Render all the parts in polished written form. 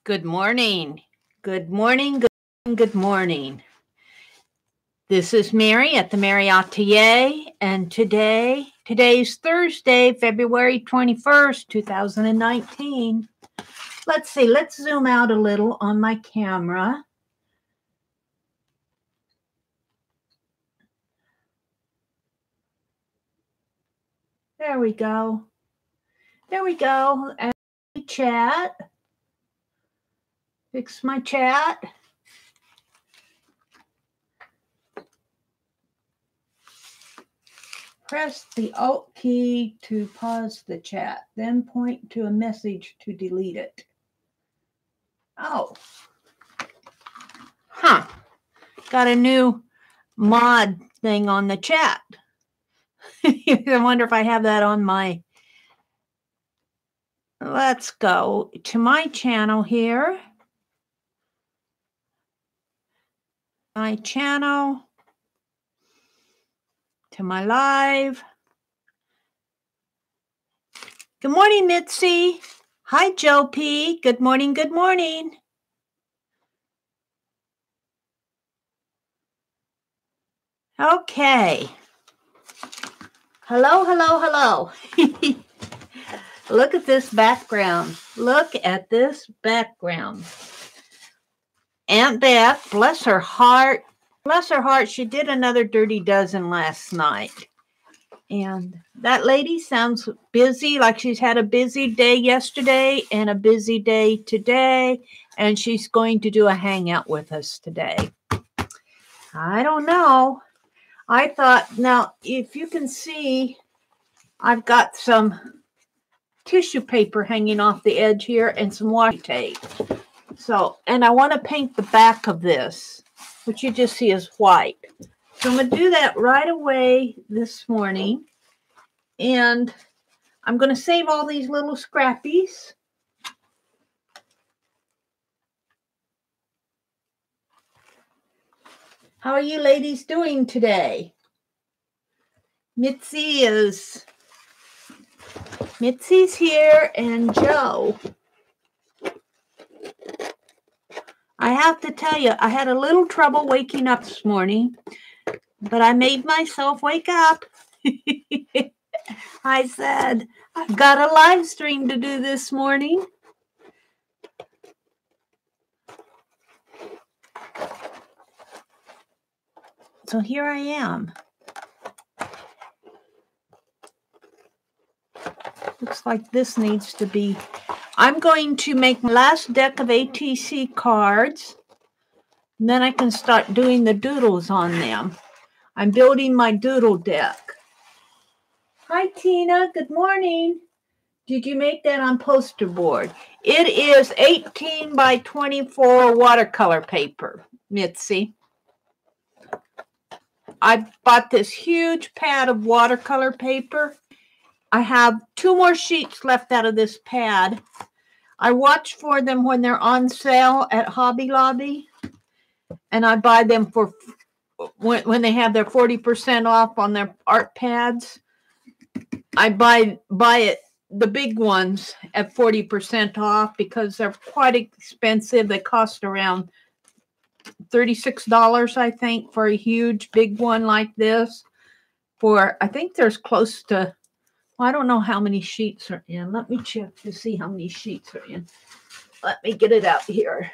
Good morning. Good morning. Good morning. This is Meri at the Meri Atelier, and today's Thursday, February 21st, 2019. Let's see, let's zoom out a little on my camera. There we go. There we go. And chat. Fix my chat. Press the Alt key to pause the chat, then point to a message to delete it. Oh. Huh. Got a new mod thing on the chat. I wonder if I have that on my... Let's go to my channel here. My channel. To my live. Good morning, Mitzi. Hi, Joe P. Good morning, good morning. Okay. Hello, hello, hello. Look at this background. Look at this background. Aunt Beth, bless her heart. Bless her heart, she did another Dirty Dozen last night. And that lady sounds busy, like she's had a busy day yesterday and a busy day today. And she's going to do a hangout with us today. I don't know. I thought, now, if you can see, I've got some tissue paper hanging off the edge here and some washi tape. So, and I want to paint the back of this, which you just see is white. So I'm going to do that right away this morning. And I'm going to save all these little scrappies. How are you ladies doing today? Mitzi's here, and Joe. I have to tell you, I had a little trouble waking up this morning, but I made myself wake up. I said, I've got a live stream to do this morning. So here I am. Looks like this needs to be... I'm going to make my last deck of ATC cards. And then I can start doing the doodles on them. I'm building my doodle deck. Hi, Tina. Good morning. Did you make that on poster board? It is 18 by 24 watercolor paper, Mitzi. I bought this huge pad of watercolor paper. I have 2 more sheets left out of this pad. I watch for them when they're on sale at Hobby Lobby. And I buy them for when they have their 40% off on their art pads. I buy it, the big ones, at 40% off because they're quite expensive. They cost around $36, I think, for a huge big one like this. I think there's close to, I don't know how many sheets are in. Let me check to see how many sheets are in. Let me get it out here.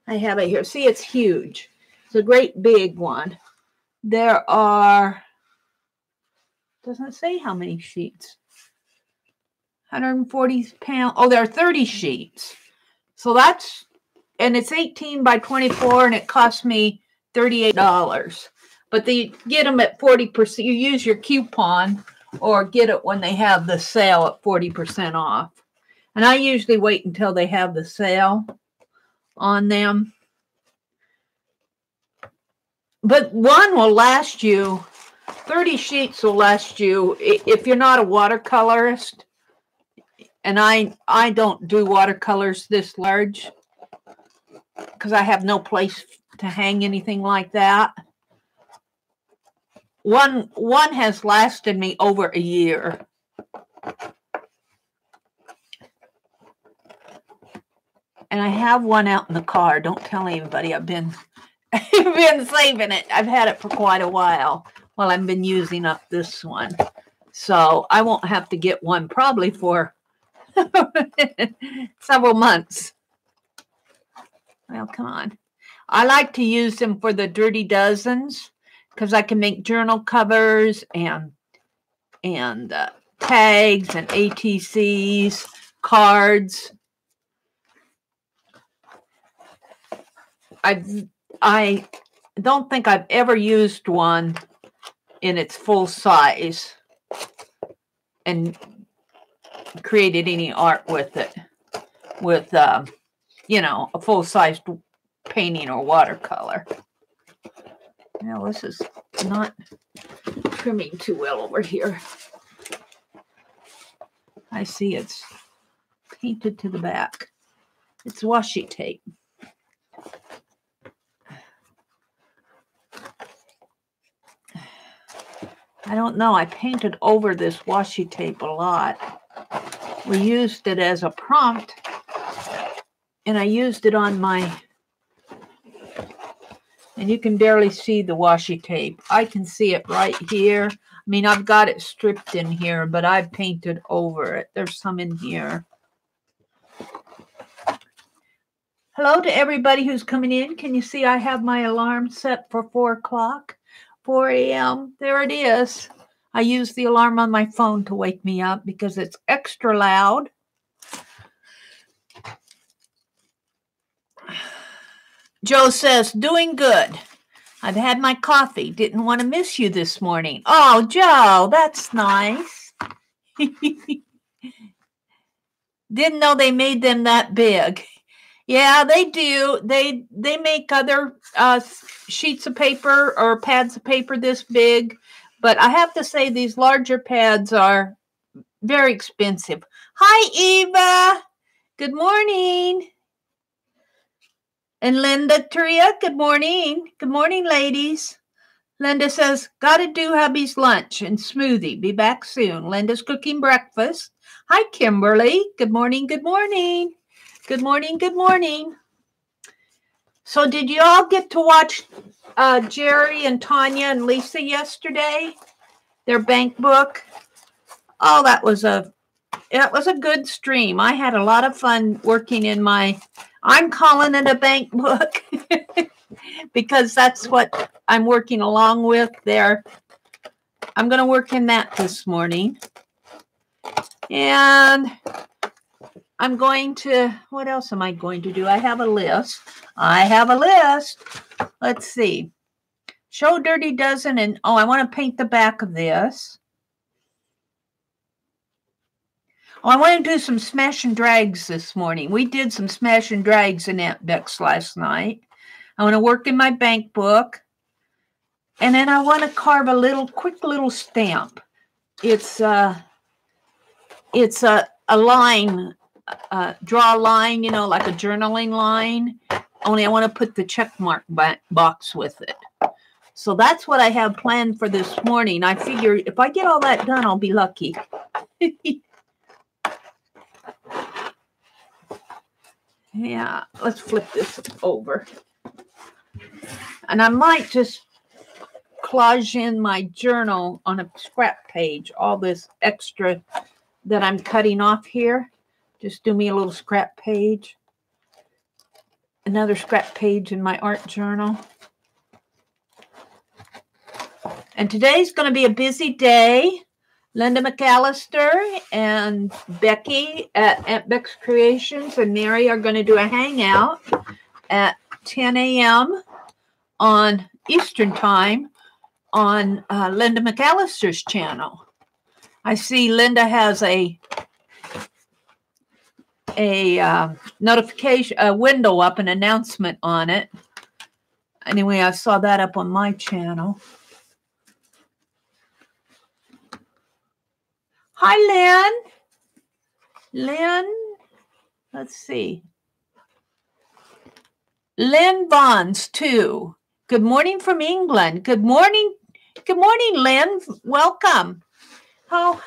I have it here. See, it's huge. It's a great big one. There are, doesn't say how many sheets. 140 pounds. Oh, there are 30 sheets. So that's, and it's 18 by 24, and it cost me $38. But they get them at 40%. You use your coupon or get it when they have the sale at 40% off. And I usually wait until they have the sale on them. But one will last you, 30 sheets will last you if you're not a watercolorist. And I don't do watercolors this large because I have no place to hang anything like that. One has lasted me over a year. And I have one out in the car. Don't tell anybody. I've been saving it. I've had it for quite a while while I've been using up this one. So I won't have to get one probably for several months. Well, come on. I like to use them for the Dirty Dozens because I can make journal covers and tags and ATCs, cards. I don't think I've ever used one in its full size and created any art with it, with you know, a full-sized painting or watercolor. Now this is not trimming too well over here. I see it's painted to the back. It's washi tape. I don't know. I painted over this washi tape a lot. We used it as a prompt, and I used it on my, and you can barely see the washi tape. I can see it right here. I mean, I've got it stripped in here, but I've painted over it. There's some in here. Hello to everybody who's coming in. Can you see I have my alarm set for 4 o'clock? 4 a.m. There it is. I use the alarm on my phone to wake me up because it's extra loud. Joe says, doing good. I've had my coffee. Didn't want to miss you this morning. Oh, Joe, that's nice. Didn't know they made them that big. Yeah, they do. They make other sheets of paper or pads of paper this big, but I have to say these larger pads are very expensive. Hi, Eva. Good morning. And Linda Tria, good morning. Good morning, ladies. Linda says, got to do hubby's lunch and smoothie. Be back soon. Linda's cooking breakfast. Hi, Kimberly. Good morning. Good morning. Good morning. Good morning. So did you all get to watch Jeri and Tanya and Lisa yesterday? Their BankBook? Oh, that was a good stream. I had a lot of fun working in my, I'm calling it a BankBook because that's what I'm working along with there. I'm going to work in that this morning. And I'm going to, what else am I going to do? I have a list. Let's see. Show Dirty Dozen and, oh, I want to paint the back of this. Oh, I want to do some smash and drags this morning. We did some smash and drags in Auntbecscreations last night. I want to work in my BankBook. And then I want to carve a quick little stamp. It's a line. Draw a line, you know, like a journaling line, only I want to put the check mark box with it. So that's what I have planned for this morning. I figure if I get all that done, I'll be lucky. Yeah, let's flip this over. And I might just collage in my journal on a scrap page, all this extra that I'm cutting off here. Just do me a little scrap page. Another scrap page in my art journal. And today's going to be a busy day. Linda McAllister and Becky at Auntbecscreations and Meri are going to do a hangout at 10 a.m. on Eastern Time on Linda McAllister's channel. I see Linda has a notification, a window up, an announcement on it. Anyway, I saw that up on my channel. Hi, Lynn. Let's see. Lynn Bonds, too. Good morning from England. Good morning. Good morning, Lynn. Welcome. Oh,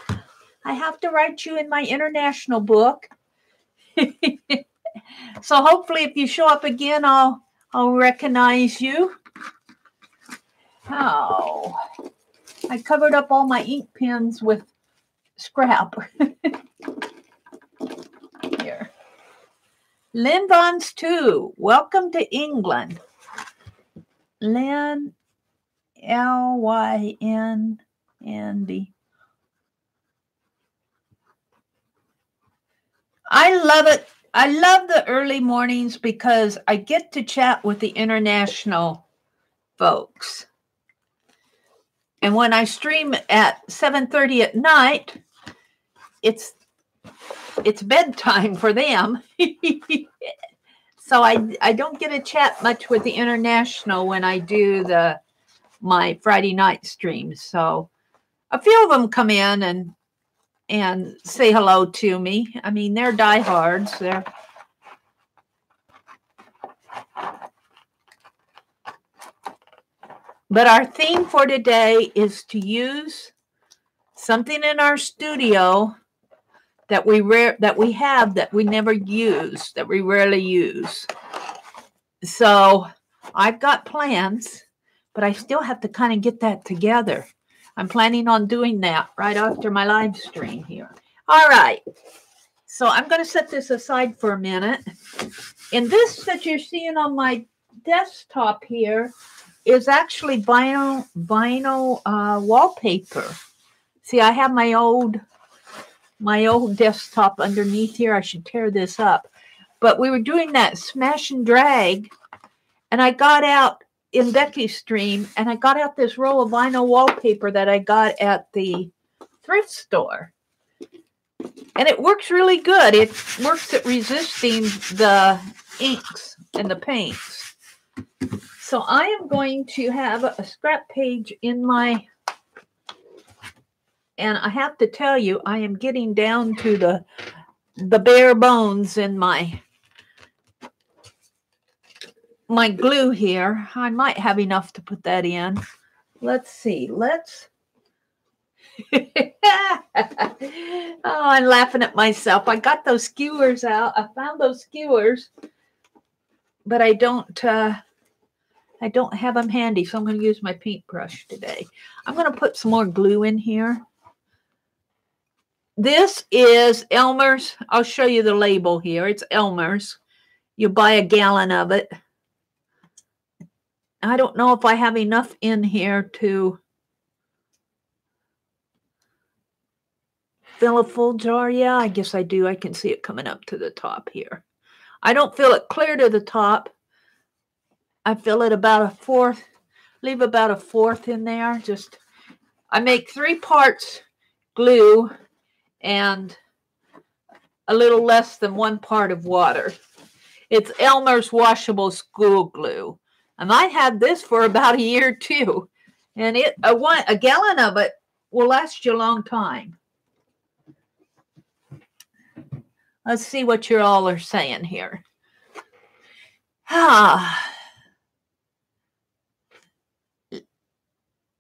I have to write you in my international book. So hopefully if you show up again, I'll recognize you. Oh, I covered up all my ink pens with scrap. Here. Lynn Vons 2, welcome to England. Lynn, L-Y-N-N-D. I love it. I love the early mornings because I get to chat with the international folks. And when I stream at 7:30 at night, it's bedtime for them. So I don't get to chat much with the international when I do my Friday night streams. So a few of them come in and say hello to me. I mean, they're diehards. But our theme for today is to use something in our studio that we never use, that we rarely use. So I've got plans, but I still have to kind of get that together. I'm planning on doing that right after my live stream here. All right. So I'm going to set this aside for a minute. And this that you're seeing on my desktop here is actually vinyl wallpaper. See, I have my old desktop underneath here. I should tear this up. But we were doing that smash and drag, and I got out in Becky's stream, and I got out this roll of vinyl wallpaper that I got at the thrift store. And it works really good. It works at resisting the inks and the paints. So I am going to have a scrap page in my, and I have to tell you, I am getting down to the bare bones in my glue here. I might have enough to put that in. Let's see. Oh, I'm laughing at myself. I got those skewers out. I found those skewers, but I don't have them handy, so I'm going to use my paintbrush today. I'm going to put some more glue in here. This is Elmer's. I'll show you the label here. It's Elmer's. You buy a gallon of it. I don't know if I have enough in here to fill a full jar. Yeah, I guess I do. I can see it coming up to the top here. I don't fill it clear to the top. I fill it about a fourth, leave about a fourth in there. I make 3 parts glue and a little less than 1 part of water. It's Elmer's washable school glue. I might have this for about a year too. And a gallon of it will last you a long time. Let's see what you all are saying here.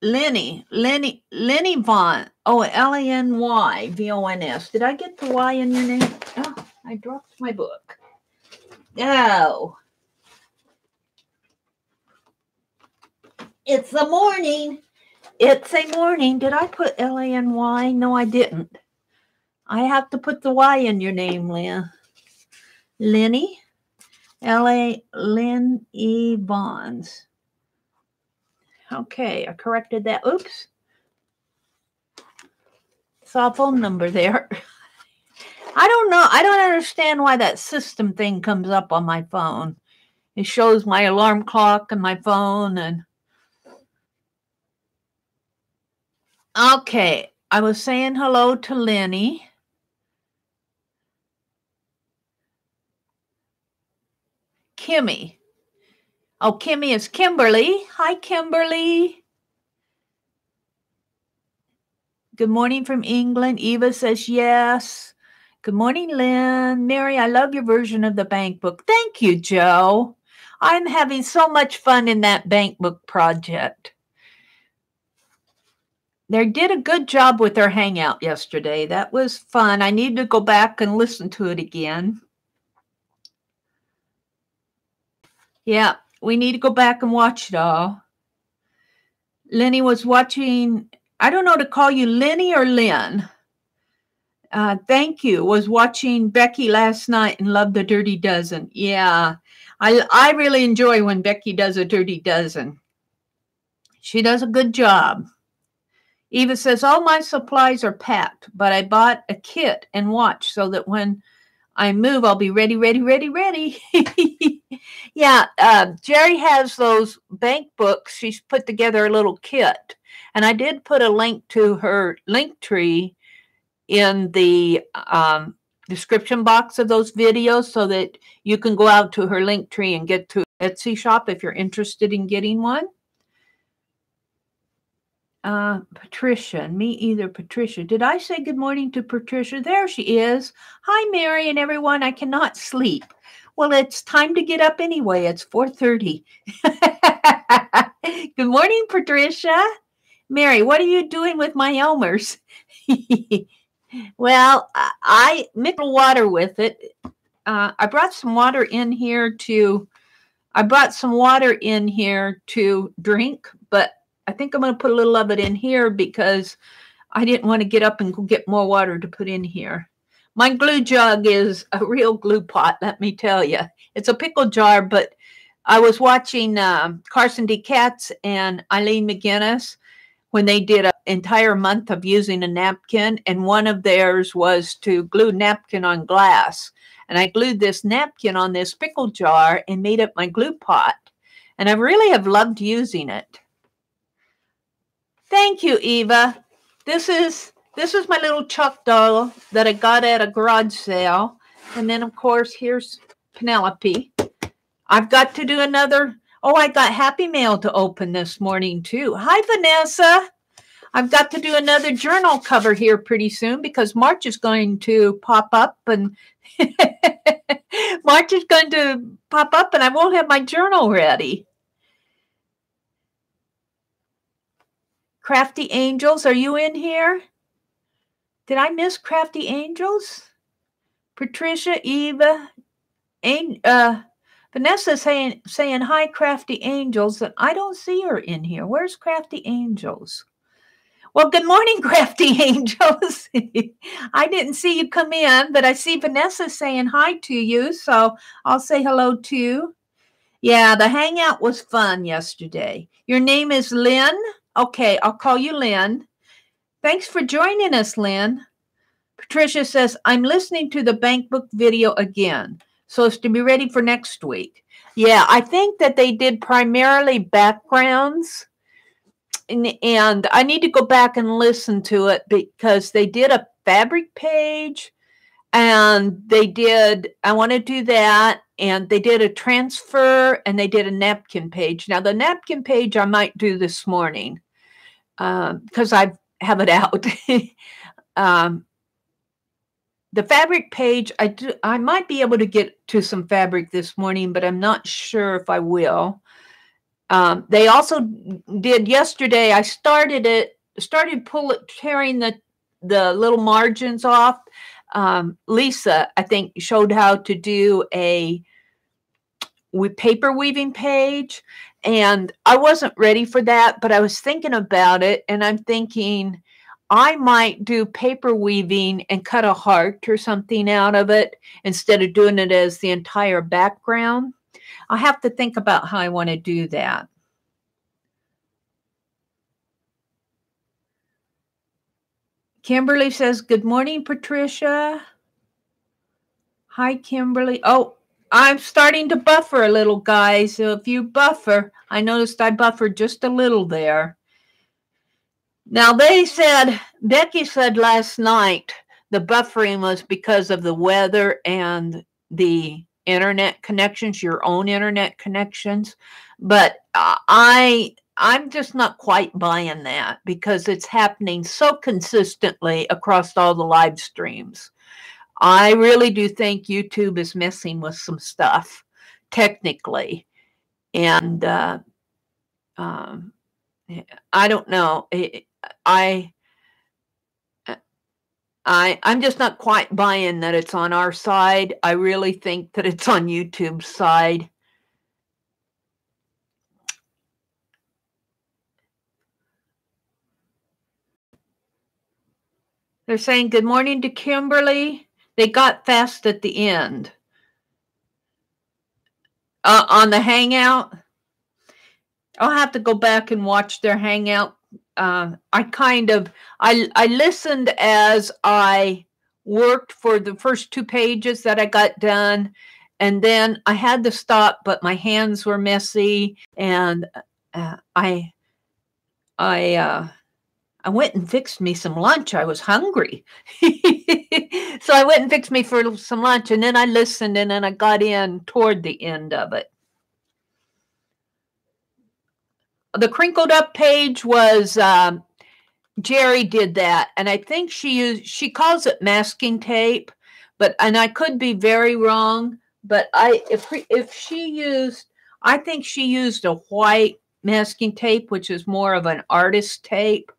Lenny Vaughn. Oh, L-A-N-Y-V-O-N-S. Did I get the Y in your name? Oh, I dropped my book. Oh. It's the morning. It's a morning. Did I put L-A-N-Y? No, I didn't. I have to put the Y in your name, Leah. Lenny. Lynn E. Bonds. Okay, I corrected that. Oops. Saw a phone number there. I don't know. I don't understand why that system thing comes up on my phone. It shows my alarm clock and my phone. And okay, I was saying hello to Lenny. Kimmy. Oh, Kimmy is Kimberly. Hi, Kimberly. Good morning from England. Eva says yes. Good morning, Lynn. Meri, I love your version of the BankBook. Thank you, Joe. I'm having so much fun in that BankBook project. They did a good job with their hangout yesterday. That was fun. I need to go back and listen to it again. Yeah, we need to go back and watch it all. Lenny was watching, I don't know to call you Lenny or Lynn. Thank you. Was watching Becky last night and loved the Dirty Dozen. Yeah, I really enjoy when Becky does a Dirty Dozen. She does a good job. Eva says, all my supplies are packed, but I bought a kit and watch so that when I move, I'll be ready, ready, ready, ready. Yeah, Jeri has those BankBooks. She's put together a little kit. And I did put a link to her link tree in the description box of those videos so that you can go out to her link tree and get to Etsy shop if you're interested in getting one. Patricia, me either, Patricia. Did I say good morning to Patricia? There she is. Hi, Meri and everyone. I cannot sleep. Well, it's time to get up anyway. It's 4:30. Good morning, Patricia. Meri, what are you doing with my Elmers? Well, I mix water with it. I brought some water in here to drink, but I think I'm going to put a little of it in here because I didn't want to get up and go get more water to put in here. My glue jug is a real glue pot, let me tell you. It's a pickle jar, but I was watching Carson D. Katz and Eileen McGinnis when they did an entire month of using a napkin, and one of theirs was to glue napkin on glass. And I glued this napkin on this pickle jar and made it my glue pot. And I really have loved using it. Thank you, Eva. This is my little Chuck doll that I got at a garage sale. And then, of course, here's Penelope. I've got to do another. Oh, I got Happy Mail to open this morning, too. Hi, Vanessa. I've got to do another journal cover here pretty soon because March is going to pop up and March is going to pop up and I won't have my journal ready. Crafty Angels, are you in here? Did I miss Crafty Angels? Patricia, Eva, Vanessa saying hi, Crafty Angels, and I don't see her in here. Where's Crafty Angels? Well, good morning, Crafty Angels. I didn't see you come in, but I see Vanessa saying hi to you, so I'll say hello too. Yeah, the hangout was fun yesterday. Your name is Lynn? Okay, I'll call you Lynn. Thanks for joining us, Lynn. Patricia says, I'm listening to the BankBook video again, so as to be ready for next week. Yeah, I think that they did primarily backgrounds, and I need to go back and listen to it because they did a fabric page, and I want to do that, and they did a transfer, and they did a napkin page. Now, the napkin page I might do this morning because I have it out. The fabric page, I might be able to get to some fabric this morning, but I'm not sure if I will. They also did yesterday. I started tearing the little margins off. Lisa, I think, showed how to do a paper weaving page, and I wasn't ready for that, but I was thinking about it, and I'm thinking I might do paper weaving and cut a heart or something out of it instead of doing it as the entire background. I'll have to think about how I want to do that. Kimberly says, good morning, Patricia. Hi, Kimberly. Oh, I'm starting to buffer a little, guys. So if you buffer, I noticed I buffered just a little there. Now, Becky said last night the buffering was because of the weather and the internet connections, your own internet connections. But I'm just not quite buying that because it's happening so consistently across all the live streams. I really do think YouTube is messing with some stuff technically. And I don't know. I'm just not quite buying that it's on our side. I really think that it's on YouTube's side. They're saying good morning to Kimberly. They got fast at the end. On the hangout. I'll have to go back and watch their hangout. I listened as I worked for the first 2 pages that I got done, and then I had to stop, but my hands were messy, and I went and fixed me some lunch. I was hungry. So I went and fixed me for some lunch, and then I listened, and then I got in toward the end of it. The crinkled up page was Jeri did that, and I think she calls it masking tape, and I could be very wrong, but I think she used a white masking tape, which is more of an artist tape.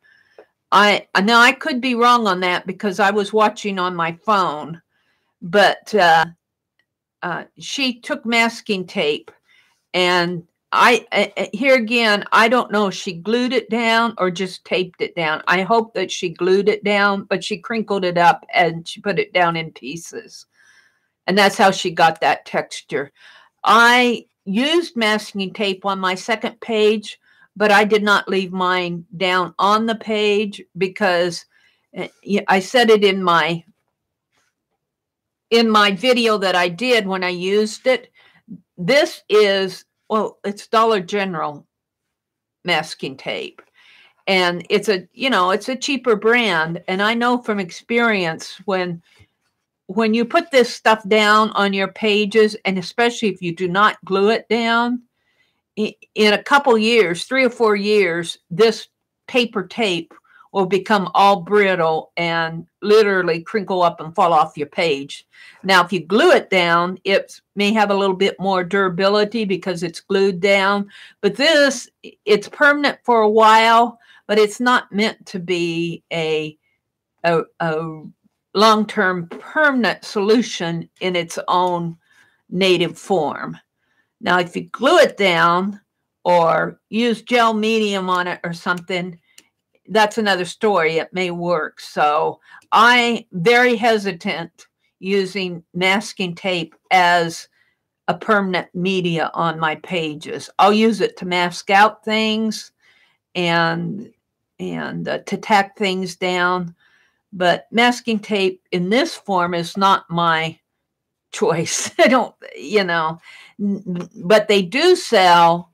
Now I could be wrong on that because I was watching on my phone, but she took masking tape, and here again, I don't know if she glued it down or just taped it down. I hope that she glued it down, but she crinkled it up and she put it down in pieces, and that's how she got that texture. I used masking tape on my second page, but I did not leave mine down on the page because I said it in my video that I did when I used it. This is, well, it's Dollar General masking tape, and it's a cheaper brand. And I know from experience when you put this stuff down on your pages, and especially if you do not glue it down, in a couple years, 3 or 4 years, this paper tape will become all brittle and literally crinkle up and fall off your page. Now, if you glue it down, it may have a little bit more durability because it's glued down. But this, it's permanent for a while, but it's not meant to be a long-term permanent solution in its own native form. Now, if you glue it down or use gel medium on it or something, that's another story. It may work. So I'm very hesitant using masking tape as a permanent media on my pages. I'll use it to mask out things and to tack things down. But masking tape in this form is not my choice. I don't, but they do sell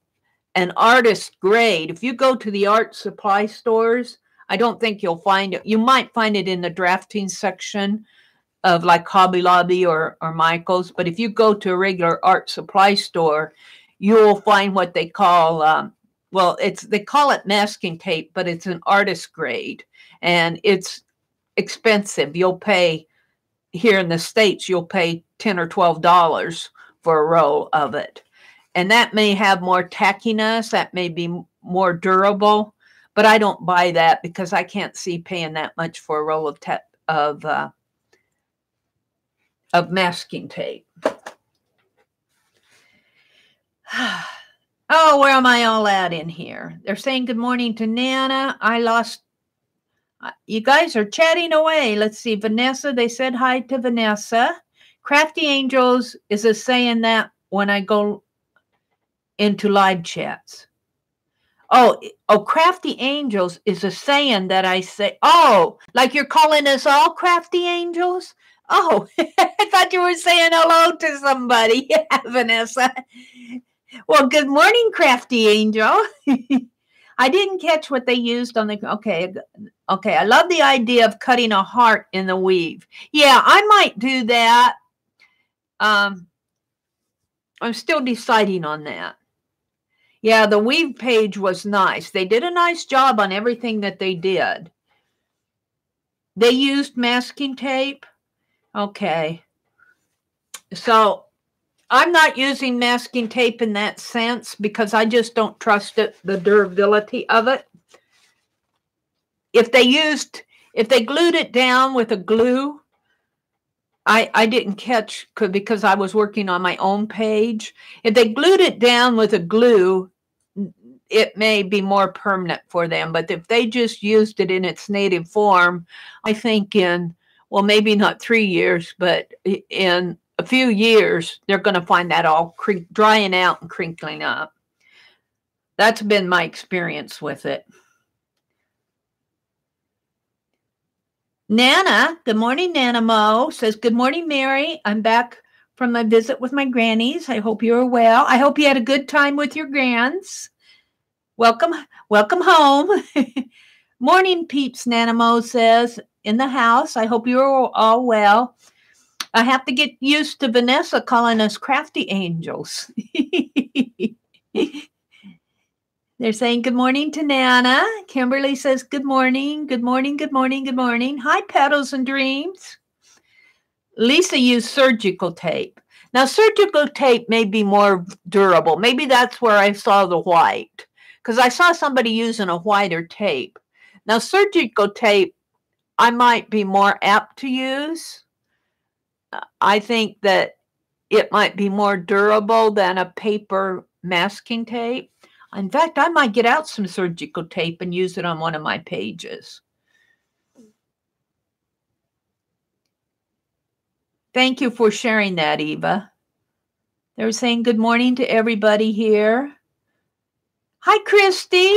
an artist grade. If you go to the art supply stores, I don't think you'll find it. You might find it in the drafting section of like Hobby Lobby or Michael's. But if you go to a regular art supply store, you'll find what they call, they call it masking tape, but it's an artist grade, and it's expensive. You'll pay, here in the States, you'll pay $10 or $12 for a roll of it. And that may have more tackiness, that may be more durable, but I don't buy that because I can't see paying that much for a roll of masking tape. Oh, where am I all at in here? They're saying good morning to Nana. You guys are chatting away. Let's see. Vanessa, they said hi to Vanessa. Crafty Angels is a saying that when I go into live chats. Oh, Crafty Angels is a saying that I say. Oh, like you're calling us all Crafty Angels? Oh, I thought you were saying hello to somebody. Yeah, Vanessa. Well, good morning, Crafty Angel. I didn't catch what they used on the... Okay, I love the idea of cutting a heart in the weave. Yeah, I might do that. I'm still deciding on that. Yeah, the weave page was nice. They did a nice job on everything that they did. They used masking tape. Okay. So I'm not using masking tape in that sense because I just don't trust it, the durability of it. If they glued it down with a glue, I didn't catch because I was working on my own page. If they glued it down with a glue, it may be more permanent for them. But if they just used it in its native form, I think well, maybe not 3 years, but in a few years, they're going to find that all drying out and crinkling up. That's been my experience with it. Nana, good morning, Nana Mo, says, good morning, Meri. I'm back from a visit with my grannies. I hope you're well. I hope you had a good time with your grands. Welcome home. Morning, peeps, Nana Mo says, in the house. I hope you're all well. I have to get used to Vanessa calling us crafty angels. They're saying good morning to Nana. Kimberly says good morning, good morning, good morning, good morning. Hi, Petals and Dreams. Lisa used surgical tape. Now, surgical tape may be more durable. Maybe that's where I saw the white, because I saw somebody using a whiter tape. Now, surgical tape, I might be more apt to use. I think that it might be more durable than a paper masking tape. In fact, I might get out some surgical tape and use it on one of my pages. Thank you for sharing that, Eva. They're saying good morning to everybody here. Hi, Christy.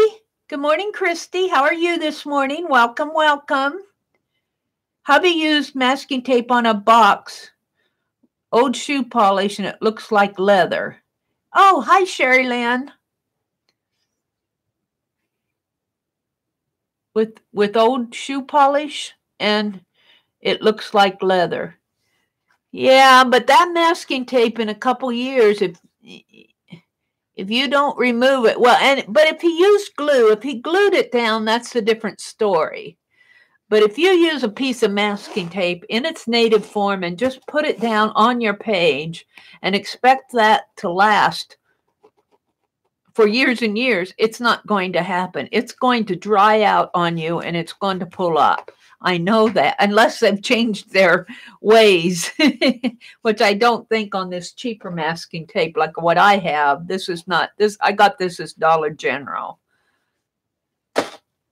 Good morning, Christy. How are you this morning? Welcome, welcome. Hubby used masking tape on a box, old shoe polish, and it looks like leather. Oh, hi, Sherry Lynn. With old shoe polish, and it looks like leather. Yeah, but that masking tape in a couple years, if you don't remove it, but if he used glue, if he glued it down, that's a different story. But if you use a piece of masking tape in its native form and just put it down on your page and expect that to last for years and years, it's not going to happen. It's going to dry out on you and it's going to pull up. I know that, unless they've changed their ways, which I don't think on this cheaper masking tape like what I have. This is not this. I got this as Dollar General,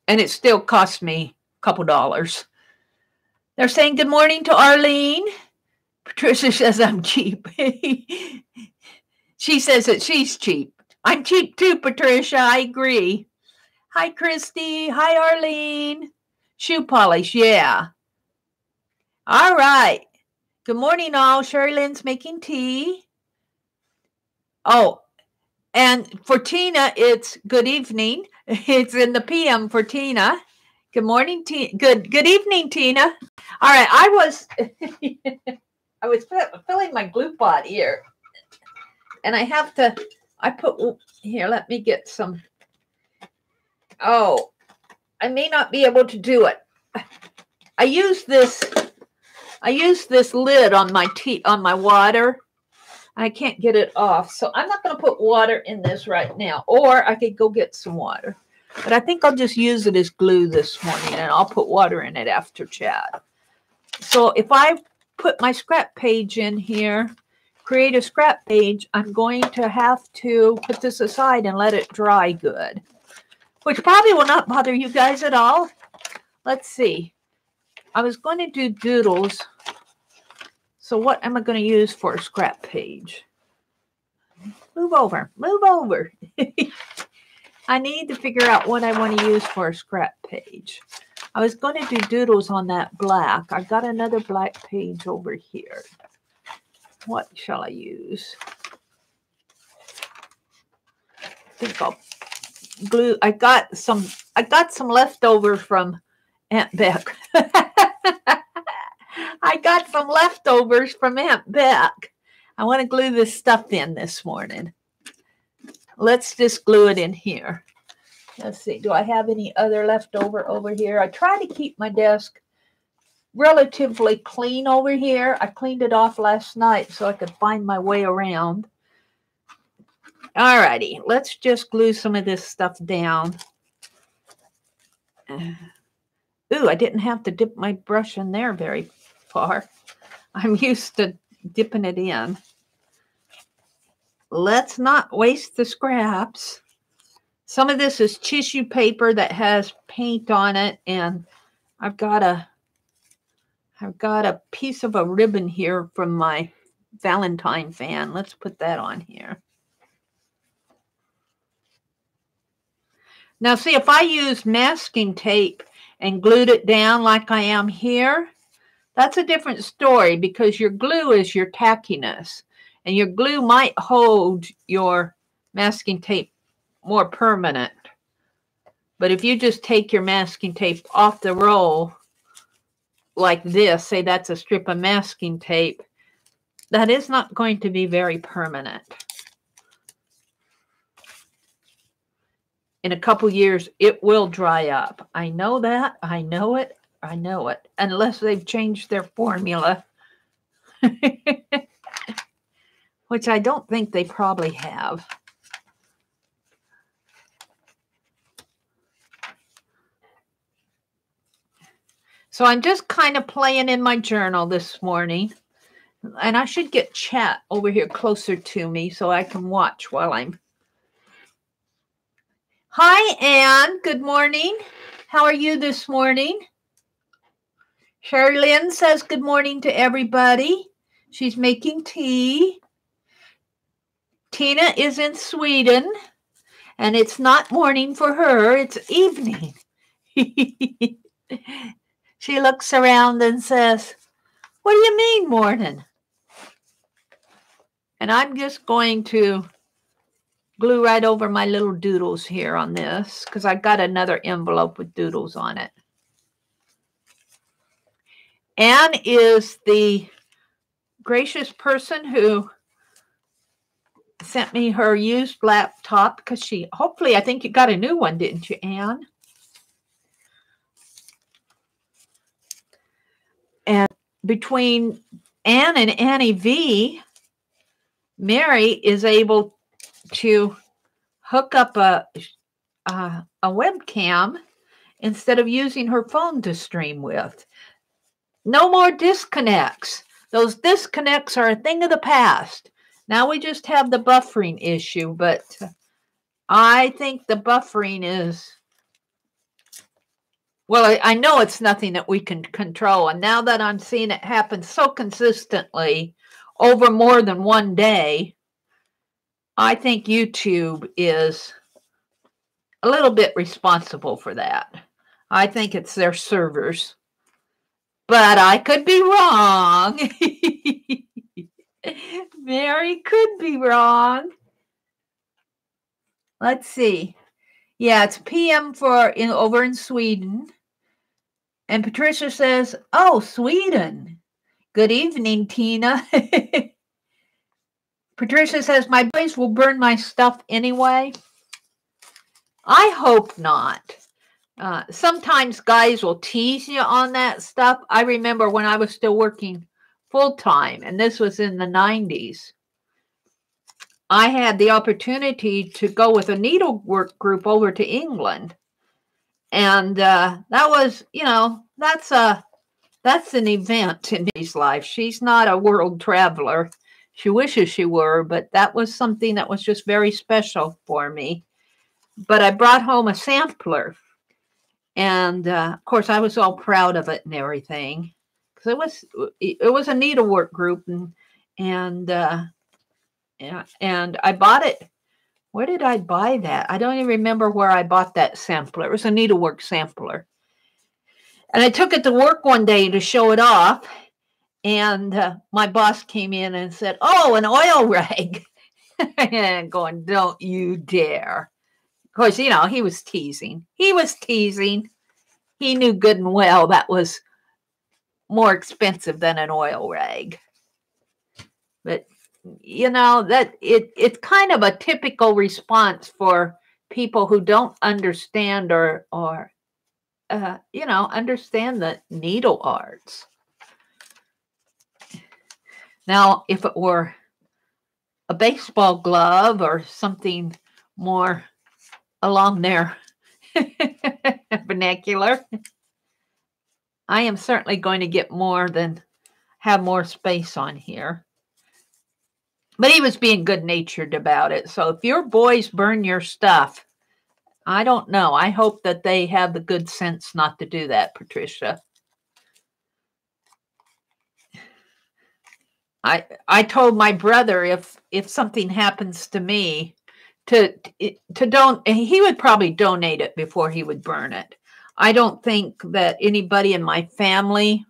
and it still cost me a couple dollars. They're saying good morning to Arlene. Patricia says I'm cheap. She says that she's cheap. I'm cheap too, Patricia. I agree. Hi, Christy. Hi, Arlene. Shoe polish, yeah. All right. Good morning, all. Sherry Lynn's making tea. Oh, and for Tina, it's good evening. It's in the PM for Tina. Good morning, Tina. Good evening, Tina. All right, I was filling my glue pot here, and I put here. Let me get some. Oh, I may not be able to do it. I use this lid on my water. I can't get it off, so I'm not going to put water in this right now. Or I could go get some water, but I think I'll just use it as glue this morning, and I'll put water in it after chat. So if I put my scrap page in here, create a scrap page, I'm going to have to put this aside and let it dry good, which probably will not bother you guys at all. Let's see. I was going to do doodles. So what am I going to use for a scrap page? Move over. Move over. I need to figure out what I want to use for a scrap page. I was going to do doodles on that black. I've got another black page over here. What shall I use? I think I'll glue. I got some leftovers from Aunt Beck. I got some leftovers from Aunt Beck. I want to glue this stuff in this morning. Let's just glue it in here. Let's see. Do I have any other leftover over here? I try to keep my desk relatively clean over here. I cleaned it off last night so I could find my way around. All righty. Let's just glue some of this stuff down. Ooh, I didn't have to dip my brush in there very far. I'm used to dipping it in. Let's not waste the scraps. Some of this is tissue paper that has paint on it, and I've got a piece of a ribbon here from my Valentine fan. Let's put that on here. Now see, if I used masking tape and glued it down like I am here, that's a different story because your glue is your tackiness, and your glue might hold your masking tape more permanent. But if you just take your masking tape off the roll like this, say that's a strip of masking tape, that is not going to be very permanent. In a couple years, it will dry up. I know that. I know it. I know it. Unless they've changed their formula. Which I don't think they probably have. So I'm just kind of playing in my journal this morning. And I should get chat over here closer to me so I can watch while I'm... Hi, Anne. Good morning. How are you this morning? Sherry Lynn says good morning to everybody. She's making tea. Tina is in Sweden, and it's not morning for her. It's evening. She looks around and says, what do you mean morning? And I'm just going to glue right over my little doodles here on this because I've got another envelope with doodles on it. Anne is the gracious person who sent me her used laptop because she, hopefully, I think you got a new one, didn't you, Anne? And between Anne and Annie V, Meri is able to hook up a webcam instead of using her phone to stream with. No more disconnects. Those disconnects are a thing of the past. Now we just have the buffering issue, but I think the buffering is, well, I know it's nothing that we can control. And now that I'm seeing it happen so consistently over more than one day, I think YouTube is a little bit responsible for that. I think it's their servers. But I could be wrong. Meri could be wrong. Let's see. Yeah, it's PM for over in Sweden. And Patricia says, oh, Sweden. Good evening, Tina. Patricia says, my boys will burn my stuff anyway. I hope not. Sometimes guys will tease you on that stuff. I remember when I was still working full-time, and this was in the 90s. I had the opportunity to go with a needlework group over to England. And that was, you know, that's an event in his life. She's not a world traveler. She wishes she were, but that was something that was just very special for me. But I brought home a sampler. And, of course, I was all proud of it and everything. Because it was a needlework group. And I bought it. Where did I buy that? I don't even remember where I bought that sampler. It was a needlework sampler. And I took it to work one day to show it off. And my boss came in and said, oh, an oil rag. And going, don't you dare. Of course, you know, he was teasing. He was teasing. He knew good and well that was more expensive than an oil rag. But, you know, that it's kind of a typical response for people who don't understand or you know, understand the needle arts. Now, if it were a baseball glove or something more along their vernacular, I am certainly going to get more than have more space on here. But he was being good-natured about it. So if your boys burn your stuff, I don't know. I hope that they have the good sense not to do that, Patricia. I told my brother if something happens to me to don't, he would probably donate it before he would burn it. I don't think that anybody in my family,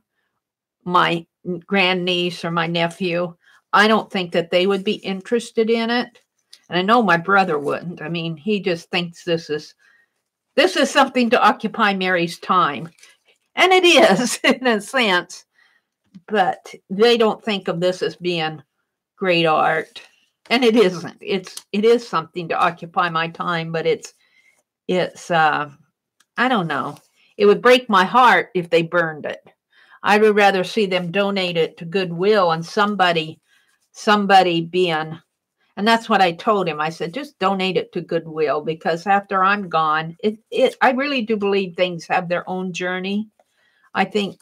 my grandniece or my nephew, I don't think that they would be interested in it. And I know my brother wouldn't. I mean, he just thinks this is something to occupy Meri's time. And it is in a sense, but they don't think of this as being great art. And it isn't. It is something to occupy my time, but it's I don't know. It would break my heart if they burned it. I would rather see them donate it to Goodwill and somebody being, and that's what I told him. I said, just donate it to Goodwill, because after I'm gone, I really do believe things have their own journey. I think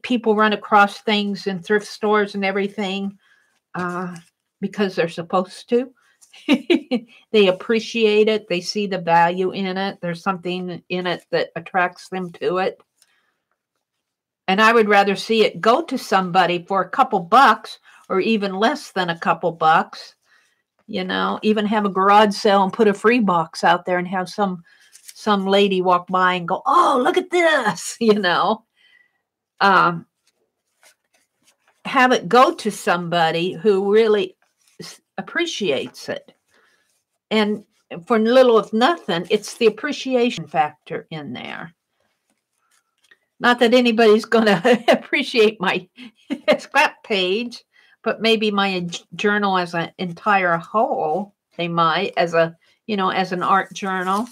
people run across things in thrift stores and everything because they're supposed to. They appreciate it. They see the value in it. There's something in it that attracts them to it. And I would rather see it go to somebody for a couple bucks or even less than a couple bucks. Even have a garage sale and put a free box out there and have some lady walk by and go, oh, look at this, have it go to somebody who really appreciates it. And for little of nothing, it's the appreciation factor in there. Not that anybody's going to appreciate my scrap page, but maybe my journal as an entire whole, they might, as an art journal.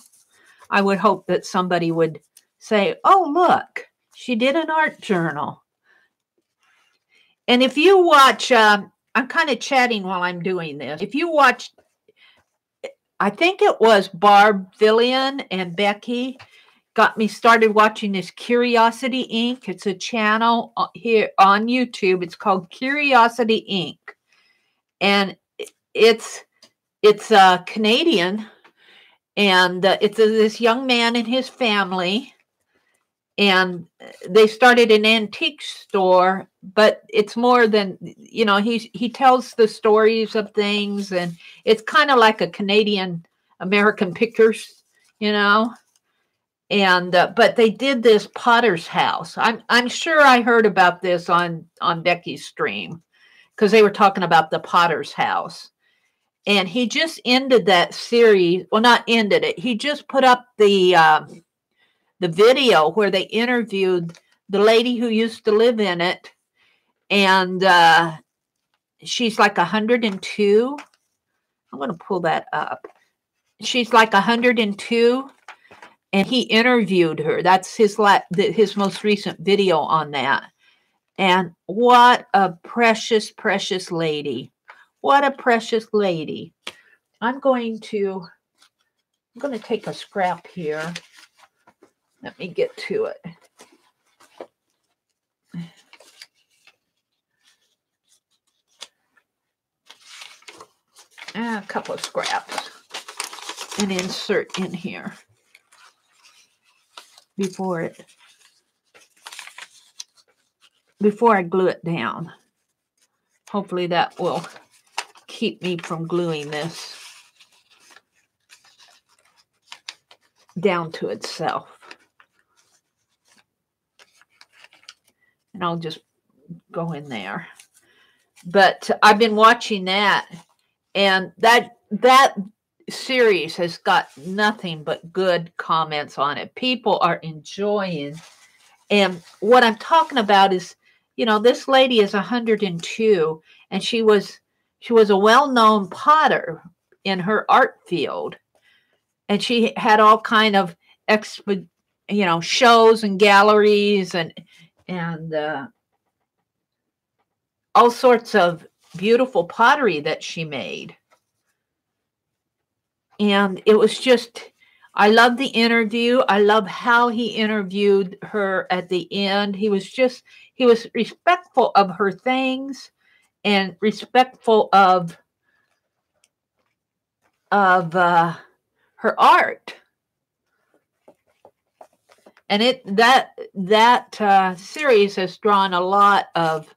I would hope that somebody would say, oh, look, she did an art journal. And if you watch, I'm kind of chatting while I'm doing this. If you watch, I think it was Barb Villian and Becky got me started watching this Curiosity Inc. It's a channel here on YouTube. It's called Curiosity Inc. And it's Canadian, and it's this young man and his family, and they started an antique store, but it's more than, he tells the stories of things, and it's kind of like a Canadian American Pickers, and but they did this potter's house. I'm sure I heard about this on Becky's stream, because they were talking about the potter's house. And he just ended that series. Well, not ended it. He just put up the video where they interviewed the lady who used to live in it. And she's like 102. I'm going to pull that up. She's like 102. And he interviewed her. That's his most recent video on that. And what a precious, precious lady. What a precious lady. I'm going to take a scrap here. Let me get to it. A couple of scraps and insert in here before I glue it down. Hopefully that will keep me from gluing this down to itself. And I'll just go in there. But I've been watching that, and that series has got nothing but good comments on it. People are enjoying. And what I'm talking about is, this lady is 102, and she was a well-known potter in her art field. And she had all kind of shows and galleries and all sorts of beautiful pottery that she made. And it was just, I love the interview. I love how he interviewed her at the end. He was respectful of her things and respectful of her art. And that series has drawn a lot of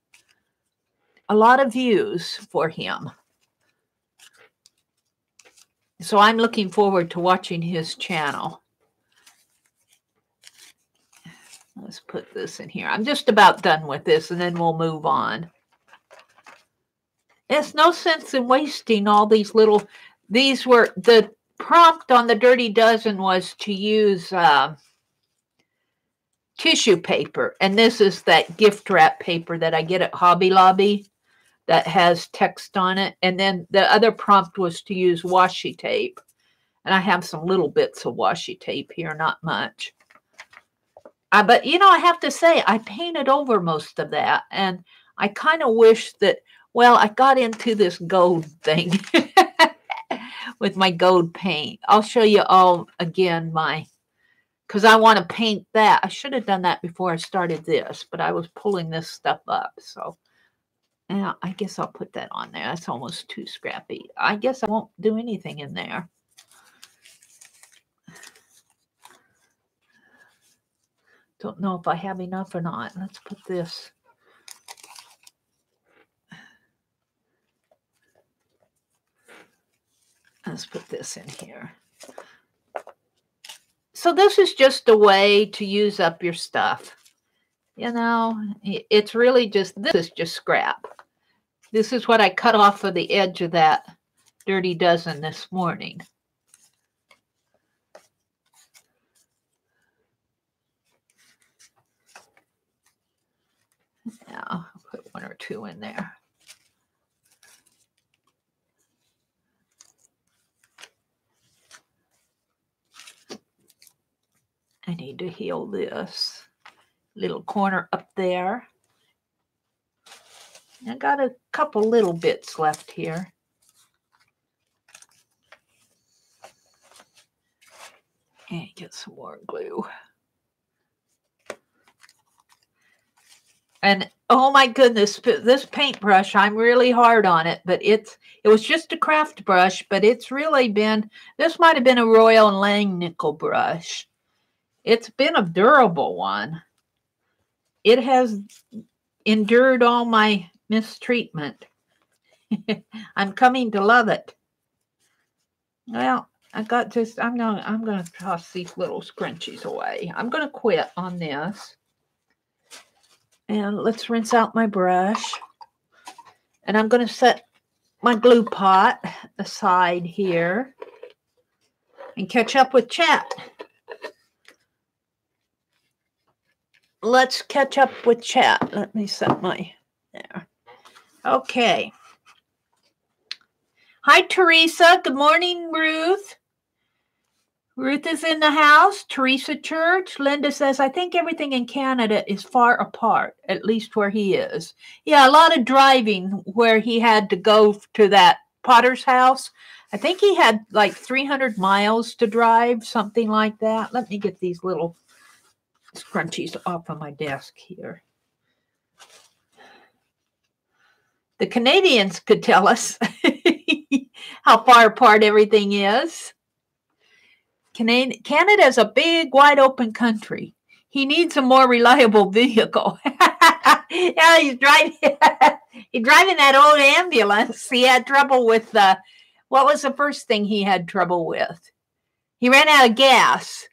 views for him. So I'm looking forward to watching his channel. Let's put this in here. I'm just about done with this, and then we'll move on. There's no sense in wasting all these little. These were the prompt on the Dirty Dozen was to use tissue paper, and this is that gift wrap paper that I get at Hobby Lobby that has text on it. And then the other prompt was to use washi tape, and I have some little bits of washi tape here, not much. But you know, I have to say I painted over most of that, and I kind of wish that, well, I got into this gold thing with my gold paint. I'll show you all again because I want to paint that. I should have done that before I started this, but I was pulling this stuff up. So yeah, I guess I'll put that on there. That's almost too scrappy. I guess I won't do anything in there. Don't know if I have enough or not. Let's put this. Let's put this in here. So this is just a way to use up your stuff. You know, it's really just, this is just scrap. This is what I cut off of the edge of that Dirty Dozen this morning. Yeah, I'll put one or two in there. I need to heal this little corner up there. I got a couple little bits left here. And get some more glue. And oh my goodness, this paintbrush, I'm really hard on it, but it was just a craft brush, but it's really been, this might have been a Royal Langnickel brush. It's been a durable one. It has endured all my mistreatment. I'm coming to love it. Well, I got just, I'm gonna toss these little scrunchies away. I'm gonna quit on this. And let's rinse out my brush. And I'm going to set my glue pot aside here and catch up with chat. Let's catch up with chat. Let me set my, there. Okay. Hi, Teresa. Good morning, Ruth. Ruth is in the house. Teresa Church. Linda says, I think everything in Canada is far apart, at least where he is. Yeah, a lot of driving where he had to go to that Potter's house. I think he had like 300 miles to drive, something like that. Let me get these little scrunchies off of my desk here. The Canadians could tell us how far apart everything is. Canada is a big, wide open country. He needs a more reliable vehicle. Yeah, he's driving that old ambulance. He had trouble with what was the first thing he had trouble with? He ran out of gas.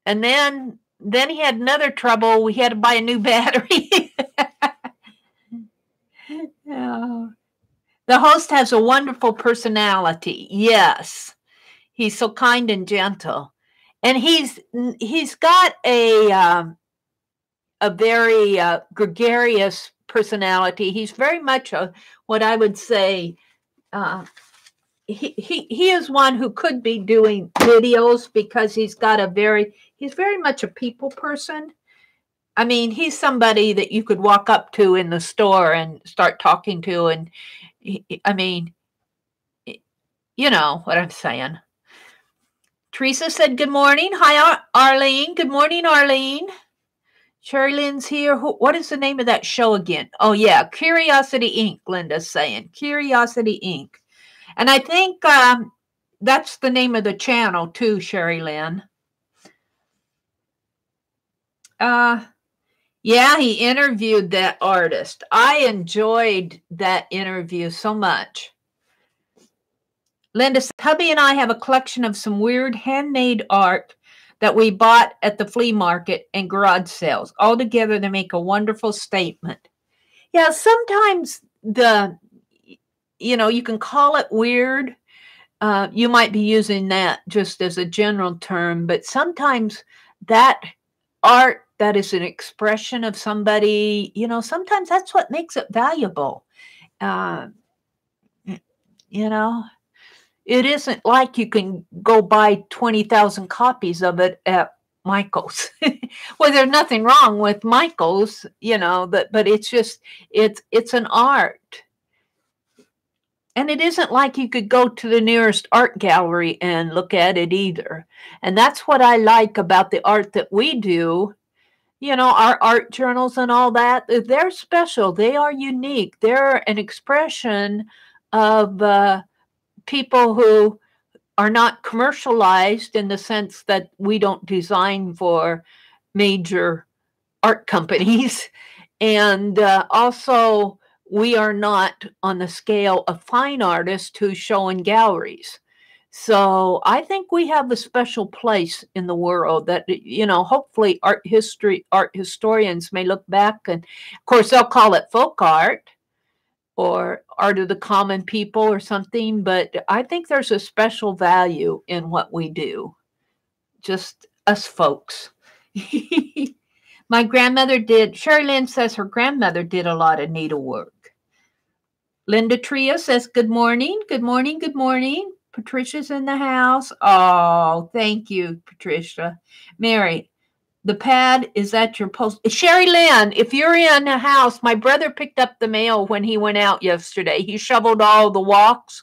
And then he had another trouble. We had to buy a new battery. Oh. The host has a wonderful personality. Yes. He's so kind and gentle, and he's got a very gregarious personality. He's very much what I would say. He is one who could be doing videos because he's very much a people person. I mean, he's somebody that you could walk up to in the store and start talking to, and I mean, you know what I'm saying. Teresa said, good morning. Hi, Arlene. Good morning, Arlene. Sherry Lynn's here. What is the name of that show again? Oh, yeah. Curiosity Inc., Linda's saying. Curiosity Inc. And I think that's the name of the channel too, Sherry Lynn. Yeah, he interviewed that artist. I enjoyed that interview so much. Linda says, hubby and I have a collection of some weird handmade art that we bought at the flea market and garage sales. All together, they make a wonderful statement. Yeah, sometimes you can call it weird. You might be using that just as a general term, but sometimes that art that is an expression of somebody, sometimes that's what makes it valuable. It isn't like you can go buy 20,000 copies of it at Michael's. Well, there's nothing wrong with Michael's, but it's just, it's an art. And it isn't like you could go to the nearest art gallery and look at it either. And that's what I like about the art that we do. Our art journals and all that, they're special. They are unique. They're an expression of people who are not commercialized in the sense that we don't design for major art companies. And also, we are not on the scale of fine artists who show in galleries. So I think we have a special place in the world that, hopefully art historians may look back, and of course they'll call it folk art or art of the common people or something. But I think there's a special value in what we do. Just us folks. My grandmother did, Sherry Lynn says her grandmother did a lot of needlework. Linda Tria says, good morning, good morning, good morning. Patricia's in the house. Oh, thank you, Patricia. Mary, the pad is at your post. Sherry Lynn, if you're in the house, my brother picked up the mail when he went out yesterday. He shoveled all the walks.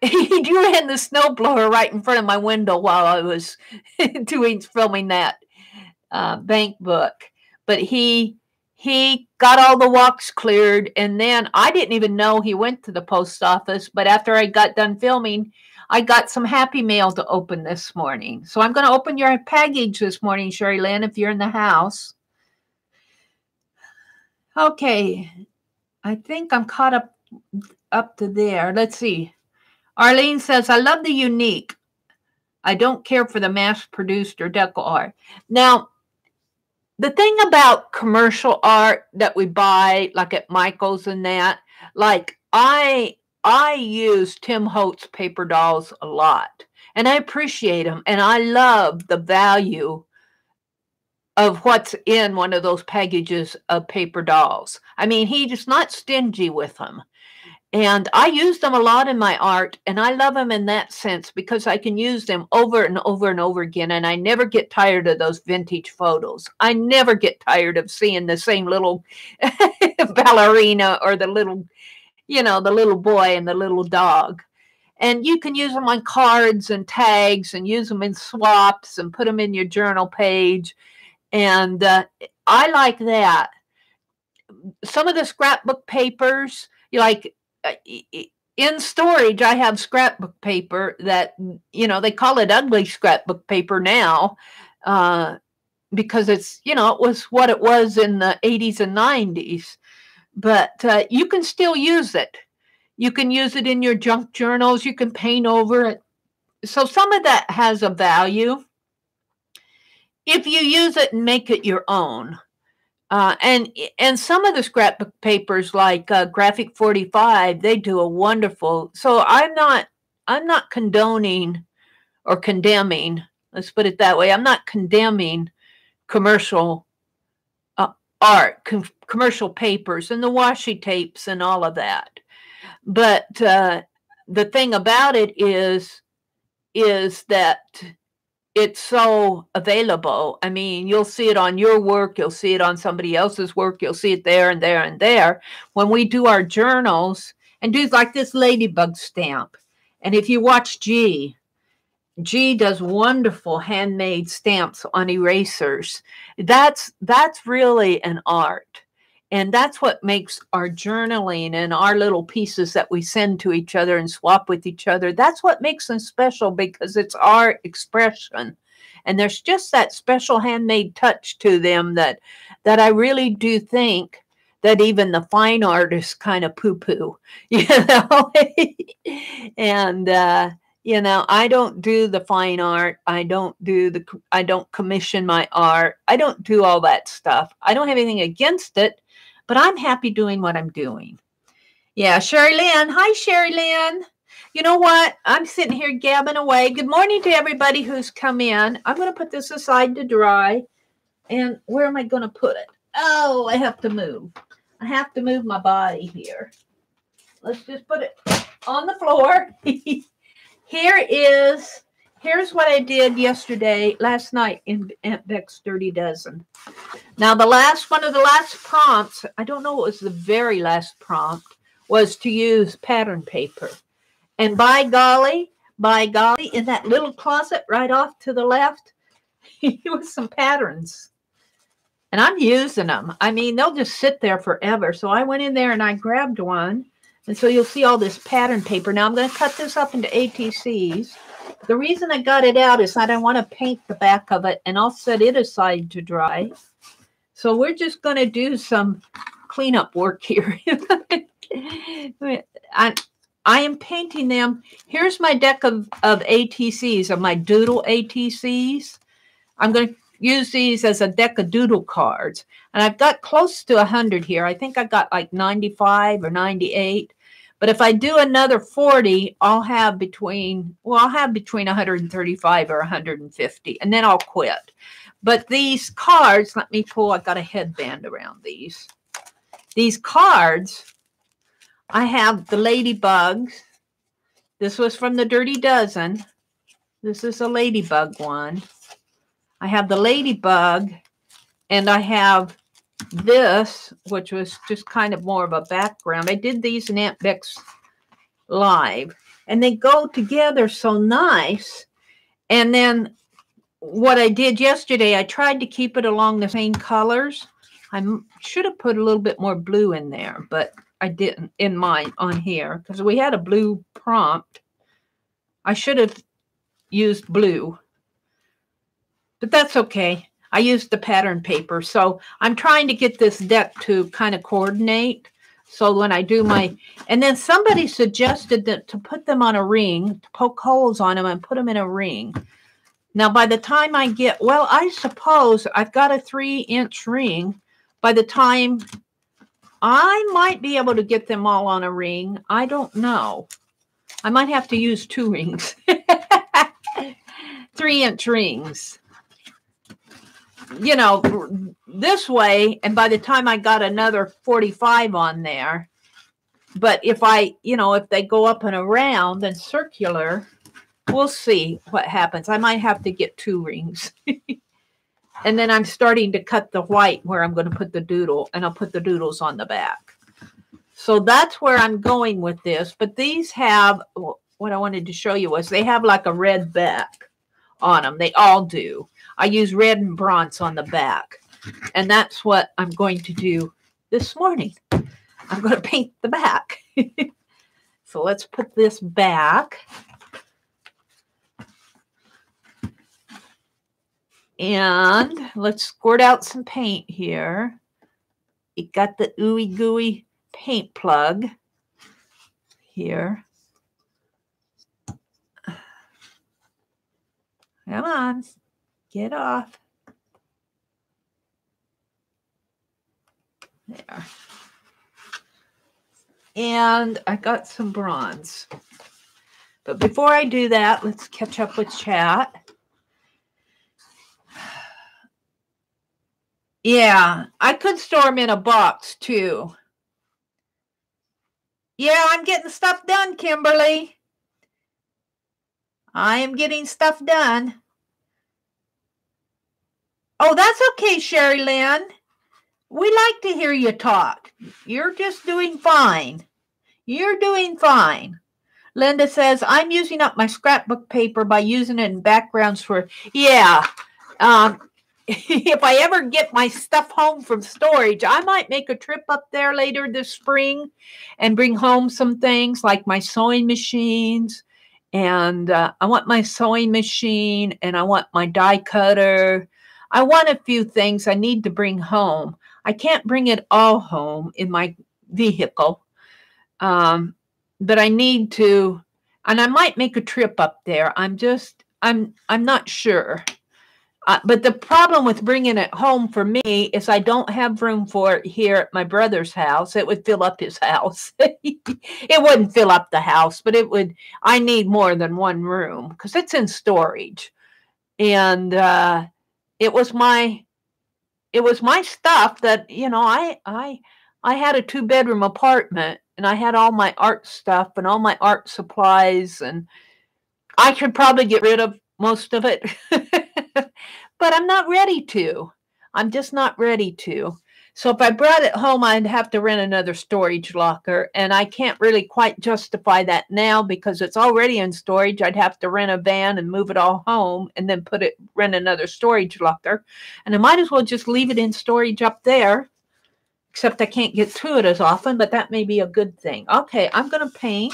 He ran the snowblower right in front of my window while I was filming that BankBook. But he got all the walks cleared, and then I didn't even know he went to the post office. But after I got done filming, I got some happy mail to open this morning. So I'm going to open your package this morning, Sherry Lynn, if you're in the house. Okay. I think I'm caught up to there. Let's see. Arlene says, I love the unique. I don't care for the mass-produced or deco art. Now, the thing about commercial art that we buy, like at Michael's and that, like I use Tim Holtz paper dolls a lot, and I appreciate them, and I love the value of what's in one of those packages of paper dolls. I mean, he's not stingy with them. And I use them a lot in my art, and I love them in that sense because I can use them over and over and over again, and I never get tired of those vintage photos. I never get tired of seeing the same little ballerina or the little, the little boy and the little dog. And you can use them on cards and tags and use them in swaps and put them in your journal page. And I like that. Some of the scrapbook papers, like, in storage, I have scrapbook paper that, they call it ugly scrapbook paper now because it's, it was what it was in the 80s and 90s. But you can still use it. You can use it in your junk journals. You can paint over it. So some of that has a value if you use it and make it your own. And some of the scrapbook papers, like Graphic 45, they do a wonderful. So I'm not condoning or condemning. Let's put it that way. I'm not condemning commercial art, commercial papers, and the washi tapes and all of that. But the thing about it is that it's so available. I mean, you'll see it on your work. You'll see it on somebody else's work. You'll see it there and there and there. When we do our journals and do like this ladybug stamp. And if you watch G does wonderful handmade stamps on erasers. That's really an art. And that's what makes our journaling and our little pieces that we send to each other and swap with each other. That's what makes them special, because it's our expression. And there's just that special handmade touch to them that I really do think that even the fine artists kind of poo-poo, you know. And you know, I don't do the fine art. I don't commission my art. I don't do all that stuff. I don't have anything against it, but I'm happy doing what I'm doing. Yeah, Sherry Lynn. Hi, Sherry Lynn. You know what? I'm sitting here gabbing away. Good morning to everybody who's come in. I'm going to put this aside to dry. And where am I going to put it? Oh, I have to move. I have to move my body here. Let's just put it on the floor. Here's what I did last night in Aunt Beck's Dirty Dozen. Now, one of the last prompts, I don't know what was the very last prompt, was to use pattern paper. And by golly, in that little closet right off to the left, there was some patterns. And I'm using them. I mean, they'll just sit there forever. So I went in there and I grabbed one. And so you'll see all this pattern paper. Now I'm going to cut this up into ATCs. The reason I got it out is that I want to paint the back of it, and I'll set it aside to dry. So we're just going to do some cleanup work here. I am painting them. Here's my deck of ATCs, of my Doodle ATCs. I'm going to use these as a deck of Doodle cards. And I've got close to 100 here. I think I got like 95 or 98. But if I do another 40, I'll have between 135 or 150. And then I'll quit. But these cards, let me pull, I've got a headband around these. These cards, I have the ladybugs. This was from the Dirty Dozen. This is a ladybug one. I have the ladybug, and I have this, which was just kind of more of a background. I did these in Aunt Beck's Live, and they go together so nice. And then what I did yesterday, I tried to keep it along the same colors. I should have put a little bit more blue in there, but I didn't in mine on here because we had a blue prompt. I should have used blue, but that's okay. I used the pattern paper. So I'm trying to get this deck to kind of coordinate. So when I do and then somebody suggested that to put them on a ring, to poke holes on them and put them in a ring. Now, by the time I suppose I've got a 3-inch ring. By the time I might be able to get them all on a ring. I don't know. I might have to use 2 rings. 3-inch rings. You know, this way, and by the time I got another 45 on there, but if they go up and around and circular, we'll see what happens. I might have to get 2 rings. And then I'm starting to cut the white where I'm going to put the doodle, and I'll put the doodles on the back. So that's where I'm going with this. But these have, what I wanted to show you was they have like a red back on them. They all do. I use red and bronze on the back. And that's what I'm going to do this morning. I'm going to paint the back. So let's put this back. And let's squirt out some paint here. It got the ooey gooey paint plug here. Come on, get off. There. And I got some bronze. But before I do that, let's catch up with chat. Yeah, I could store them in a box too. Yeah, I'm getting stuff done, Kimberly. I am getting stuff done. Oh, that's okay, Sherry Lynn. We like to hear you talk. You're just doing fine. You're doing fine. Linda says, I'm using up my scrapbook paper by using it in backgrounds for, yeah. if I ever get my stuff home from storage, I might make a trip up there later this spring and bring home some things like my sewing machines. And I want my sewing machine, and I want my die cutter. I want a few things I need to bring home. I can't bring it all home in my vehicle, but I need to, and I might make a trip up there. I'm not sure. But the problem with bringing it home for me is I don't have room for it here at my brother's house. It would fill up his house. It wouldn't fill up the house, but it would. I need more than one room because it's in storage. And it was my stuff that, I had a 2-bedroom apartment, and I had all my art stuff and all my art supplies, and I could probably get rid of most of it. But I'm not ready to. I'm just not ready to. So if I brought it home, I'd have to rent another storage locker, and I can't really quite justify that now because it's already in storage. I'd have to rent a van and move it all home and then rent another storage locker. And I might as well just leave it in storage up there, except I can't get to it as often, but that may be a good thing. Okay, I'm going to paint.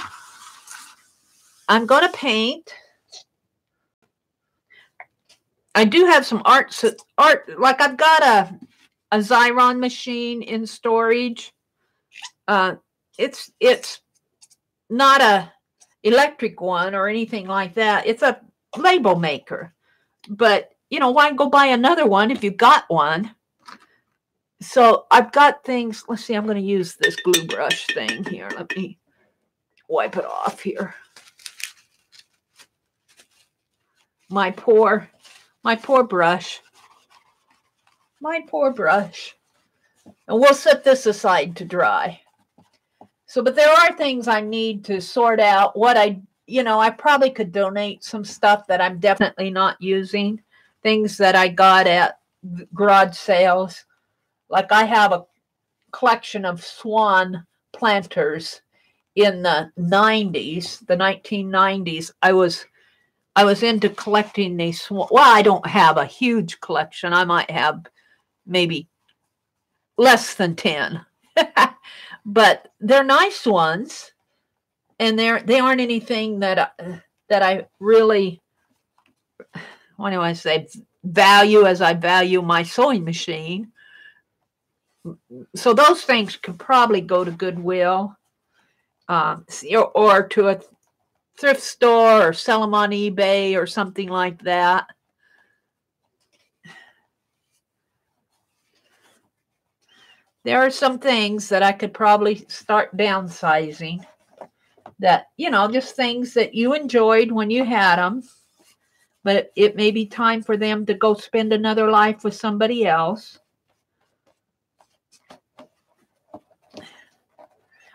I do have some art, like I've got a Xyron machine in storage. It's not a electric one or anything like that. It's a label maker. But, why go buy another one if you've got one? So I've got things. Let's see, I'm going to use this glue brush thing here. Let me wipe it off here. My poor brush. My poor brush. And we'll set this aside to dry. So, but there are things I need to sort out. I probably could donate some stuff that I'm definitely not using. Things that I got at garage sales. Like I have a collection of swan planters in the 90s, the 1990s. I was into collecting these. Well, I don't have a huge collection. I might have maybe less than 10. But they're nice ones. And they aren't anything that I really, what do I say, value as I value my sewing machine. So those things could probably go to Goodwill or to a thrift store or sell them on eBay or something like that. There are some things that I could probably start downsizing that, just things that you enjoyed when you had them, but it may be time for them to go spend another life with somebody else.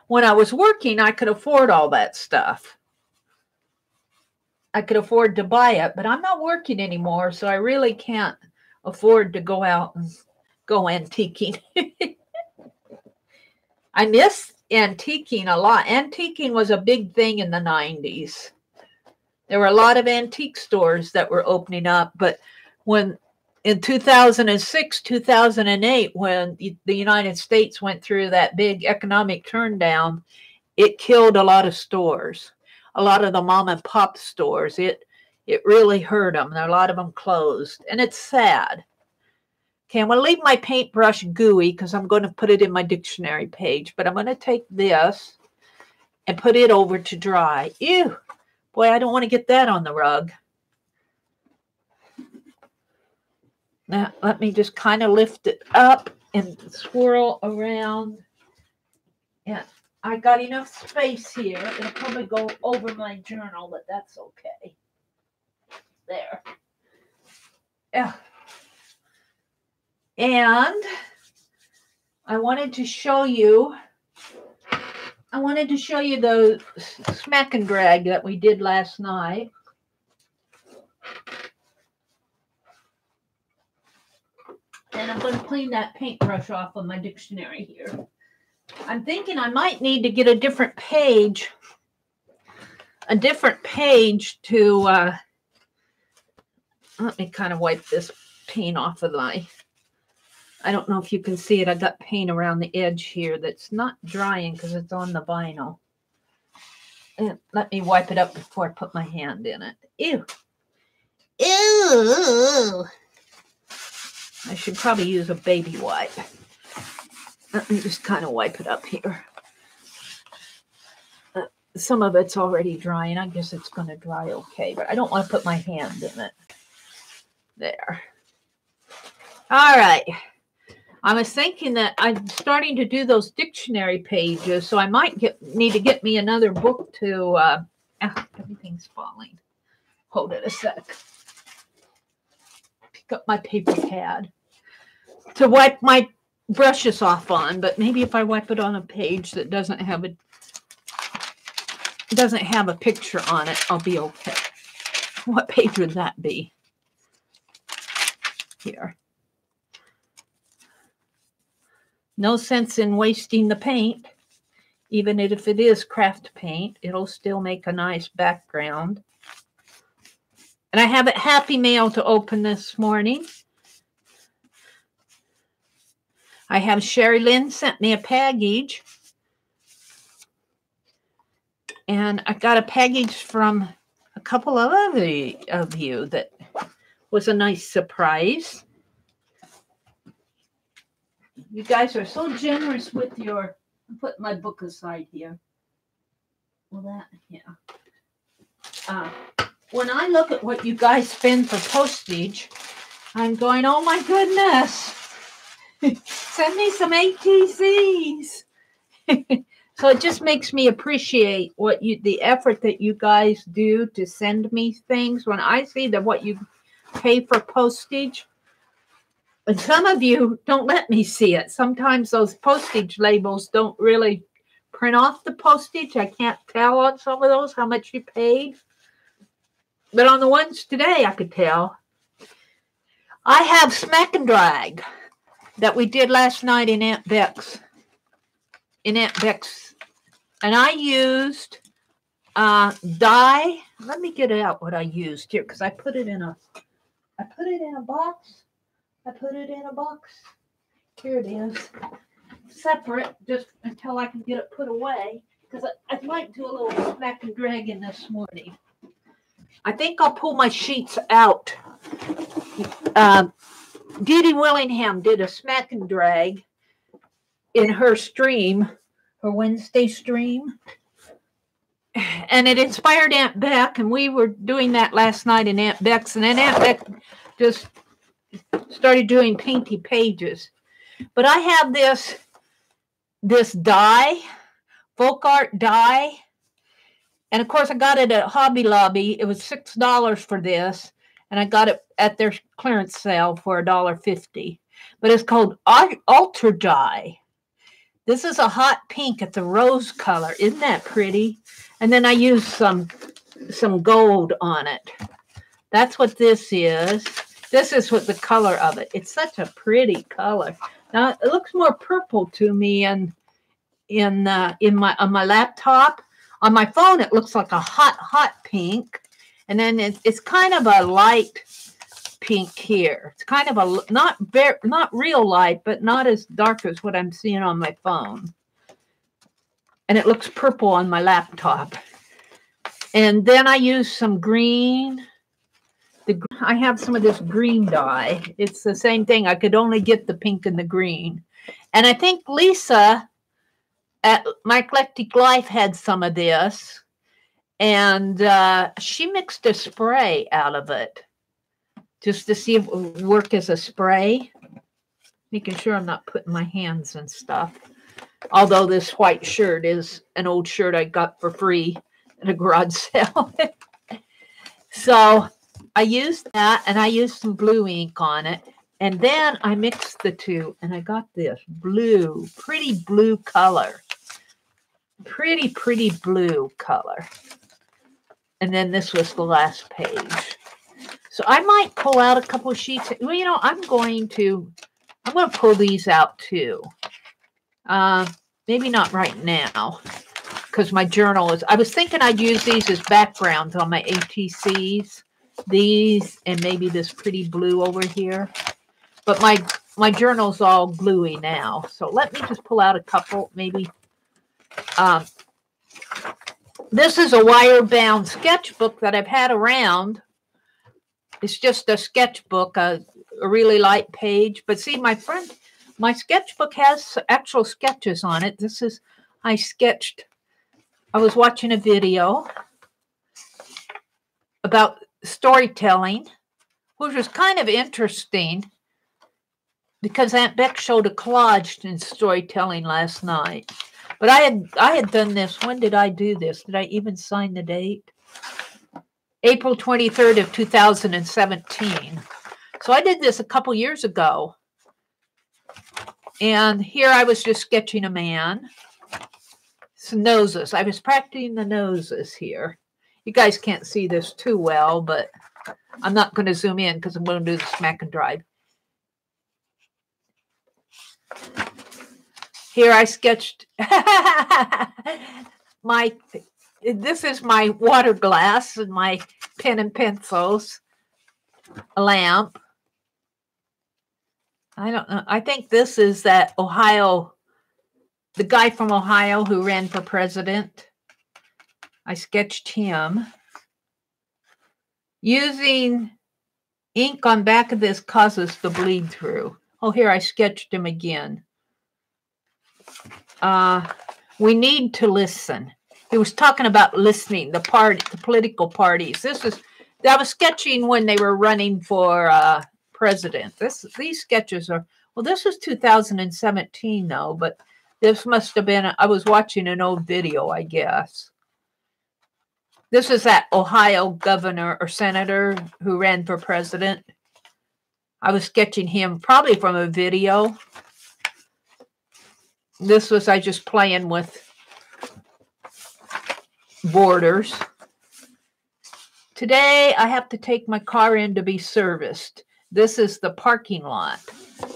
When I was working, I could afford all that stuff. I could afford to buy it, but I'm not working anymore, so I really can't afford to go out and go antiquing. I miss antiquing a lot. Antiquing was a big thing in the 90s. There were a lot of antique stores that were opening up, but when in 2006, 2008, when the United States went through that big economic turndown, it killed a lot of stores. A lot of the mom and pop stores, it really hurt them. A lot of them closed, and it's sad. Okay, I'm going to leave my paintbrush gooey because I'm going to put it in my dictionary page, but I'm going to take this and put it over to dry. Ew, boy, I don't want to get that on the rug. Now, let me just kind of lift it up and swirl around. Yeah. I got enough space here. It'll probably go over my journal, but that's okay. There. Yeah. And I wanted to show you the smack and drag that we did last night. And I'm going to clean that paintbrush off of my dictionary here. I'm thinking I might need to get a different page to, let me kind of wipe this paint off of my, I don't know if you can see it. I got paint around the edge here that's not drying because it's on the vinyl. And let me wipe it up before I put my hand in it. Ew. Ew. I should probably use a baby wipe. Let me just kind of wipe it up here. Some of it's already drying. I guess it's going to dry okay, but I don't want to put my hand in it. There. All right. I was thinking that I'm starting to do those dictionary pages, so I might need to get me another book to, everything's falling. Hold it a sec. Pick up my paper pad to wipe my brushes off on, but maybe if I wipe it on a page that doesn't have a picture on it, I'll be okay. What page would that be? Here. No sense in wasting the paint. Even if it is craft paint, it'll still make a nice background. And I have a happy mail to open this morning. I have Sherry Lynn sent me a package. And I got a package from a couple of other of you that was a nice surprise. You guys are so generous with your... I'll put my book aside here. Well, that, yeah. When I look at what you guys spend for postage, I'm going, oh my goodness. Send me some ATCs. So it just makes me appreciate the effort that you guys do to send me things. When I see that what you pay for postage, and some of you don't let me see it. Sometimes those postage labels don't really print off the postage. I can't tell on some of those how much you paid. But on the ones today, I could tell. I have Smack and Drag that we did last night in Aunt Beck's. And I used dye. Let me get out what I used here because I put it in a box. Here it is. Separate, just until I can get it put away. Because I might do a little smack and drag in this morning. I think I'll pull my sheets out. Dee Dee Willingham did a smack and drag in her stream, her Wednesday stream. And it inspired Aunt Beck, and we were doing that last night in Aunt Beck's. And then Aunt Beck just started doing painty pages. But I have this dye, folk art dye. And of course, I got it at Hobby Lobby. It was $6 for this. And I got it at their clearance sale for $1.50. But it's called Ultra Dye. This is a hot pink. It's a rose color. Isn't that pretty? And then I used some gold on it. That's what this is. This is what the color of it. It's such a pretty color. Now it looks more purple to me on my laptop. On my phone, it looks like a hot pink, and then it's kind of a light pink here. It's kind of a not real light, but not as dark as what I'm seeing on my phone. And it looks purple on my laptop. And then I use some green. I have some of this green dye. It's the same thing. I could only get the pink and the green. And I think Lisa at My Eclectic Life had some of this. And she mixed a spray out of it just to see if it would work as a spray. Making sure I'm not putting my hands and stuff. Although this white shirt is an old shirt I got for free at a garage sale. So I used that, and I used some blue ink on it. And then I mixed the two, and I got this blue, pretty blue color. Pretty blue color. And then this was the last page. So I might pull out a couple of sheets. Well, you know, I'm going to pull these out too. Maybe not right now, because my journal is, I was thinking I'd use these as backgrounds on my ATCs, these and maybe this pretty blue over here. But my journal's all gluey now. So let me just pull out a couple, maybe. This is a wire-bound sketchbook that I've had around. It's just a sketchbook, a really light page. But see, my sketchbook has actual sketches on it. This is, I was watching a video about storytelling, which was kind of interesting because Aunt Beck showed a collage in storytelling last night. But I had done this. When did I do this? Did I even sign the date? April 23rd of 2017. So I did this a couple years ago. And here I was just sketching a man. Some noses. I was practicing the noses here. You guys can't see this too well, but I'm not going to zoom in because I'm going to do the smack and drive. Here I sketched this is my water glass and my pen and pencils, a lamp. I don't know. I think this is that Ohio, the guy from Ohio who ran for president. I sketched him. Using ink on back of this causes the bleed through. Oh, here I sketched him again. We need to listen. He was talking about listening, the political parties. I was sketching when they were running for president. These sketches are, well, this is 2017 though, but this must have been, I was watching an old video, I guess. This is that Ohio governor or senator who ran for president. I was sketching him probably from a video. This was I just playing with borders. Today I have to take my car in to be serviced. This is the parking lot.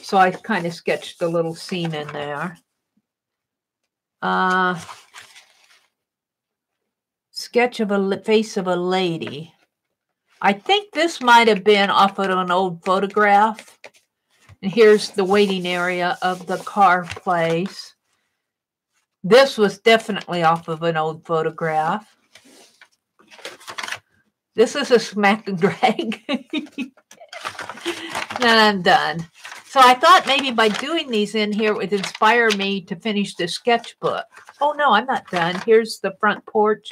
So I kind of sketched a little scene in there. Sketch of a face of a lady. I think this might have been off of an old photograph. And here's the waiting area of the car place. This was definitely off of an old photograph. This is a smack and drag. Then I'm done. So I thought maybe by doing these in here, it would inspire me to finish the sketchbook. Oh, no, I'm not done. Here's the front porch.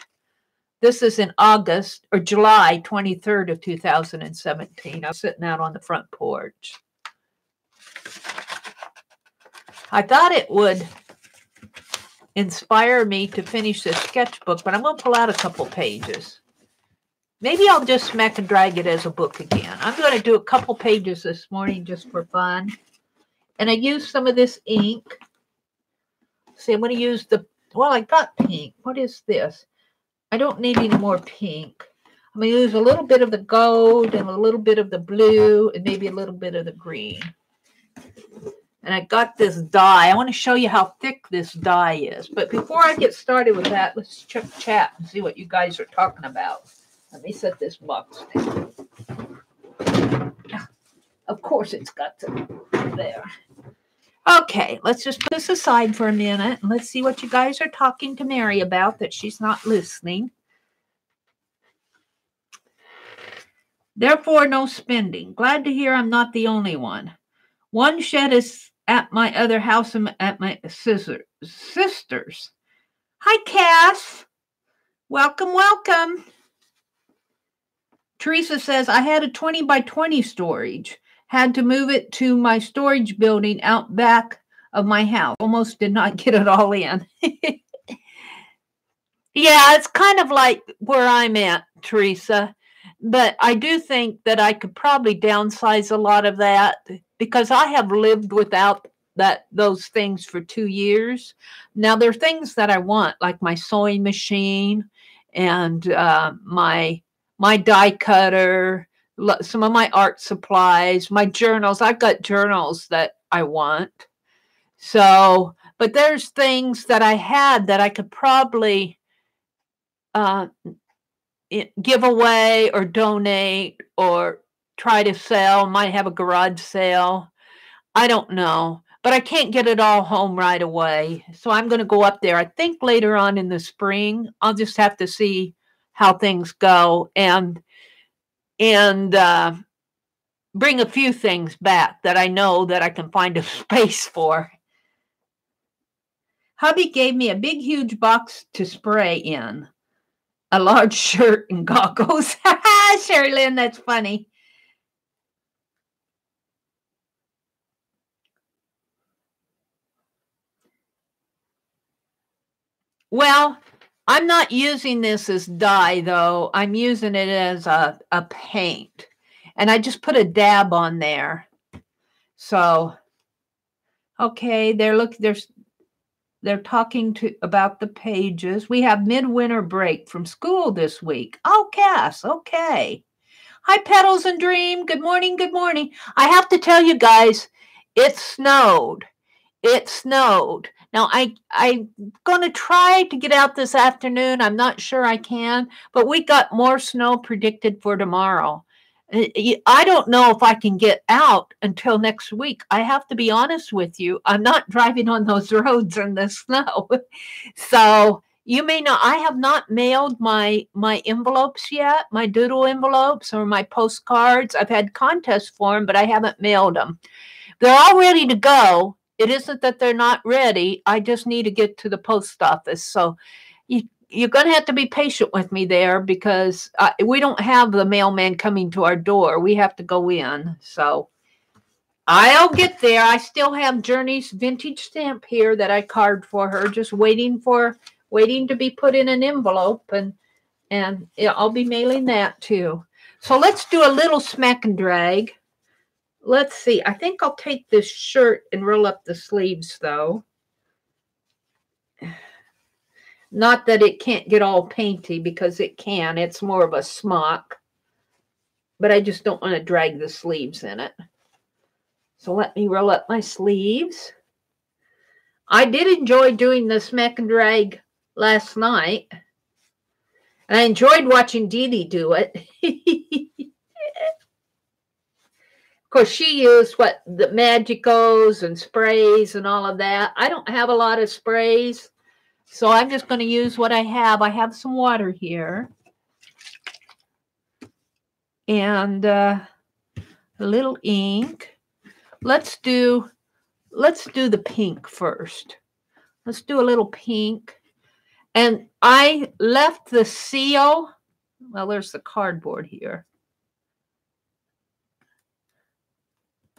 This is in August or July 23rd of 2017. I was sitting out on the front porch. I thought it would inspire me to finish this sketchbook, but I'm going to pull out a couple pages. Maybe I'll just smack and drag it as a book again. I'm going to do a couple pages this morning just for fun. And I used some of this ink. See, I'm going to use well, I got pink. What is this? I don't need any more pink. I'm going to use a little bit of the gold and a little bit of the blue and maybe a little bit of the green. And I got this dye. I want to show you how thick this dye is. But before I get started with that, let's chat and see what you guys are talking about. Let me set this box down. Of course it's got to there. Okay, let's just put this aside for a minute. And let's see what you guys are talking to Meri about that she's not listening. Therefore, no spending. Glad to hear I'm not the only one. One shed is at my other house and at my sister's. Hi, Cass. Welcome, welcome. Teresa says, I had a 20 by 20 storage. Had to move it to my storage building out back of my house. Almost did not get it all in. Yeah, it's kind of like where I'm at, Teresa. But I do think that I could probably downsize a lot of that because I have lived without those things for 2 years. Now, there are things that I want, like my sewing machine and my die cutter, some of my art supplies, my journals. I've got journals that I want. So, but there's things that I had that I could probably give away or donate or try to sell. Might have a garage sale. I don't know. But I can't get it all home right away. So I'm going to go up there, I think, later on in the spring. I'll just have to see how things go and bring a few things back that I know that I can find a space for. Hubby gave me a big, huge box to spray in. A large shirt and goggles. Sherry Lynn, that's funny. Well, I'm not using this as dye, though. I'm using it as a paint. And I just put a dab on there. So, okay, they're talking about the pages. We have midwinter break from school this week. Oh, Cass, okay. Hi, Petals and Dream. Good morning, good morning. I have to tell you guys, it snowed. It snowed. Now, I'm going to try to get out this afternoon. I'm not sure I can, but we got more snow predicted for tomorrow. I don't know if I can get out until next week. I have to be honest with you. I'm not driving on those roads in the snow. So you may know I have not mailed my envelopes yet, my Doodle envelopes or my postcards. I've had contests for them, but I haven't mailed them. They're all ready to go. It isn't that they're not ready. I just need to get to the post office. So you're going to have to be patient with me there because we don't have the mailman coming to our door. We have to go in. So I'll get there. I still have Journey's vintage stamp here that I carved for her, just waiting to be put in an envelope. And I'll be mailing that too. So let's do a little smack and drag. Let's see. I think I'll take this shirt and roll up the sleeves, though. Not that it can't get all painty, because it can. It's more of a smock. But I just don't want to drag the sleeves in it. So let me roll up my sleeves. I did enjoy doing the smack and drag last night. And I enjoyed watching Dee Dee do it. Of course, she used the Magicos and sprays and all of that. I don't have a lot of sprays, so I'm just going to use what I have. I have some water here and a little ink. Let's do the pink first. Let's do a little pink. And I left the seal. Well, there's the cardboard here.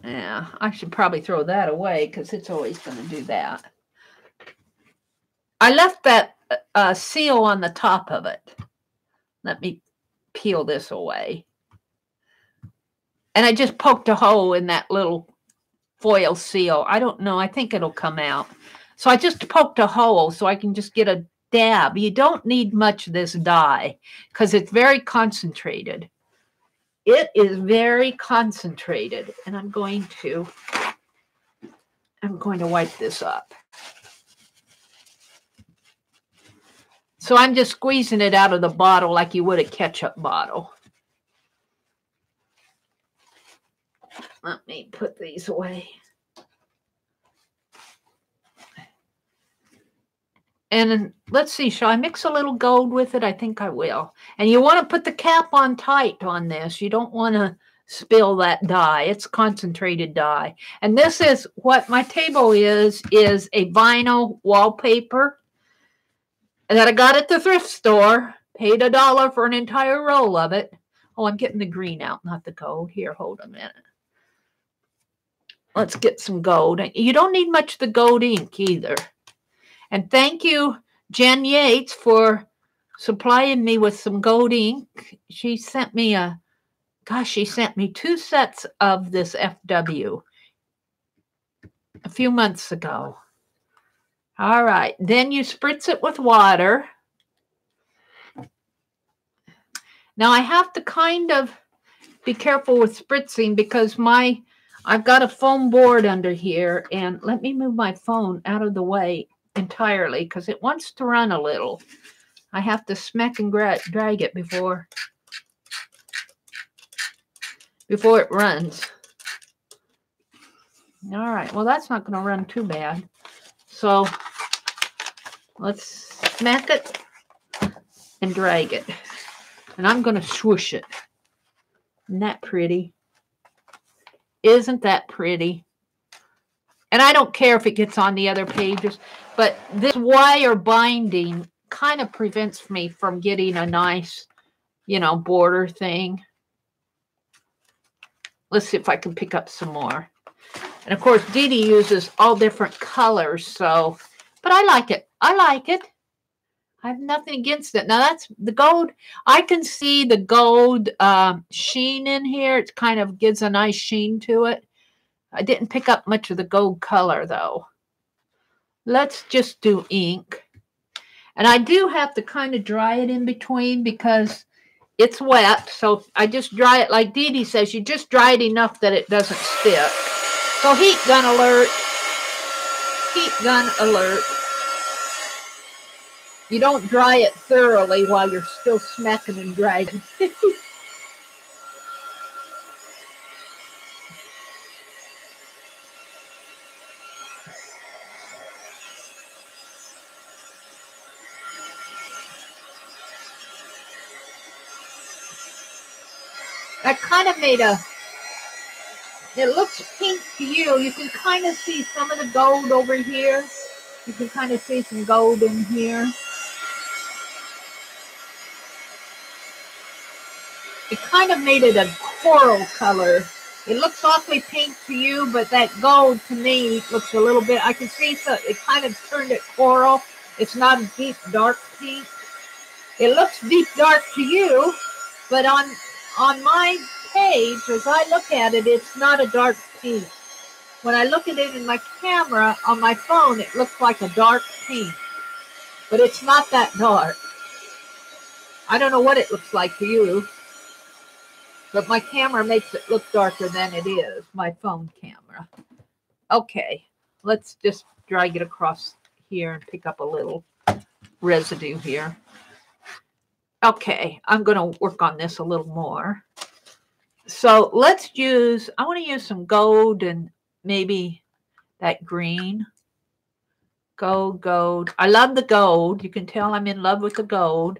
Yeah, I should probably throw that away because it's always going to do that. I left that seal on the top of it. Let me peel this away. And I just poked a hole in that little foil seal. I don't know. I think it'll come out. So I just poked a hole so I can just get a dab. You don't need much of this dye because it's very concentrated. It is very concentrated, and I'm going to wipe this up. So I'm just squeezing it out of the bottle like you would a ketchup bottle. Let me put these away. And let's see, shall I mix a little gold with it? I think I will. And you want to put the cap on tight on this. You don't want to spill that dye. It's concentrated dye. And this is what my table is a vinyl wallpaper that I got at the thrift store. Paid $1 for an entire roll of it. Oh, I'm getting the green out, not the gold. Here, hold a minute. Let's get some gold. You don't need much of the gold ink either. And thank you, Jen Yates, for supplying me with some gold ink. She sent me she sent me 2 sets of this FW a few months ago. All right. Then you spritz it with water. Now I have to kind of be careful with spritzing because I've got a foam board under here. And let me move my phone out of the way entirely because it wants to run a little. I have to smack and drag it before it runs. All right, well, that's not going to run too bad. So let's smack it and drag it. And I'm going to swoosh it. Isn't that pretty? Isn't that pretty? And I don't care if it gets on the other pages, but this wire binding kind of prevents me from getting a nice, you know, border thing. Let's see if I can pick up some more. And of course, Dee Dee uses all different colors, so, but I like it. I like it. I have nothing against it. Now that's the gold. I can see the gold sheen in here. It kind of gives a nice sheen to it. I didn't pick up much of the gold color though. Let's just do ink. And I do have to kind of dry it in between because it's wet. So I just dry it like Dee Dee says. You just dry it enough that it doesn't stick. So heat gun alert. Heat gun alert. You don't dry it thoroughly while you're still smacking and dragging. I kind of made a, it looks pink to you. You can kind of see some of the gold over here. You can kind of see some gold in here. It kind of made it a coral color. It looks awfully pink to you, but that gold to me looks a little bit, I can see so it kind of turned it coral. It's not a deep dark pink. It looks deep dark to you, but on my page, as I look at it, it's not a dark pink. When I look at it in my camera on my phone, it looks like a dark pink, but it's not that dark. I don't know what it looks like to you, but my camera makes it look darker than it is, my phone camera. Okay, let's just drag it across here and pick up a little residue here. Okay, I'm going to work on this a little more. So let's use, I want to use some gold and maybe that green. Gold. I love the gold. You can tell I'm in love with the gold.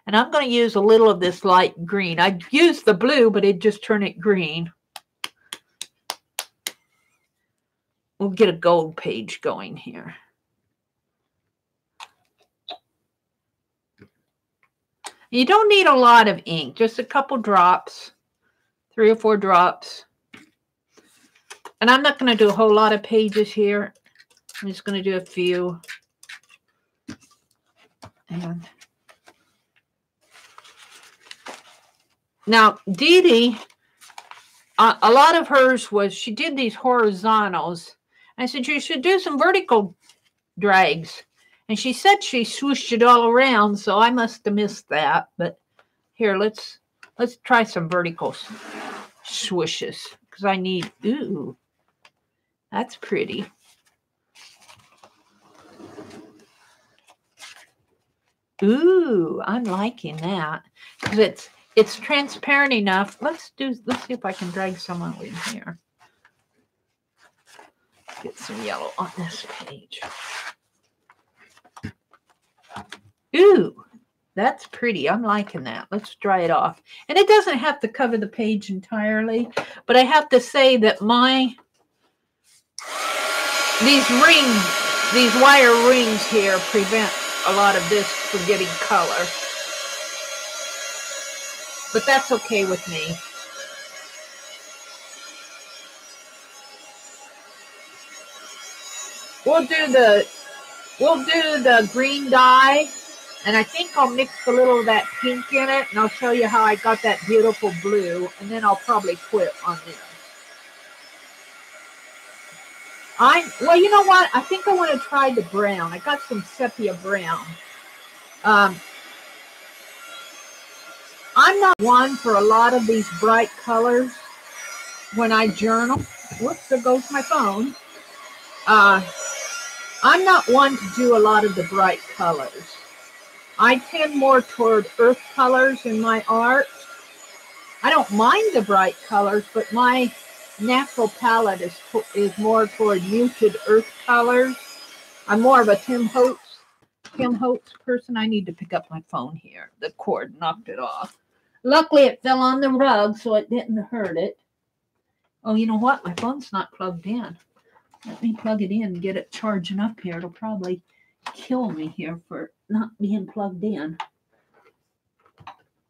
And I'm going to use a little of this light green. I used the blue, but it just turned it green. We'll get a gold page going here. You don't need a lot of ink, just a couple drops, 3 or 4 drops. And I'm not going to do a whole lot of pages here. I'm just going to do a few. And now, Dee Dee, a lot of hers was, she did these horizontals. I said, you should do some vertical drags. And she said she swooshed it all around, so I must have missed that. But here, let's try some vertical swooshes. Because I need, ooh, that's pretty. Ooh, I'm liking that. Because it's transparent enough. Let's see if I can drag some out in here. Get some yellow on this page. Ooh, that's pretty. I'm liking that. Let's dry it off. And it doesn't have to cover the page entirely, but I have to say that these wire rings here prevent a lot of this from getting color. But that's okay with me. We'll do the green dye, and I think I'll mix a little of that pink in it, and I'll show you how I got that beautiful blue, and then I'll probably quit on this. Well, you know what? I think I want to try the brown. I got some sepia brown. I'm not one for a lot of these bright colors when I journal. Whoops, there goes my phone. I'm not one to do a lot of the bright colors. I tend more toward earth colors in my art. I don't mind the bright colors, but my natural palette is more toward muted earth colors. I'm more of a Tim Holtz person. I need to pick up my phone here. The cord knocked it off. Luckily, it fell on the rug, so it didn't hurt it. Oh, you know what? My phone's not plugged in. Let me plug it in and get it charging up here. It'll probably kill me here for not being plugged in.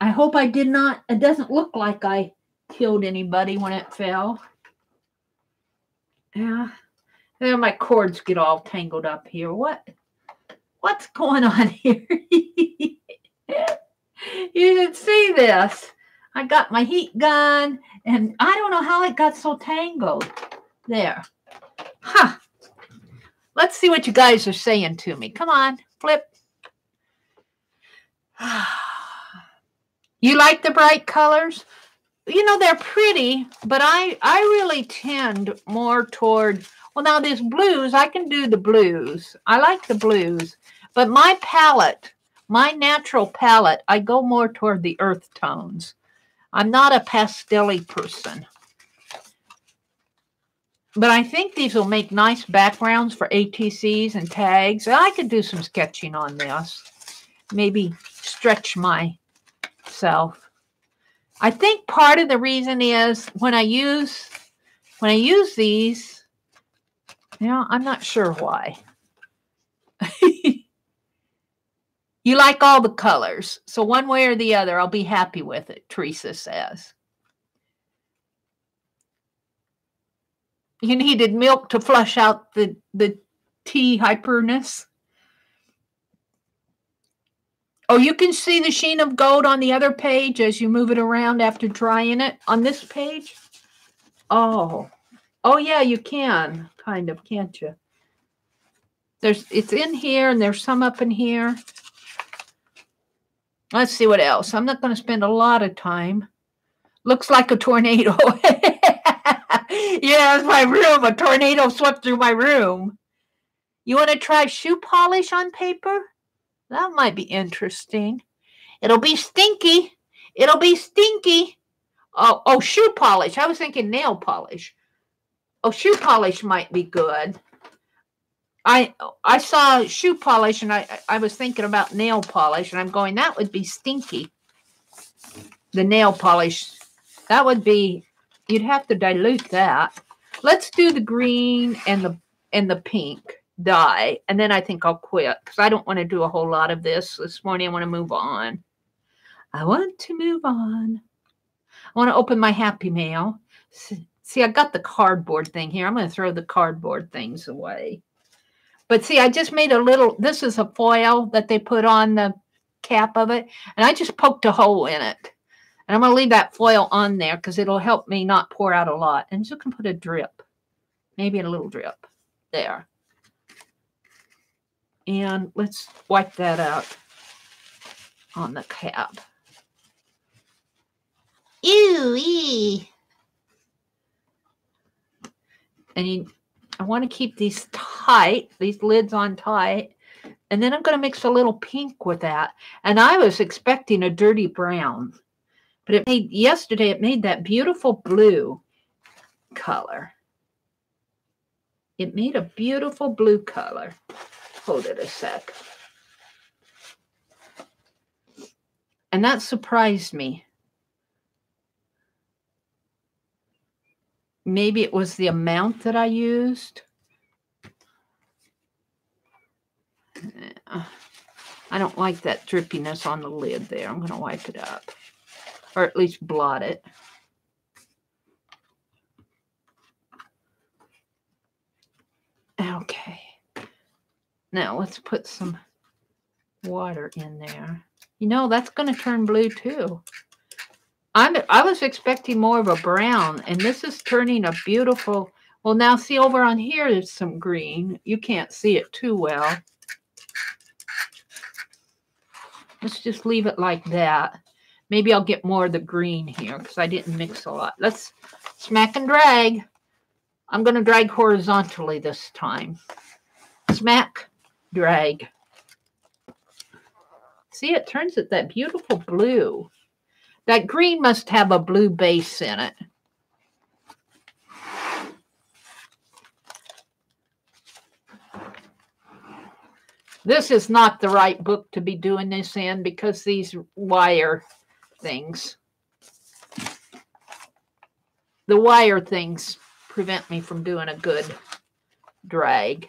I hope I did not. It doesn't look like I killed anybody when it fell. Yeah. Then my cords get all tangled up here. What's going on here? You should see this. I got my heat gun, and I don't know how it got so tangled. There. Huh. Let's see what you guys are saying to me. Come on, flip. You like the bright colors? You know, they're pretty, but I really tend more toward, well, now there's blues. I can do the blues. I like the blues. But my palette, my natural palette, I go more toward the earth tones. I'm not a pastel-y person. But I think these will make nice backgrounds for ATCs and tags. I could do some sketching on this. Maybe stretch myself. I think part of the reason is when I use these, you know, I'm not sure why. You like all the colors. So one way or the other, I'll be happy with it, Teresa says. You needed milk to flush out the tea hyperness. Oh, you can see the sheen of gold on the other page as you move it around after drying it on this page. Oh yeah, you can kind of, can't you? It's in here and there's some up in here. Let's see what else. I'm not going to spend a lot of time. Looks like a tornado. Yeah, it's my room. A tornado swept through my room. You want to try shoe polish on paper? That might be interesting. It'll be stinky. It'll be stinky. Oh, shoe polish. I was thinking nail polish. Oh, shoe polish might be good. I saw shoe polish and I was thinking about nail polish and I'm going, that would be stinky. The nail polish, that would be, you'd have to dilute that. Let's do the green and the pink dye, and then I think I'll quit because I don't want to do a whole lot of this morning. I want to move on. I want to move on. I want to open my Happy Mail. See, I got the cardboard thing here. I'm going to throw the cardboard things away. But see, I just made a little, this is a foil that they put on the cap of it, and I just poked a hole in it. And I'm going to leave that foil on there because it'll help me not pour out a lot. And you can put a drip, maybe a little drip there. And let's wipe that out on the cap. Ew-wee. And I want to keep these tight, these lids on tight. And then I'm going to mix a little pink with that. And I was expecting a dirty brown. But yesterday it made that beautiful blue color. It made a beautiful blue color. Hold it a sec. And that surprised me. Maybe it was the amount that I used. I don't like that drippiness on the lid there. I'm going to wipe it up. Or at least blot it. Okay. Now let's put some water in there. You know, that's going to turn blue too. I was expecting more of a brown, and this is turning a beautiful, well, now see over on here there's some green. You can't see it too well. Let's just leave it like that. Maybe I'll get more of the green here because I didn't mix a lot. Let's smack and drag. I'm going to drag horizontally this time. Smack, drag. See, it turns it that beautiful blue. That green must have a blue base in it. This is not the right book to be doing this in because these wire things. The wire things prevent me from doing a good drag.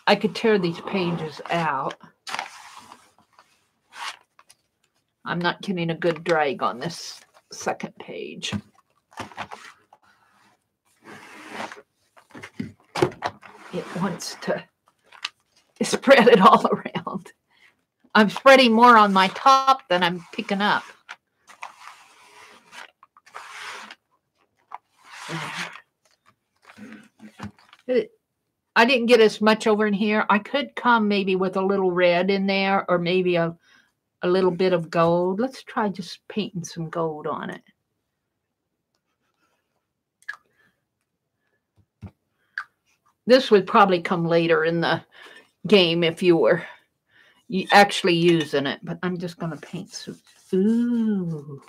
I could tear these pages out. I'm not getting a good drag on this second page. It wants to spread it all around. I'm spreading more on my top than I'm picking up. I didn't get as much over in here. I could come maybe with a little red in there or maybe a little bit of gold. Let's try just painting some gold on it. This would probably come later in the game if you were actually using it, but I'm just going to paint some. Ooh.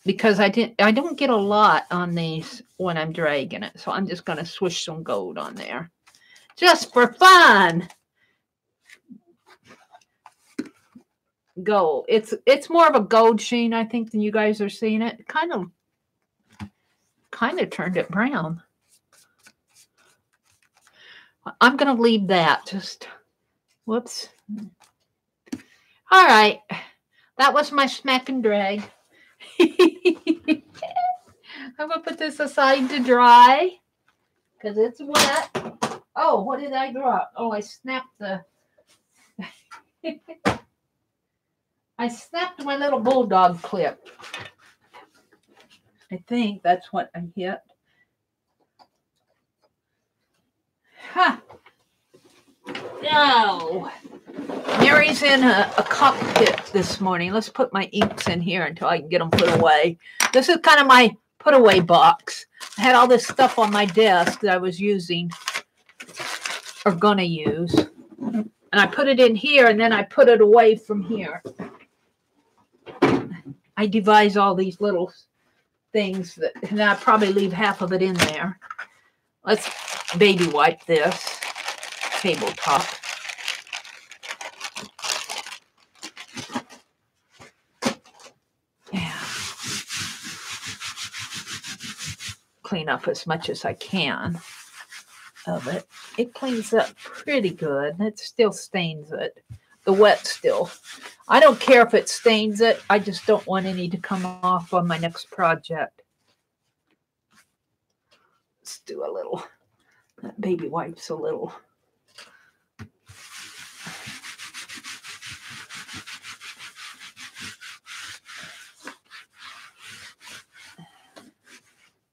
Because I don't get a lot on these when I'm dragging it, so I'm just going to swish some gold on there. Just for fun. Gold. It's more of a gold sheen, I think, than you guys are seeing it. Kind of turned it brown. I'm going to leave that. Just, whoops. All right. That was my smack and drag. I'm going to put this aside to dry because it's wet. Oh, what did I drop? Oh, I snapped the... I snapped my little bulldog clip. I think that's what I hit. Ha! No. Meri's in a cockpit this morning. Let's put my inks in here until I can get them put away. This is kind of my put away box. I had all this stuff on my desk that I was using or gonna use. And I put it in here and then I put it away from here. I devise all these little things that, and I probably leave half of it in there. Let's baby wipe this tabletop. Yeah. Clean up as much as I can of it. It cleans up pretty good. It still stains it. The wet still. I don't care if it stains it. I just don't want any to come off on my next project. Let's do a little. That baby wipes a little.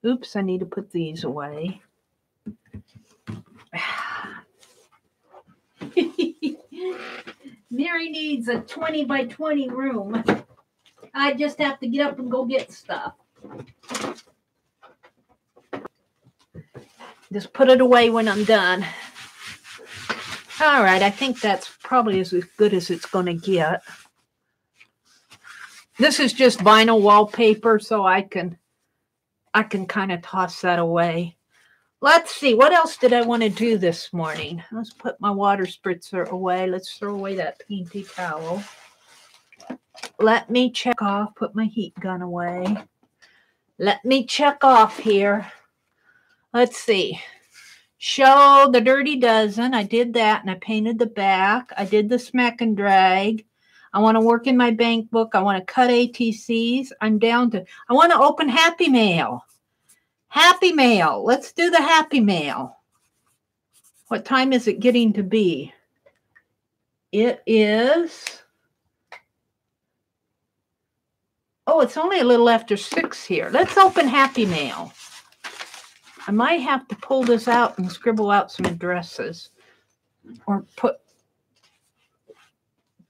Oops, I need to put these away. Meri needs a 20 by 20 room. I just have to get up and go get stuff. Just put it away when I'm done. All right, I think that's probably as good as it's going to get. This is just vinyl wallpaper, so I can kind of toss that away. Let's see, what else did I want to do this morning? Let's put my water spritzer away. Let's throw away that painty towel. Let me check off, put my heat gun away. Let me check off here. Let's see. Show the Dirty Dozen. I did that and I painted the back. I did the smack and drag. I want to work in my bank book. I want to cut ATCs. I'm down to, I want to open Happy Mail. Happy Mail. Let's do the Happy Mail. What time is it getting to be? It is, oh, it's only a little after 6 here. Let's open Happy Mail. I might have to pull this out and scribble out some addresses or put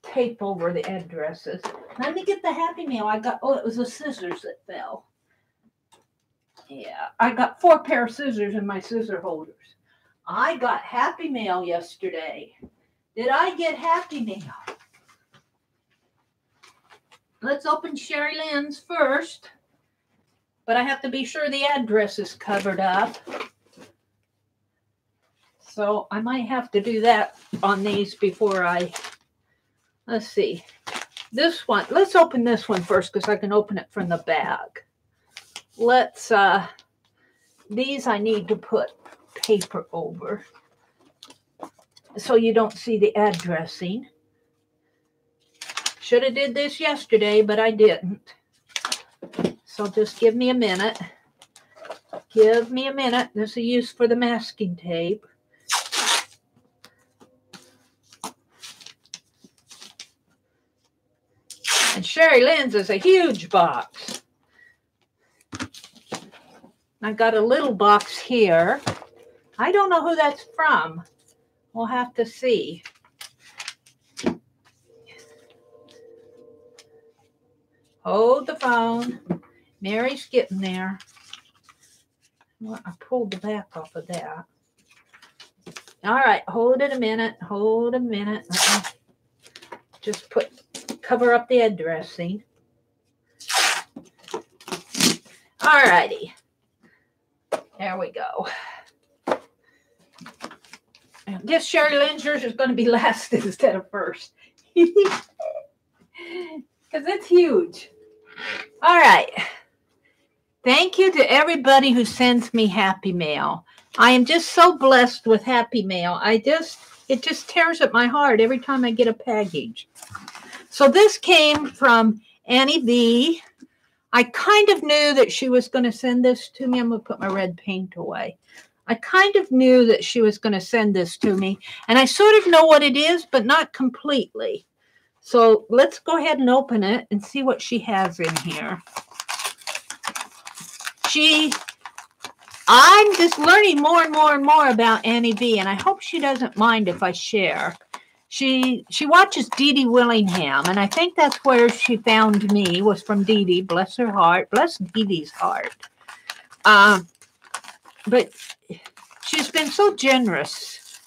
tape over the addresses. Let me get the Happy Mail. I got, oh, it was the scissors that fell. Yeah, I got 4 pair of scissors in my scissor holders. I got Happy Mail yesterday. Did I get Happy Mail? Let's open Sherry Lynn's first. But I have to be sure the address is covered up. So I might have to do that on these before I... Let's see. This one. Let's open this one first because I can open it from the bag. Let's... These I need to put paper over so you don't see the addressing. Should have did this yesterday, but I didn't. So just give me a minute. Give me a minute. This is a use for the masking tape. And Sherry Lynn's is a huge box. I got a little box here. I don't know who that's from. We'll have to see. Hold the phone. Mary's getting there. Well, I pulled the back off of that. All right, hold it a minute. Hold a minute. Just cover up the addressing. All righty. There we go. I guess Sherry Lynn's yours is going to be last instead of first. Because it's huge. All right. Thank you to everybody who sends me Happy Mail. I am just so blessed with Happy Mail. It just tears at my heart every time I get a package. So this came from Annie V. I kind of knew that she was going to send this to me. I'm going to put my red paint away. I kind of knew that she was going to send this to me. And I sort of know what it is, but not completely. So let's go ahead and open it and see what she has in here. I'm just learning more and more and more about Annie V, and I hope she doesn't mind if I share. She watches Dee Dee Willingham, and I think that's where she found me, was from Dee Dee. Bless her heart. Bless Dee Dee's heart. But she's been so generous,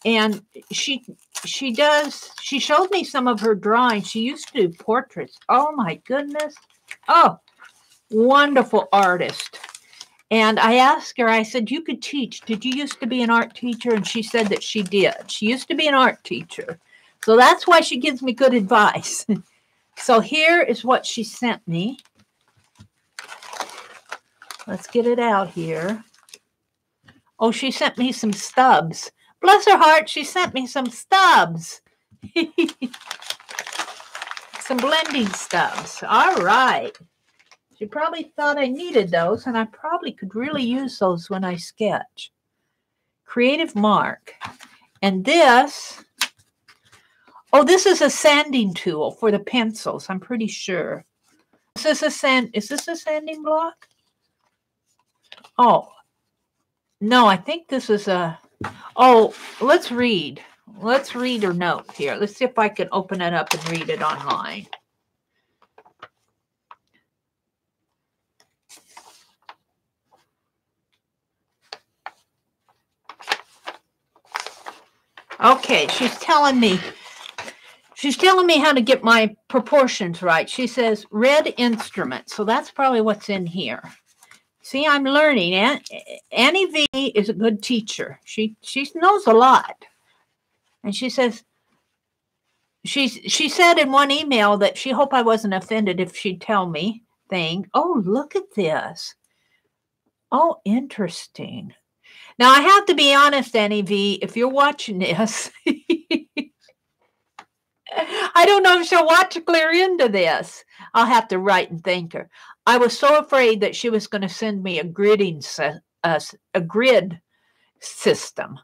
and she showed me some of her drawings. She used to do portraits. Oh, my goodness. Oh, wonderful artist. And I asked her, I said, you could teach. Did you used to be an art teacher? And she said that she did. She used to be an art teacher. So that's why she gives me good advice. So here is what she sent me. Let's get it out here. Oh, she sent me some stubs. Bless her heart, she sent me some stubs. Some blending stubs. All right. She probably thought I needed those, and I probably could really use those when I sketch. Creative Mark. And this, oh, this is a sanding tool for the pencils, I'm pretty sure. Is this a sanding block? Oh, no, I think this is a, oh, let's read. Let's read her note here. Let's see if I can open it up and read it online. Okay, she's telling me how to get my proportions right. She says red instrument. So that's probably what's in here. See, I'm learning. Annie V is a good teacher. She knows a lot. And she says, she said in one email that she hoped I wasn't offended if she'd tell me thing. Oh, look at this. Oh, interesting. Now, I have to be honest, Annie V, if you're watching this, I don't know if she'll watch clear into this. I'll have to write and thank her. I was so afraid that she was going to send me a grid system.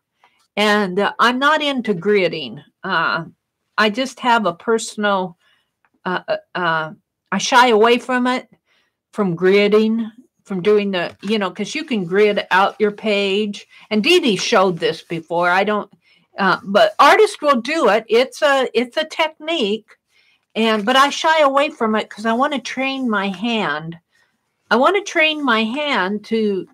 And I'm not into gridding. I just have a personal, I shy away from it, from gridding. From doing the, because you can grid out your page. And Dee Dee showed this before. I don't, but artists will do it. It's a technique. But I shy away from it because I want to train my hand I want to train my hand to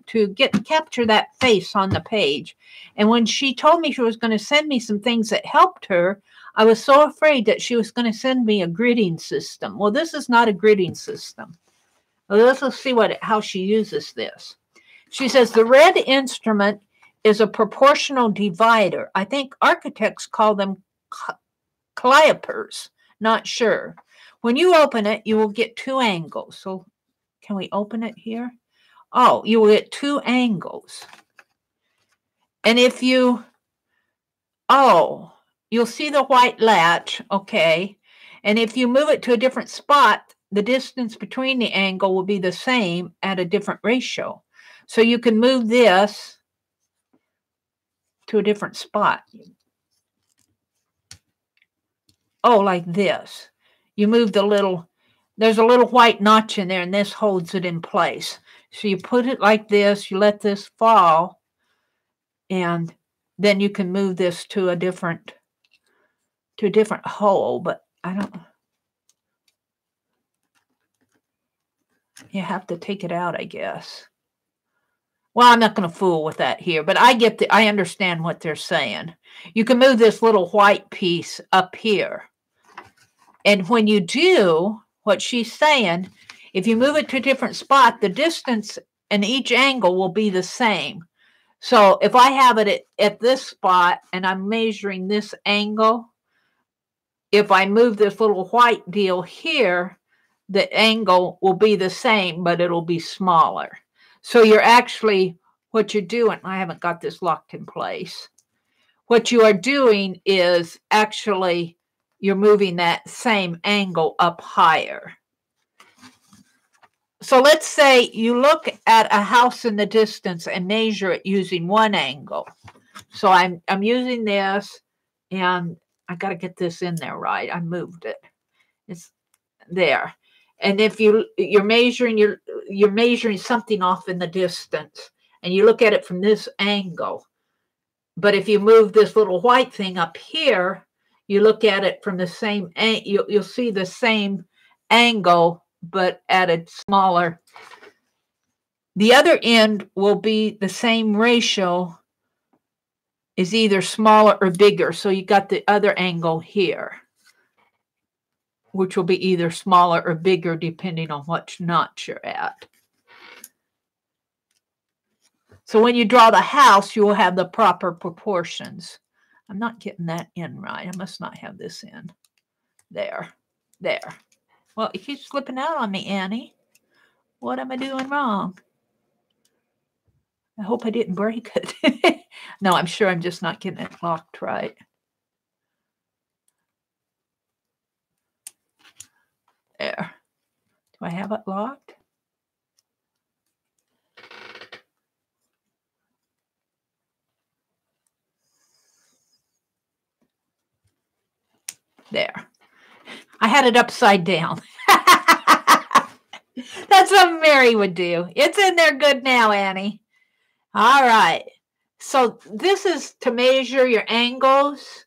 capture that face on the page. And when she told me she was going to send me some things that helped her, I was so afraid that she was going to send me a gridding system. Well, this is not a gridding system. Well, let's see how she uses this. She says the red instrument is a proportional divider. I think architects call them calipers. Not sure. When you open it, you will get two angles. So can we open it here? Oh, you will get two angles. And if you, you'll see the white latch, okay. And if you move it to a different spot, the distance between the angle will be the same at a different ratio. So you can move this to a different spot. Oh, like this. You move the little, there's a little white notch in there, and this holds it in place. So you put it like this, you let this fall, and then you can move this to a different hole, but I don't, you have to take it out, I guess. Well, I'm not going to fool with that here, but I understand what they're saying. You can move this little white piece up here. And when you do what she's saying, if you move it to a different spot, the distance and each angle will be the same. So if I have it at this spot and I'm measuring this angle, if I move this little white deal here, the angle will be the same, but it'll be smaller. So you're actually, what you're doing, I haven't got this locked in place. What you are doing is actually, you're moving that same angle up higher. So let's say you look at a house in the distance and measure it using one angle. So I'm using this, and I got to get this in there right. I moved it. It's there. And if you're measuring something off in the distance, and you look at it from this angle. But if you move this little white thing up here, you look at it from the same angle. You'll see the same angle, but at a smaller. The other end will be the same ratio, is either smaller or bigger. So you got the other angle here, which will be either smaller or bigger depending on what notch you're at. So when you draw the house, you will have the proper proportions. I'm not getting that in right. I must not have this in. There. Well, it keeps slipping out on me, Annie. What am I doing wrong? I hope I didn't break it. No, I'm sure I'm just not getting it locked right. There. Do I have it locked? There. I had it upside down. That's what Meri would do. It's in there good now, Annie. All right. So this is to measure your angles.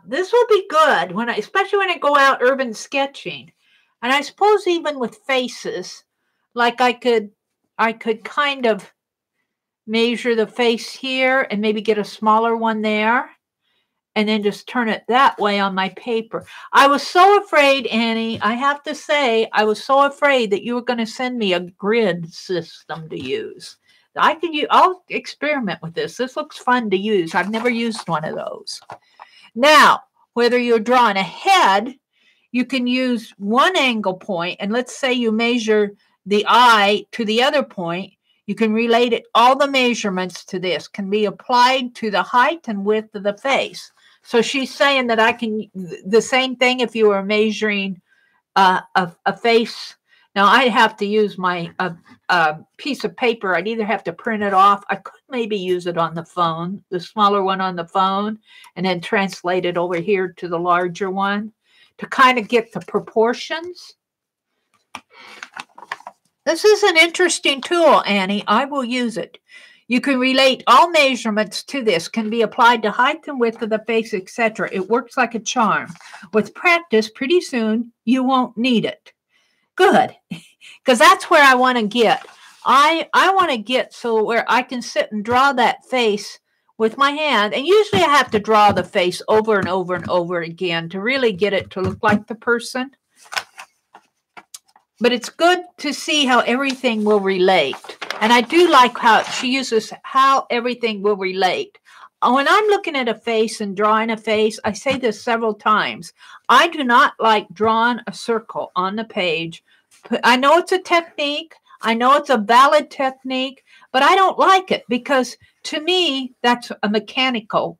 This will be good, especially when I go out urban sketching. And I suppose even with faces, like I could kind of measure the face here and maybe get a smaller one there, and then just turn it that way on my paper. I was so afraid, Annie, I have to say, I was so afraid that you were going to send me a grid system to use. I'll experiment with this. This looks fun to use. I've never used one of those. Now, whether you're drawing a head, you can use one angle point, and let's say you measure the eye to the other point. You can relate it. All the measurements to this can be applied to the height and width of the face. So she's saying that I can, the same thing if you were measuring a face. Now, I'd have to use my piece of paper. I'd either have to print it off. I could maybe use it on the phone, the smaller one on the phone, and then translate it over here to the larger one to kind of get the proportions. This is an interesting tool, Annie. I will use it. You can relate all measurements to this, can be applied to height and width of the face, etc. It works like a charm. With practice, pretty soon, you won't need it. Good, because that's where I want to get. I want to get so where I can sit and draw that face with my hand. And usually I have to draw the face over and over and over again to really get it to look like the person. But it's good to see how everything will relate. And I do like how she uses how everything will relate. When I'm looking at a face and drawing a face, I say this several times. I do not like drawing a circle on the page. I know it's a technique. I know it's a valid technique, but I don't like it because to me, that's a mechanical.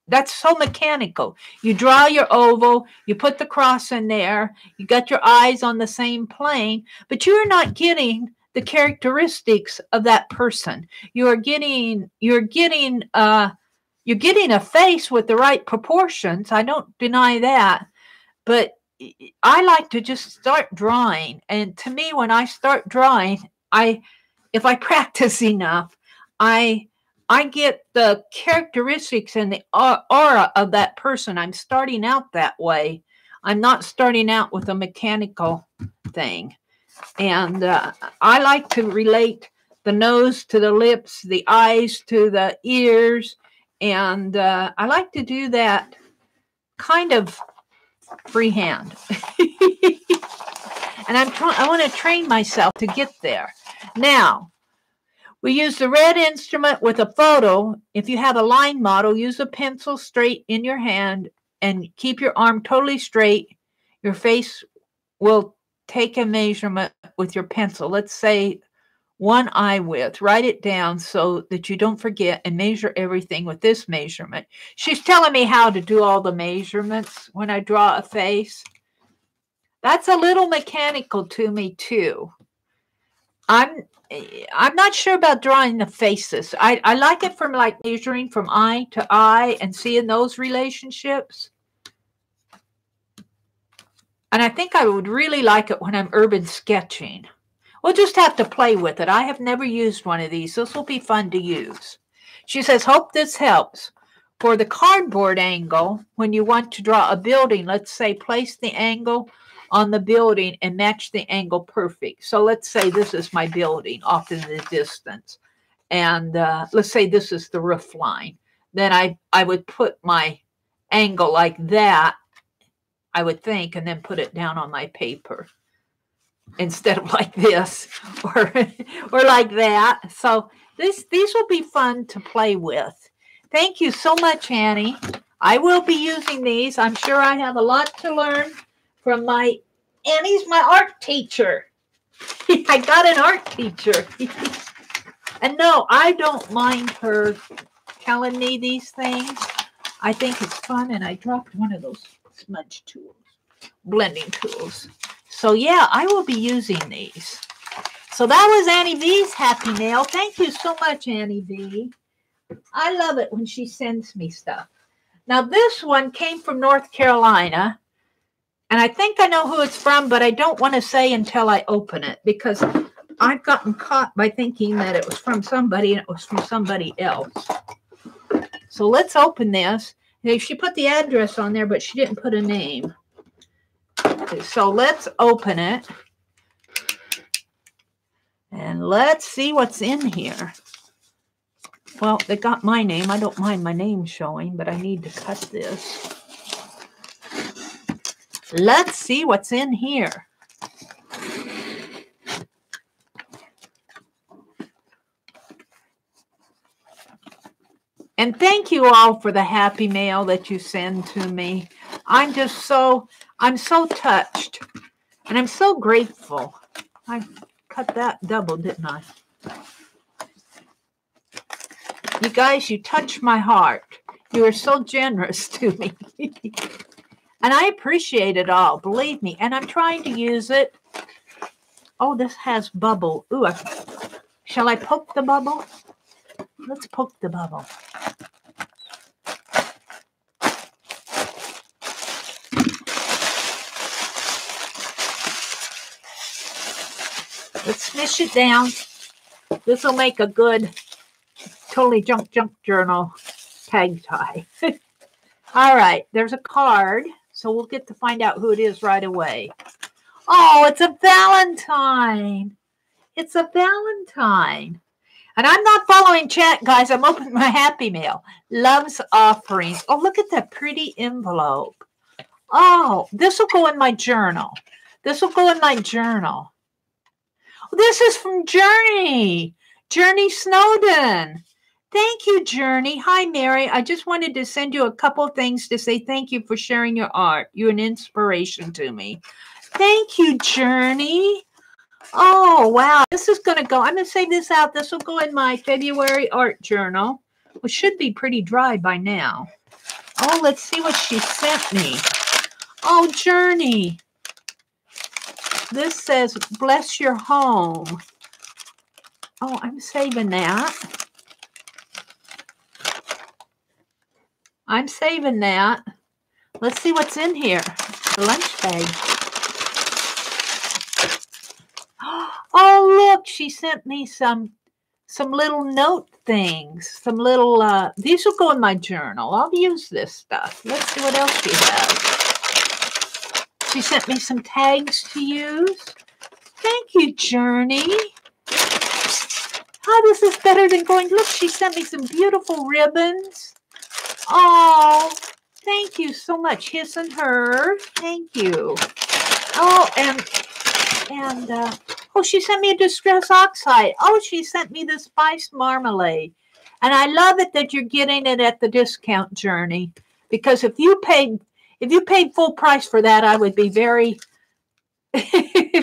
That's so mechanical. You draw your oval, you put the cross in there, you got your eyes on the same plane, but you're not getting the characteristics of that person. You're getting a face with the right proportions. I don't deny that, but I like to just start drawing. And to me, when I start drawing, if I practice enough, I get the characteristics and the aura of that person. I'm starting out that way. I'm not starting out with a mechanical thing. And I like to relate the nose to the lips, the eyes to the ears. And I like to do that kind of freehand. And I want to train myself to get there. Now, we use the red instrument with a photo. If you have a line model, use a pencil straight in your hand and keep your arm totally straight. Your face will take a measurement with your pencil. Let's say 1 eye width. Write it down so that you don't forget and measure everything with this measurement. She's telling me how to do all the measurements when I draw a face. That's a little mechanical to me too. I'm not sure about drawing the faces. I like it from like measuring from eye to eye and seeing those relationships. And I think I would really like it when I'm urban sketching. We'll just have to play with it. I have never used one of these. This will be fun to use. She says, hope this helps. For the cardboard angle, when you want to draw a building, let's say place the angle on the building and match the angle perfect. So let's say this is my building off in the distance. And let's say this is the roof line. Then I would put my angle like that, I would think, and then put it down on my paper instead of like this or like that. So these will be fun to play with. Thank you so much, Annie. I will be using these. I'm sure I have a lot to learn from Annie's my art teacher. I got an art teacher. And no, I don't mind her telling me these things. I think it's fun, and I dropped one of those smudge tools, blending tools. So yeah, I will be using these. So that was Annie V's happy mail. Thank you so much, Annie V. I love it when she sends me stuff. Now this one came from North Carolina, and I think I know who it's from, but I don't want to say until I open it because I've gotten caught by thinking that it was from somebody and it was from somebody else. So let's open this. She put the address on there, but she didn't put a name. So let's open it. And let's see what's in here. Well, they got my name. I don't mind my name showing, but I need to cut this. Let's see what's in here. And thank you all for the happy mail that you send to me. I'm so touched. And I'm so grateful. I cut that double, didn't I? You guys, you touch my heart. You are so generous to me. And I appreciate it all, believe me. And I'm trying to use it. Oh, this has bubble. Ooh, shall I poke the bubble? Let's poke the bubble. Let's smush it down. This will make a good totally junk journal tag tie. All right, there's a card, so we'll get to find out who it is right away. Oh, it's a Valentine. It's a Valentine. And I'm not following chat, guys. I'm opening my Happy Mail. Love's Offerings. Oh, look at that pretty envelope. Oh, this will go in my journal. This will go in my journal. This is from Jeri. Jeri Snowden. Thank you, Jeri. Hi, Meri. I just wanted to send you a couple of things to say thank you for sharing your art. You're an inspiration to me. Thank you, Jeri. Oh, wow. This is going to go. I'm going to save this out. This will go in my February art journal, which should be pretty dry by now. Oh, let's see what she sent me. Oh, Jeri. This says, bless your home. Oh, I'm saving that. I'm saving that. Let's see what's in here. The lunch bag. Oh, look, she sent me some little note things. Some little, these will go in my journal. I'll use this stuff. Let's see what else she has. She sent me some tags to use. Thank you, Jeri. Oh, this is better than going. Look, she sent me some beautiful ribbons. Oh, thank you so much. His and her. Thank you. Oh, and oh, she sent me a distress oxide. Oh, she sent me the spiced marmalade. And I love it that you're getting it at the discount, Jeri. Because if you paid full price for that, I would be very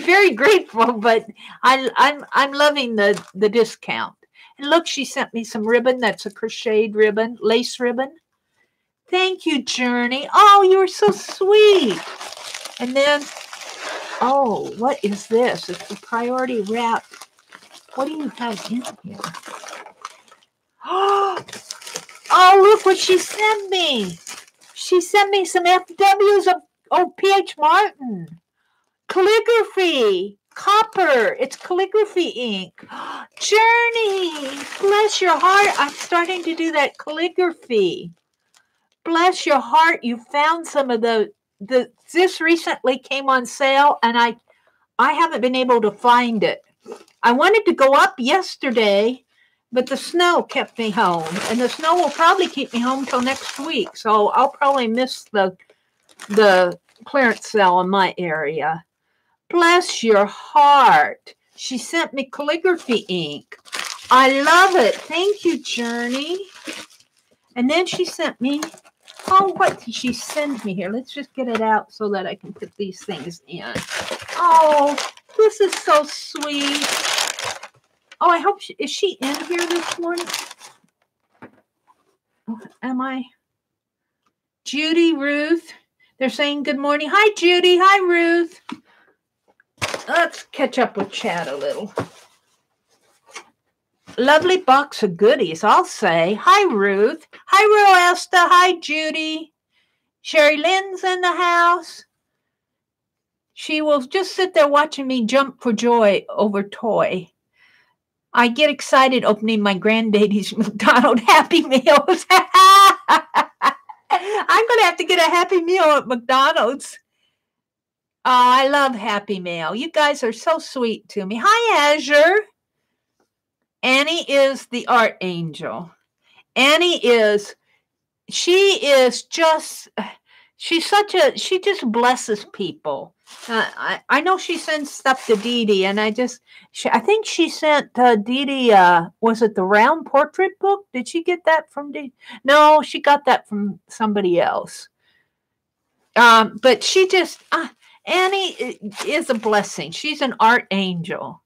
very grateful, but I'm loving the discount. And look, she sent me some ribbon. That's a crocheted ribbon, lace ribbon. Thank you, Jeri. Oh, you're so sweet. And then, oh, what is this? It's the priority wrap. What do you have in here? Oh, look what she sent me. She sent me some FWs of P.H. Martin. Calligraphy, copper. It's calligraphy ink. Jeri, bless your heart. I'm starting to do that calligraphy. Bless your heart. You found some of this recently came on sale, and I haven't been able to find it. I wanted to go up yesterday, but the snow kept me home, and the snow will probably keep me home till next week. So I'll probably miss the clearance sale in my area. Bless your heart. She sent me calligraphy ink. I love it. Thank you, Jeri. And then she sent me, oh, what did she send me here? Let's just get it out so that I can put these things in. Oh, this is so sweet. Oh, I hope is she in here this morning? Oh, am I? Judy, Ruth. They're saying good morning. Hi, Judy. Hi, Ruth. Let's catch up with chat a little. Lovely box of goodies, I'll say. Hi, Ruth. Hi, Roesta. Hi, Judy. Sherry Lynn's in the house. She will just sit there watching me jump for joy over toy. I get excited opening my granddaddy's McDonald's Happy Meals. I'm going to have to get a Happy Meal at McDonald's. Oh, I love Happy Mail. You guys are so sweet to me. Hi, Azure. Annie is the art angel. Annie is, she just blesses people. I know she sends stuff to Dee Dee, and I think she sent Dee Dee, was it the round portrait book? Did she get that from Dee Dee? No, she got that from somebody else. But she just, Annie is a blessing. She's an art angel.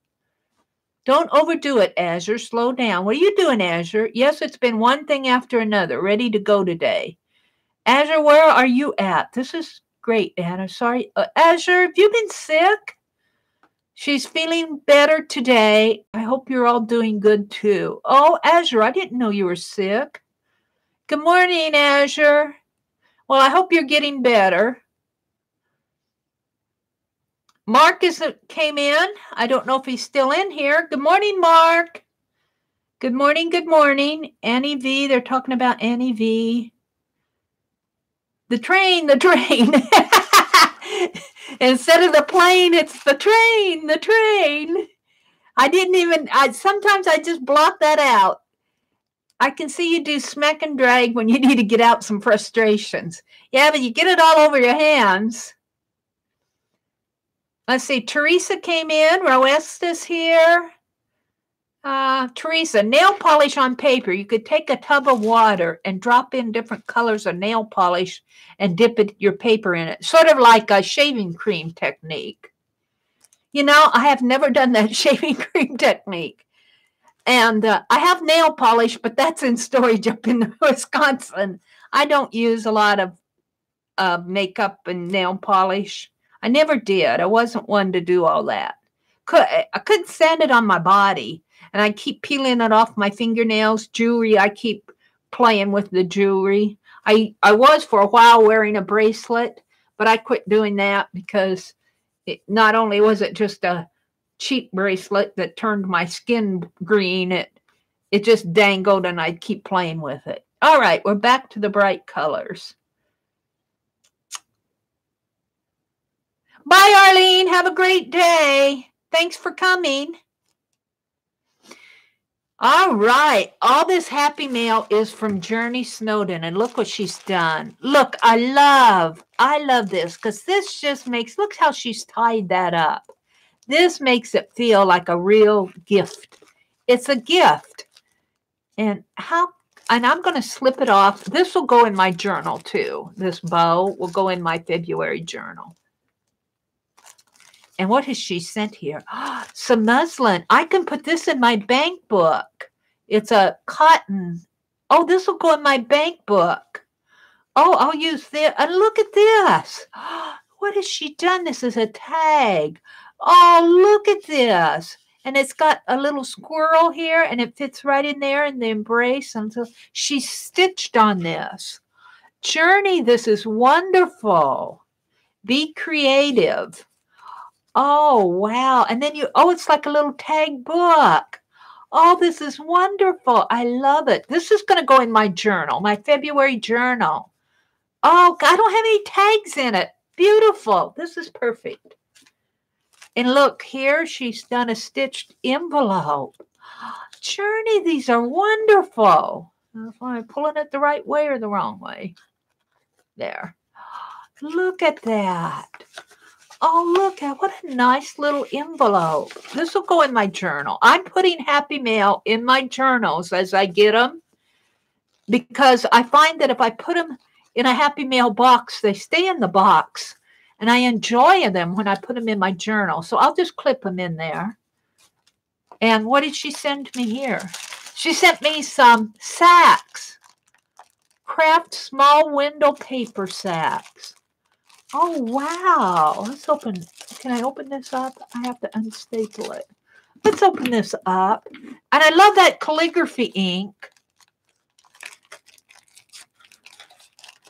Don't overdo it, Azure. Slow down. What are you doing, Azure? Yes, it's been one thing after another. Ready to go today. Azure, where are you at? This is great, Anna. Sorry. Azure, have you been sick? She's feeling better today. I hope you're all doing good, too. Oh, Azure, I didn't know you were sick. Good morning, Azure. Well, I hope you're getting better. Mark came in. I don't know if he's still in here. Good morning, Mark. Good morning, good morning. Annie V, they're talking about Annie V. The train. Instead of the plane, it's the train, the train. I didn't even, sometimes I just block that out. I can see you do smack and drag when you need to get out some frustrations. Yeah, but you get it all over your hands. Let's see, Teresa came in. Roesta's here. Teresa, nail polish on paper. You could take a tub of water and drop in different colors of nail polish and dip your paper in it. Sort of like a shaving cream technique. You know, I have never done that shaving cream technique. And I have nail polish, but that's in storage up in Wisconsin. I don't use a lot of makeup and nail polish. I never did. I wasn't one to do all that. I couldn't stand it on my body. And I keep peeling it off my fingernails. Jewelry, I keep playing with the jewelry. I was for a while wearing a bracelet, but I quit doing that because not only was it just a cheap bracelet that turned my skin green, it just dangled and I'd keep playing with it. All right, we're back to the bright colors. Bye, Arlene. Have a great day. Thanks for coming. All right. All this happy mail is from Jeri Snowden, and look what she's done. Look, I love this because this just makes, look how she's tied that up. This makes it feel like a real gift. It's a gift. And I'm going to slip it off. This will go in my journal too. This bow will go in my February journal. And what has she sent here? Some muslin. I can put this in my bank book. It's a cotton. Oh, this will go in my bank book. Oh, I'll use this. And look at this. What has she done? This is a tag. Oh, look at this. And it's got a little squirrel here, and it fits right in there in the embrace. And so she stitched on this. Jeri, this is wonderful. Be creative. Oh, wow. And then it's like a little tag book. Oh, this is wonderful. I love it. This is going to go in my journal, my February journal. Oh, I don't have any tags in it. Beautiful. This is perfect. And look, here she's done a stitched envelope. Jeri, these are wonderful. Am I pulling it the right way or the wrong way? There. Look at that. Oh, look at what a nice little envelope. This will go in my journal. I'm putting happy mail in my journals as I get them because I find that if I put them in a happy mail box, they stay in the box, and I enjoy them when I put them in my journal. So I'll just clip them in there. And what did she send me here? She sent me some sacks, craft small window paper sacks. Oh, wow. Let's open. Can I open this up? I have to unstaple it. Let's open this up. And I love that calligraphy ink.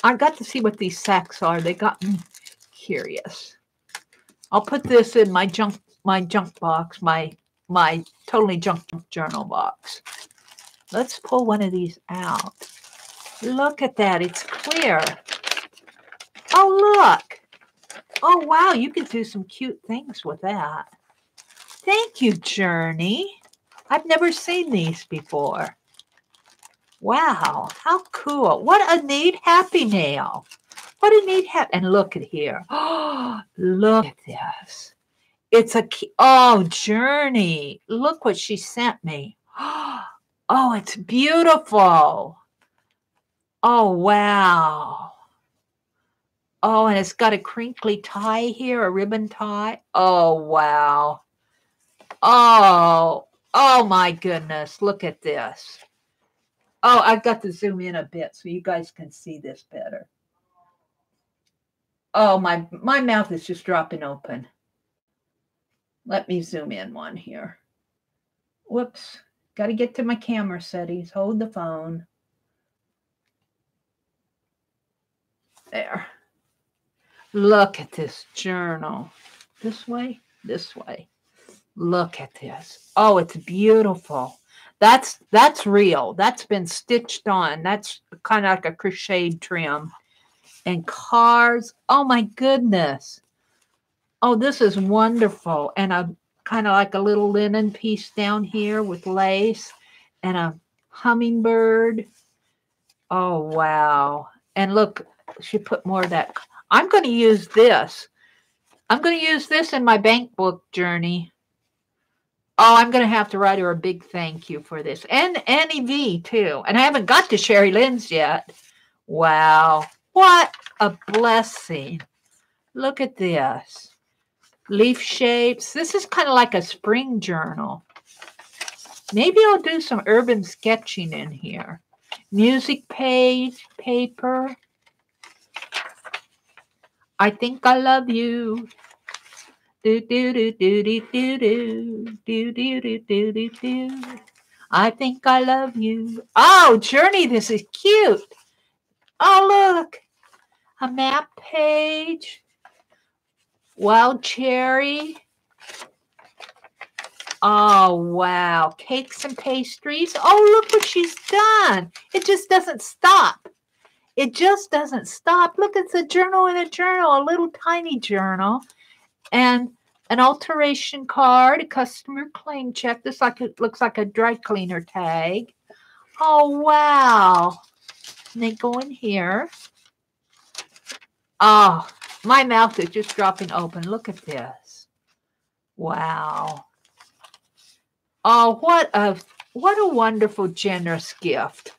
I got to see what these sacks are. They got me curious. I'll put this in my junk box, my totally junk journal box. Let's pull one of these out. Look at that. It's clear. Oh, look. Oh, wow. You can do some cute things with that. Thank you, Jeri. I've never seen these before. Wow. How cool. What a neat happy nail. What a neat happy. And look at here. Oh, look at this. It's a key. Oh, Jeri. Look what she sent me. Oh, it's beautiful. Oh, wow. Oh, and it's got a crinkly tie here, a ribbon tie. Oh, wow. Oh my goodness. Look at this. Oh, I've got to zoom in a bit so you guys can see this better. Oh, my mouth is just dropping open. Let me zoom in one here. Whoops. Got to get to my camera settings. Hold the phone. There. Look at this journal. This way, this way. Look at this. Oh, it's beautiful. That's real. That's been stitched on. That's kind of like a crocheted trim. And cards. Oh, my goodness. Oh, this is wonderful. And a kind of like a little linen piece down here with lace and a hummingbird. Oh, wow. And look, she put more of that. I'm going to use this. I'm going to use this in my BankBook journey. Oh, I'm going to have to write her a big thank you for this. And Annie V, too. And I haven't got to Sherry Lynn's yet. Wow. What a blessing. Look at this. Leaf shapes. This is kind of like a spring journal. Maybe I'll do some urban sketching in here. Music page, paper. I think I love you. Do do do do do do do do do do do do do. I think I love you. Oh, Journey, this is cute. Oh, look, a map page. Wild cherry. Oh, wow. Cakes and pastries. Oh, look what she's done. It just doesn't stop. It just doesn't stop. Look, it's a journal in a journal, a little tiny journal. And an alteration card, a customer claim check. This looks like a dry cleaner tag. Oh, wow. And they go in here. Oh, my mouth is just dropping open. Look at this. Wow. Oh, what a wonderful, generous gift.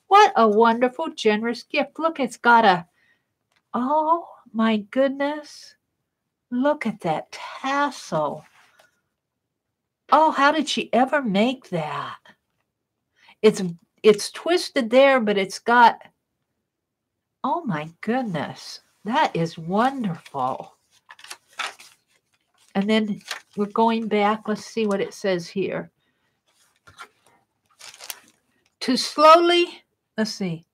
What a wonderful, generous gift. Look, it's got a, oh my goodness. Look at that tassel. Oh, how did she ever make that? It's twisted there, but it's got, oh my goodness. That is wonderful. And then we're going back. Let's see what it says here. To slowly, let's see.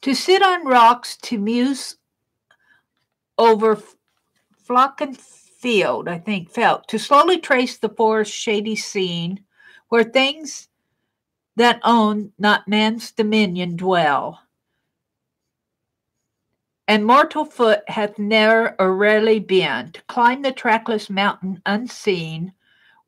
To sit on rocks to muse over Flocken field, I think, felt. To slowly trace the forest shady scene where things that own not man's dominion dwell. And mortal foot hath ne'er or rarely been to climb the trackless mountain unseen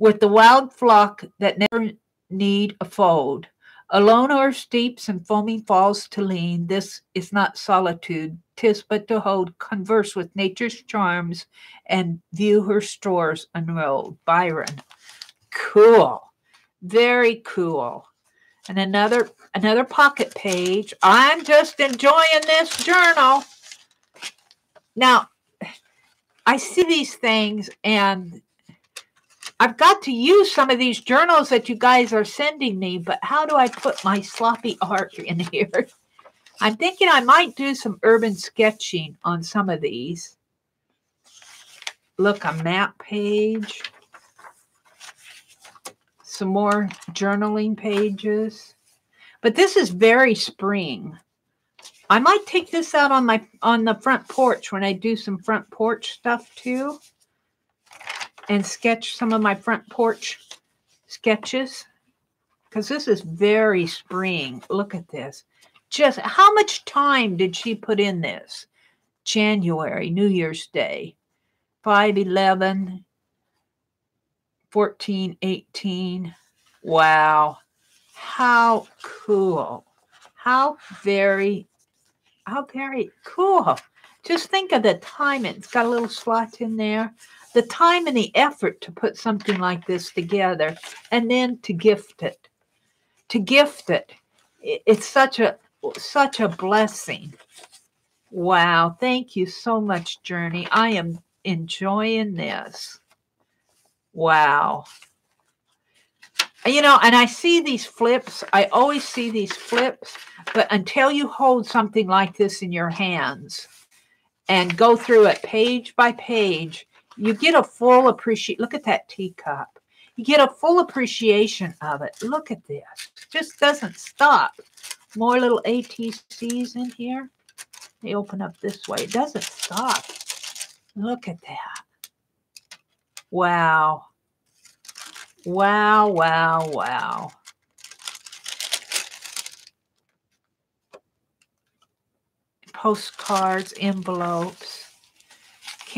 with the wild flock that never need a fold. Alone o'er steeps and foaming falls to lean, this is not solitude, 'tis but to hold converse with nature's charms and view her stores unrolled. Byron. Cool. Very cool. And another pocket page. I'm just enjoying this journal. Now, I see these things and I've got to use some of these journals that you guys are sending me, but how do I put my sloppy art in here? I'm thinking I might do some urban sketching on some of these. Look, a map page. Some more journaling pages. But this is very spring. I might take this out on the front porch when I do some front porch stuff too. And sketch some of my front porch sketches. Because this is very spring. Look at this. Just how much time did she put in this? January, New Year's Day. 5/11, 14/18. Wow. How cool. How very cool. Just think of the time. It's got a little slot in there. The time and the effort to put something like this together and then to gift it. To gift it. It's such a blessing. Wow. Thank you so much, Journey. I am enjoying this. Wow. You know, and I see these flips. I always see these flips, but until you hold something like this in your hands and go through it page by page, you get a full appreciation. Look at that teacup. You get a full appreciation of it. Look at this. It just doesn't stop. More little ATCs in here. They open up this way. It doesn't stop. Look at that. Wow. Wow, wow, wow. Postcards, envelopes.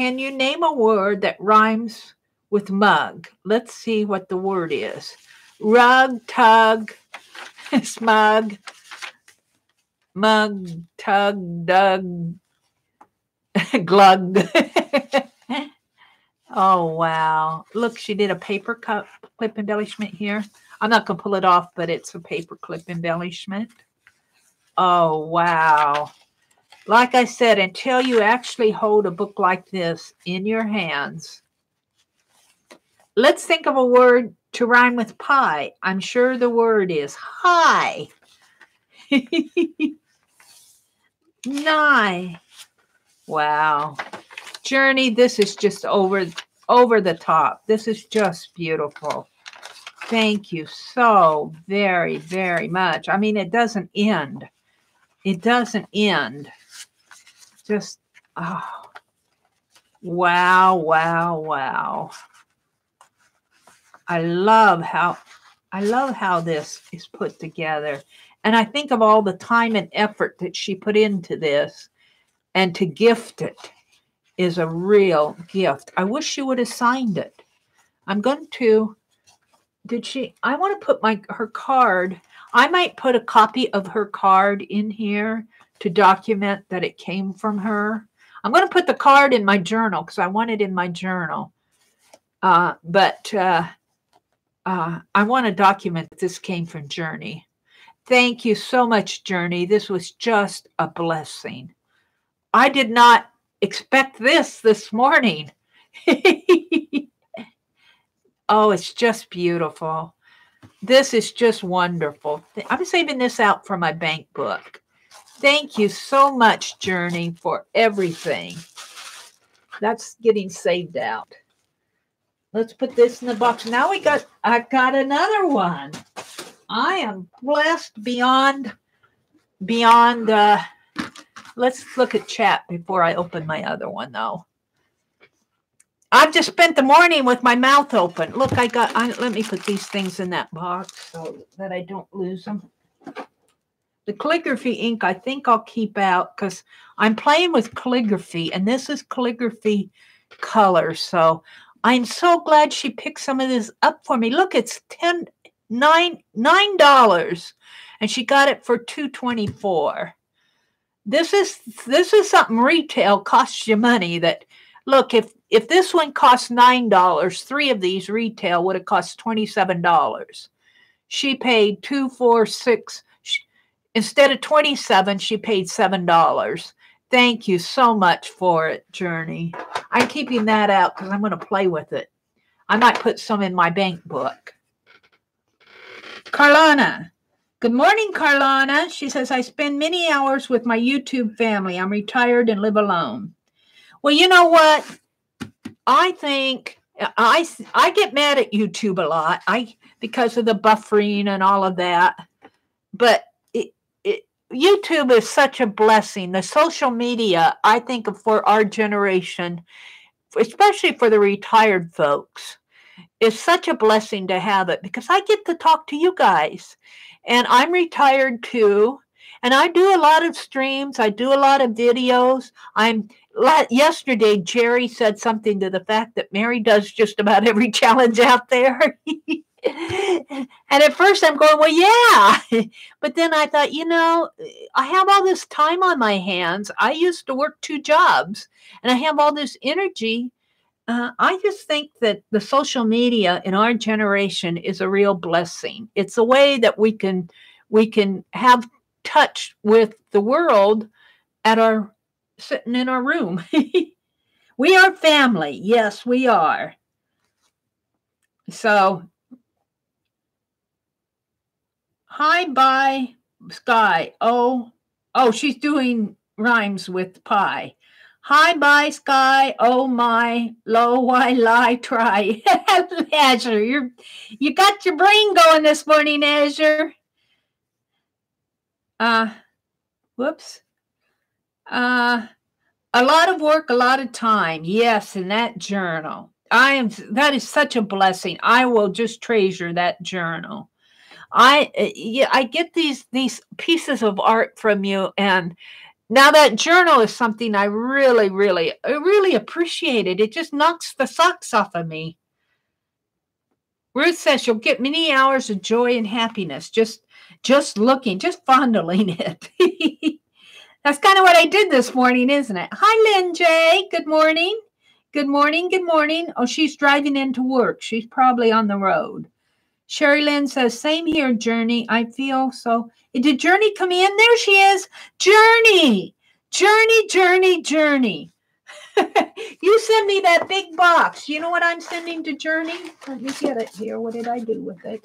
can you name a word that rhymes with mug? Let's see what the word is. Rug, tug, smug, mug, tug, dug, glug. Oh, wow. Look, she did a paper clip embellishment here. I'm not going to pull it off, but it's a paper clip embellishment. Oh, wow. Like I said, until you actually hold a book like this in your hands, let's think of a word to rhyme with pie. I'm sure the word is high. Nigh. Wow. Jeri, this is just over the top. This is just beautiful. Thank you so very, very much. I mean, it doesn't end. It doesn't end. Just, oh, wow, wow, wow. I love how this is put together. And I think of all the time and effort that she put into this, and to gift it is a real gift. I wish she would have signed it. I'm going to, I want to put her card. I might put a copy of her card in here to document that it came from her. I'm going to put the card in my journal because I want it in my journal. But I want to document that this came from Jeri. Thank you so much, Jeri. This was just a blessing. I did not expect this morning. Oh, it's just beautiful. This is just wonderful. I'm saving this out for my bank book. Thank you so much, Jeri, for everything. That's getting saved out. Let's put this in the box. Now I got another one. I am blessed beyond. Let's look at chat before I open my other one, though. I've just spent the morning with my mouth open. Look, let me put these things in that box so that I don't lose them. The calligraphy ink, I think I'll keep out because I'm playing with calligraphy, and this is calligraphy color. So I'm so glad she picked some of this up for me. Look, it's $9, and she got it for $2.24. This is something retail costs you money. That look, if this one costs $9, 3 of these retail would have cost $27. She paid $2.46. Instead of $27, she paid $7. Thank you so much for it, Jeri. I'm keeping that out because I'm going to play with it. I might put some in my bank book. Carlana. Good morning, Carlana. She says, I spend many hours with my YouTube family. I'm retired and live alone. Well, you know what? I think I get mad at YouTube a lot because of the buffering and all of that. But YouTube is such a blessing. The social media, I think, for our generation, especially for the retired folks, is such a blessing to have it because I get to talk to you guys. And I'm retired too. And I do a lot of streams. I do a lot of videos. Yesterday, Jeri said something to the fact that Meri does just about every challenge out there. And at first I'm going, well, yeah. But then I thought, I have all this time on my hands. I used to work 2 jobs and I have all this energy. I just think that the social media in our generation is a real blessing. It's a way that we can have touch with the world sitting in our room. We are family. Yes, we are. So, hi, bye, Sky. Oh, she's doing rhymes with pie. Hi, bye, Sky. Oh, my, low, why, lie, try. Azure, you got your brain going this morning, Azure. Whoops. A lot of work, a lot of time. Yes, in that journal. That is such a blessing. I will just treasure that journal. I get these pieces of art from you, and Now that journal is something I really appreciated. It just knocks the socks off of me. Ruth says you'll get many hours of joy and happiness just looking, just fondling it. That's kind of what I did this morning, isn't it? Hi, Lynn J. Good morning. Good morning. Good morning. Oh, she's driving into work. She's probably on the road. Sherry Lynn says, same here, Journey. I feel so. Did Journey come in? There she is. Journey. Journey. You send me that big box. You know what I'm sending to Journey? Let me get it here. What did I do with it?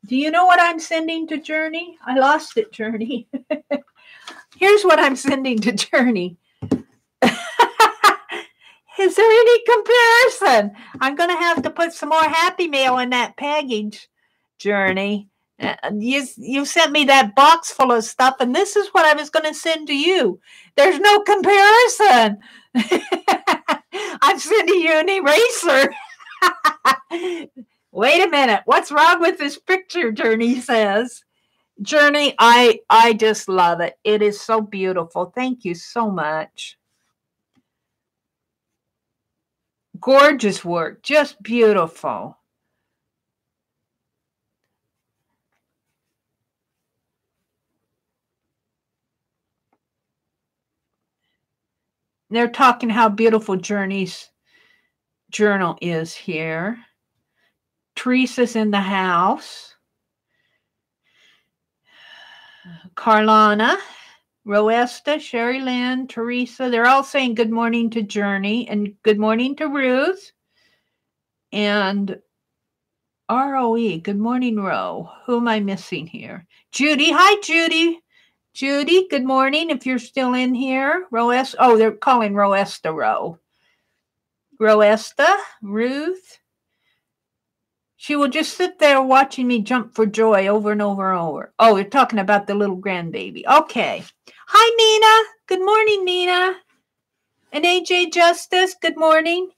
Do you know what I'm sending to Journey? I lost it, Journey. Here's what I'm sending to Journey. Is there any comparison? I'm going to have to put some more Happy Mail in that package, Journey. You sent me that box full of stuff, and this is what I was going to send to you. There's no comparison. I'm sending you an eraser. Wait a minute. What's wrong with this picture, Journey says. Journey, I just love it. It is so beautiful. Thank you so much. Gorgeous work. Just beautiful. They're talking how beautiful Journey's journal is here. Teresa's in the house. Carlana, Roesta, Sherry Lynn, Teresa. They're all saying good morning to Journey and good morning to Ruth. And ROE, good morning, Ro. Who am I missing here? Judy. Hi, Judy. Judy, good morning if you're still in here. Roesta. Oh, they're calling Roesta Ro. Roesta, Ruth. She will just sit there watching me jump for joy over and over and over. Oh, they're talking about the little grandbaby. Okay. Hi, Mina. Good morning, Mina. And AJ Justice, good morning.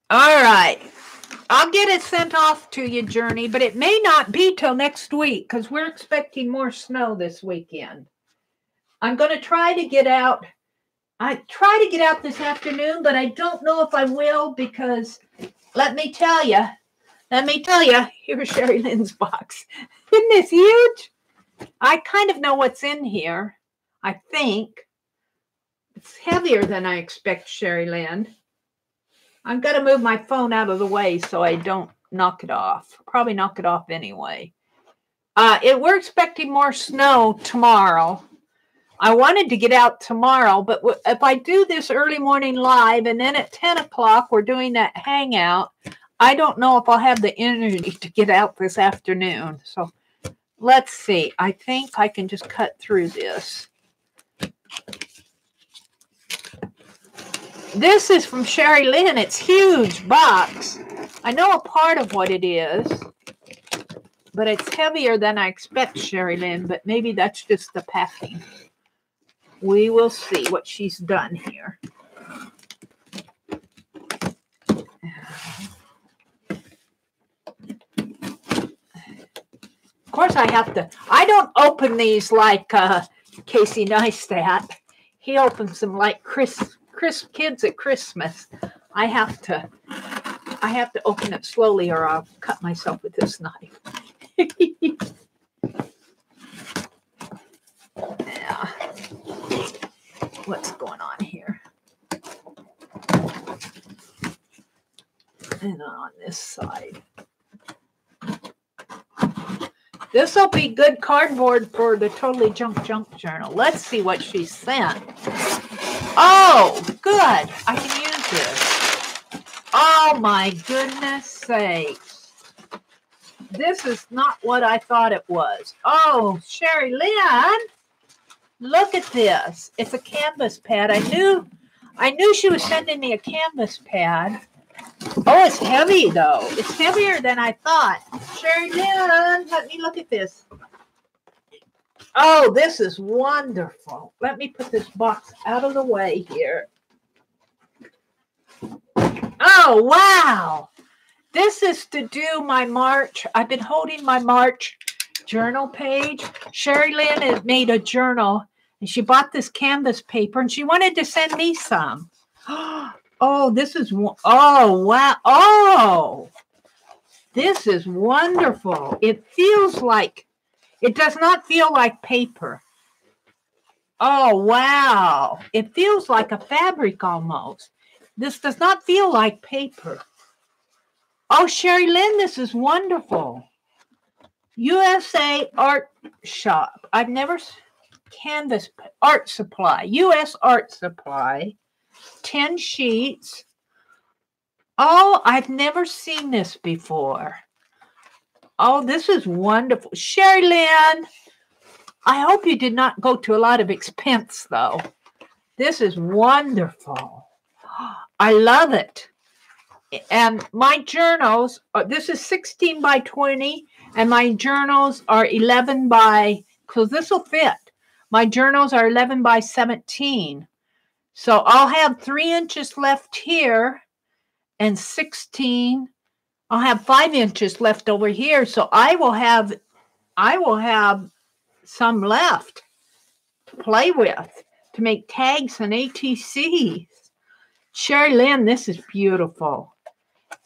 All right. I'll get it sent off to you, Journey, but it may not be till next week because we're expecting more snow this weekend. I'm going to try to get out. I try to get out this afternoon, but I don't know if I will because let me tell you, here's Sherry Lynn's box. Isn't this huge? I kind of know what's in here, I think. It's heavier than I expect, Sherry Lynn. I've got to move my phone out of the way so I don't knock it off. Probably knock it off anyway. We're expecting more snow tomorrow. I wanted to get out tomorrow, but if I do this early morning live and then at 10 o'clock we're doing that hangout, I don't know if I'll have the energy to get out this afternoon. So let's see. I think I can just cut through this. This is from Sherry Lynn. It's huge box. I know a part of what it is, but it's heavier than I expect, Sherry Lynn, but maybe that's just the packing. We will see what she's done here. Of course, I don't open these like Casey Neistat. He opens them like crisp kids at Christmas. I have to open it slowly or I'll cut myself with this knife. Yeah. What's going on here? And on this side. This will be good cardboard for the Totally Junk Journal. Let's see what she sent. Oh, good. I can use this. Oh, my goodness sakes. This is not what I thought it was. Oh, Sherry Lynn. Look at this. It's a canvas pad. I knew she was sending me a canvas pad. Oh, it's heavy, though. It's heavier than I thought. Sherry Lynn, let me look at this. Oh, this is wonderful. Let me put this box out of the way here. Oh, wow. This is to do my March. I've been holding my March journal page. Jeri Lynn has made a journal, and she bought this canvas paper, and she wanted to send me some. Oh, this is, oh, wow. Oh, this is wonderful. It feels like, it does not feel like paper. Oh, wow. It feels like a fabric almost. This does not feel like paper. Oh, Jeri Lynn, this is wonderful. USA Art Shop. I've never, canvas, art supply. US Art Supply. 10 sheets. Oh, I've never seen this before. Oh, this is wonderful. Jeri Lynn, I hope you did not go to a lot of expense, though. This is wonderful. I love it. And my journals, this is 16 by 20, and my journals are 11 by, because this will fit. My journals are 11 by 17. So I'll have 3 inches left here and 16. I'll have 5 inches left over here. So I will have some left to play with, to make tags and ATCs. Jeri Lynn, this is beautiful.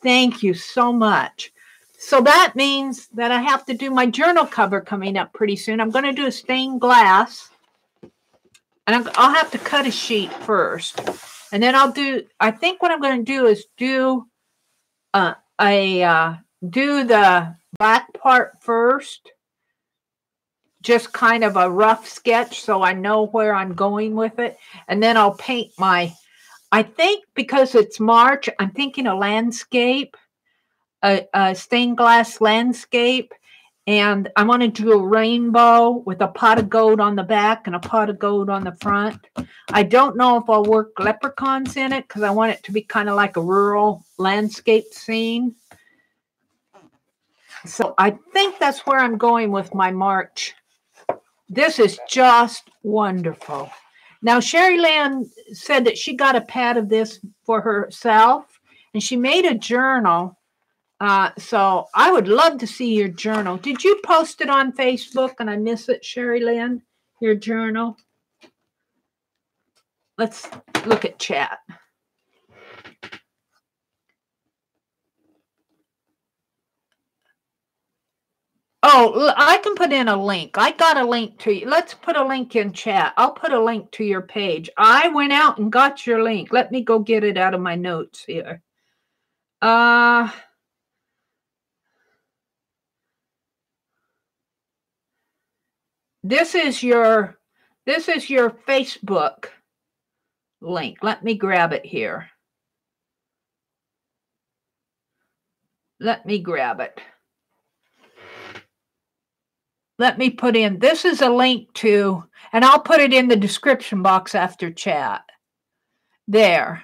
Thank you so much. So that means that I have to do my journal cover coming up pretty soon. I'm going to do a stained glass. And I'll have to cut a sheet first. And then I'll do, I think what I'm going to do is do the black part first. Just kind of a rough sketch so I know where I'm going with it. And then I'll paint my, I think because it's March, I'm thinking a landscape, a stained glass landscape. And I want to do a rainbow with a pot of gold on the back and a pot of gold on the front. I don't know if I'll work leprechauns in it because I want it to be kind of like a rural landscape scene. So I think that's where I'm going with my March. This is just wonderful. Now, Jeri Lynn said that she got a pad of this for herself, and she made a journal. So I would love to see your journal. Did you post it on Facebook and I miss it, Jeri Lynn? Your journal? Let's look at chat. Oh, I can put in a link. I got a link to you. Let's put a link in chat. I'll put a link to your page. I went out and got your link. Let me go get it out of my notes here. This is your Facebook link. Let me grab it here. Let me grab it. Let me put in, this is a link to, and I'll put it in the description box after chat. There.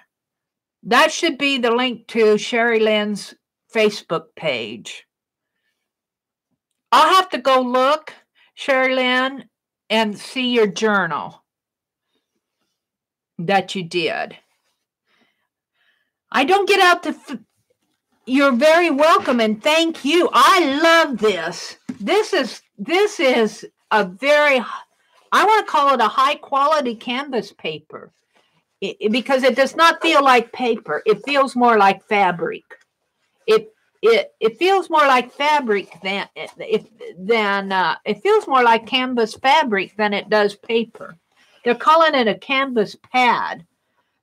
That should be the link to Jeri Lynn's Facebook page. I'll have to go look, Jeri Lynn, and see your journal that you did. I don't get out to... You're very welcome, and thank you. I love this. This is a very, I want to call it a high-quality canvas paper because it does not feel like paper. It feels more like fabric. It feels more like fabric than it feels more like canvas fabric than it does paper. They're calling it a canvas pad.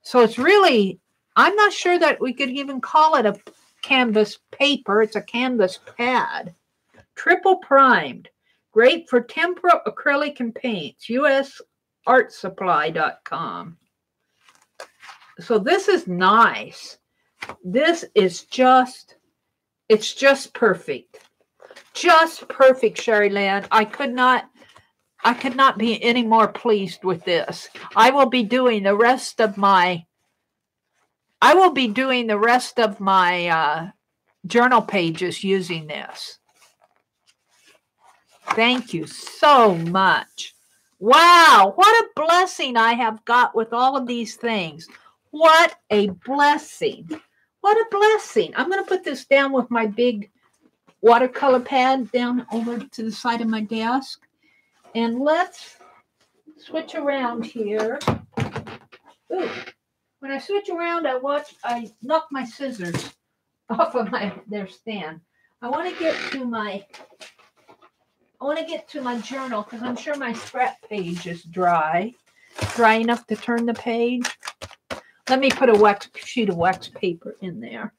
So it's really, I'm not sure that we could even call it a canvas paper. It's a canvas pad. Triple primed. Great for tempera, acrylic, and paints. USArtsupply.com. So this is nice. This is just, it's just perfect. Just perfect, Jeri Lynn. I could not be any more pleased with this. I will be doing the rest of my journal pages using this. Thank you so much. Wow, what a blessing I have got with all of these things. What a blessing. What a blessing. I'm going to put this down with my big watercolor pad down over to the side of my desk. And let's switch around here. Ooh, when I switch around, I knock my scissors off of their stand. I want to get to my journal because I'm sure my scrap page is dry enough to turn the page. Let me put a sheet of wax paper in there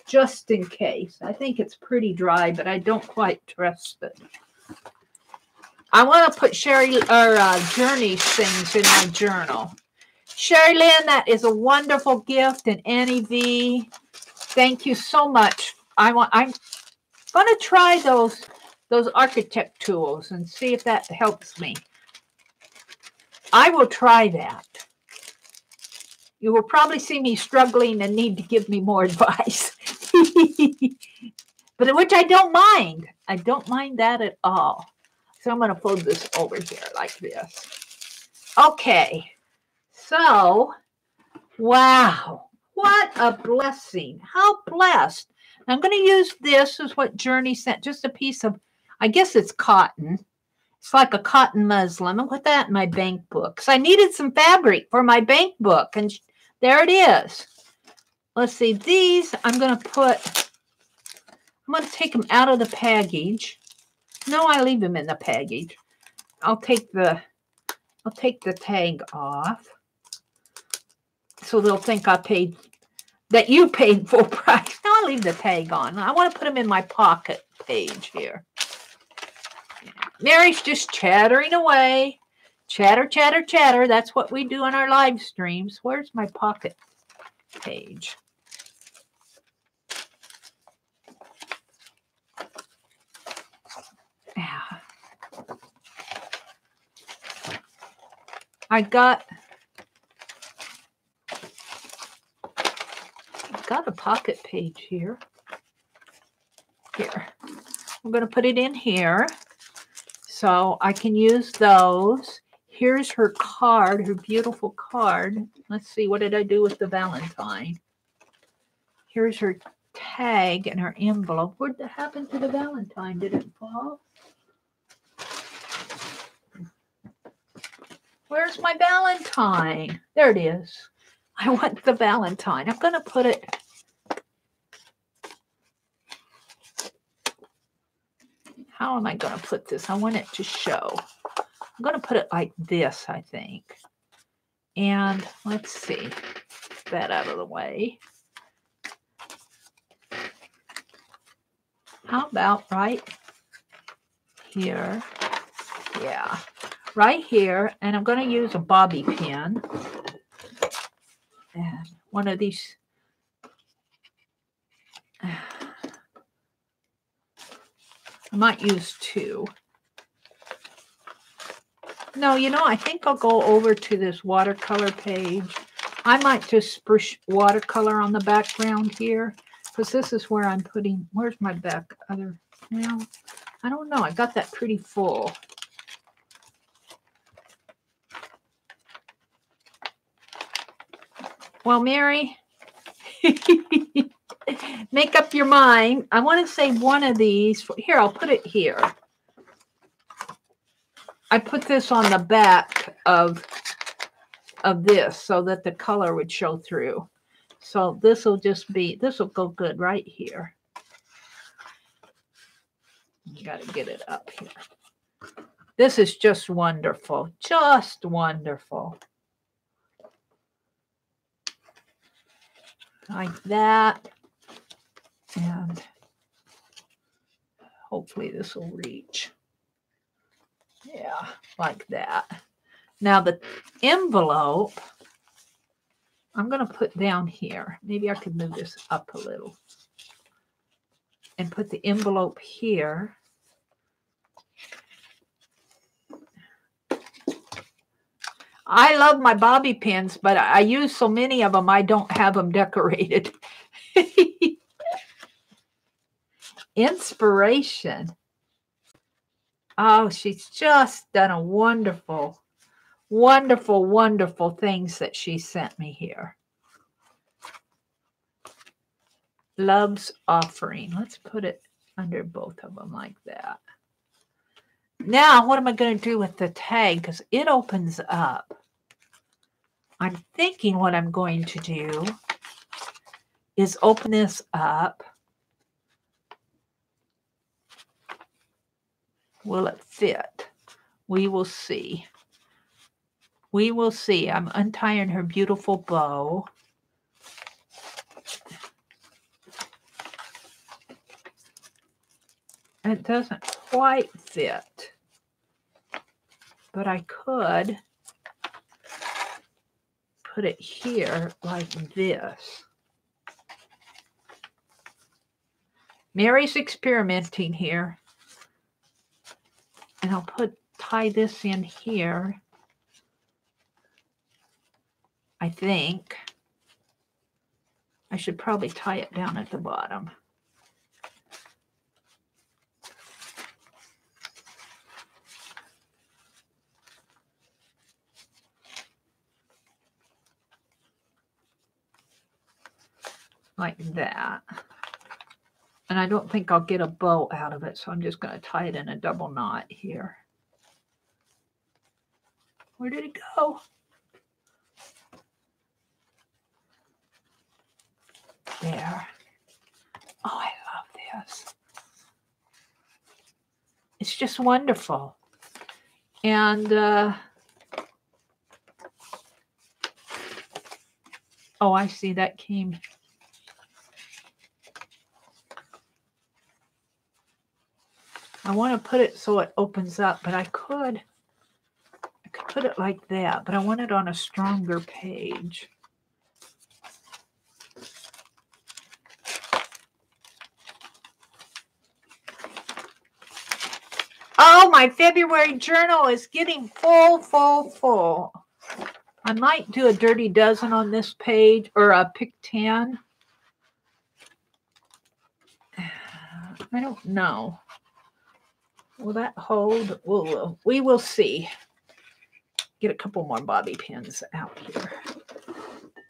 just in case. I think it's pretty dry, but I don't quite trust it. I want to put Journey's things in my journal. Sherry Lynn, that is a wonderful gift. And Annie V, thank you so much. I'm going to try those architect tools and see if that helps me. I will try that. You will probably see me struggling and need to give me more advice. But which I don't mind. I don't mind that at all. So I'm going to fold this over here like this. Okay. So, wow. What a blessing. How blessed. I'm going to use this as what Journey sent. Just a piece of, I guess it's cotton. It's like a cotton muslin. I'll put that in my bank book. So I needed some fabric for my bank book. And there it is. Let's see. These I'm going to take them out of the package. No, I leave them in the package. I'll take the tag off. So they'll think that you paid full price. Now I'll leave the tag on. I want to put them in my pocket page here. Mary's just chattering away. Chatter, chatter, chatter. That's what we do on our live streams. Where's my pocket page? Yeah. I got a pocket page here. Here. I'm going to put it in here so I can use those. Here's her card, her beautiful card. Let's see, what did I do with the Valentine? Here's her tag and her envelope. What happened to the Valentine? Did it fall? Where's my Valentine? There it is. I want the Valentine. I'm going to put it. How am I going to put this? I want it to show. I'm going to put it like this, I think. And let's see. Get that out of the way. How about right here? Yeah. Right here, and I'm going to use a bobby pin and one of these. I might use two. No, I think I'll go over to this watercolor page. I might just spruce watercolor on the background here because this is where I'm putting. Where's my back? Well, I don't know. I got that pretty full. Well, Mary, make up your mind. I want to say one of these. Here, I'll put it here. I put this on the back of this so that the color would show through. So this will go good right here. You got to get it up here. This is just wonderful. Just wonderful. Like that. And hopefully this will reach. Yeah, like that. Now the envelope, I'm going to put down here. Maybe I could move this up a little. And put the envelope here. I love my bobby pins, but I use so many of them, I don't have them decorated. Inspiration. Oh, she's just done a wonderful, wonderful, wonderful things that she sent me here. Love's offering. Let's put it under both of them like that. Now, what am I going to do with the tag? Because it opens up. I'm thinking what I'm going to do is open this up. Will it fit? We will see. We will see. I'm untying her beautiful bow. It doesn't quite fit, but I could put it here like this. Meri's experimenting here. And I'll tie this in here. I think. I should probably tie it down at the bottom. Like that. And I don't think I'll get a bow out of it, so I'm just going to tie it in a double knot here. Where did it go? There. Oh, I love this. It's just wonderful. And, oh, I see that came. I want to put it so it opens up, but I could put it like that, but I want it on a stronger page. Oh, my February journal is getting full, full, full. I might do a Dirty Dozen on this page, or a pick 10. I don't know. Will that hold? We will see. Get a couple more bobby pins out here.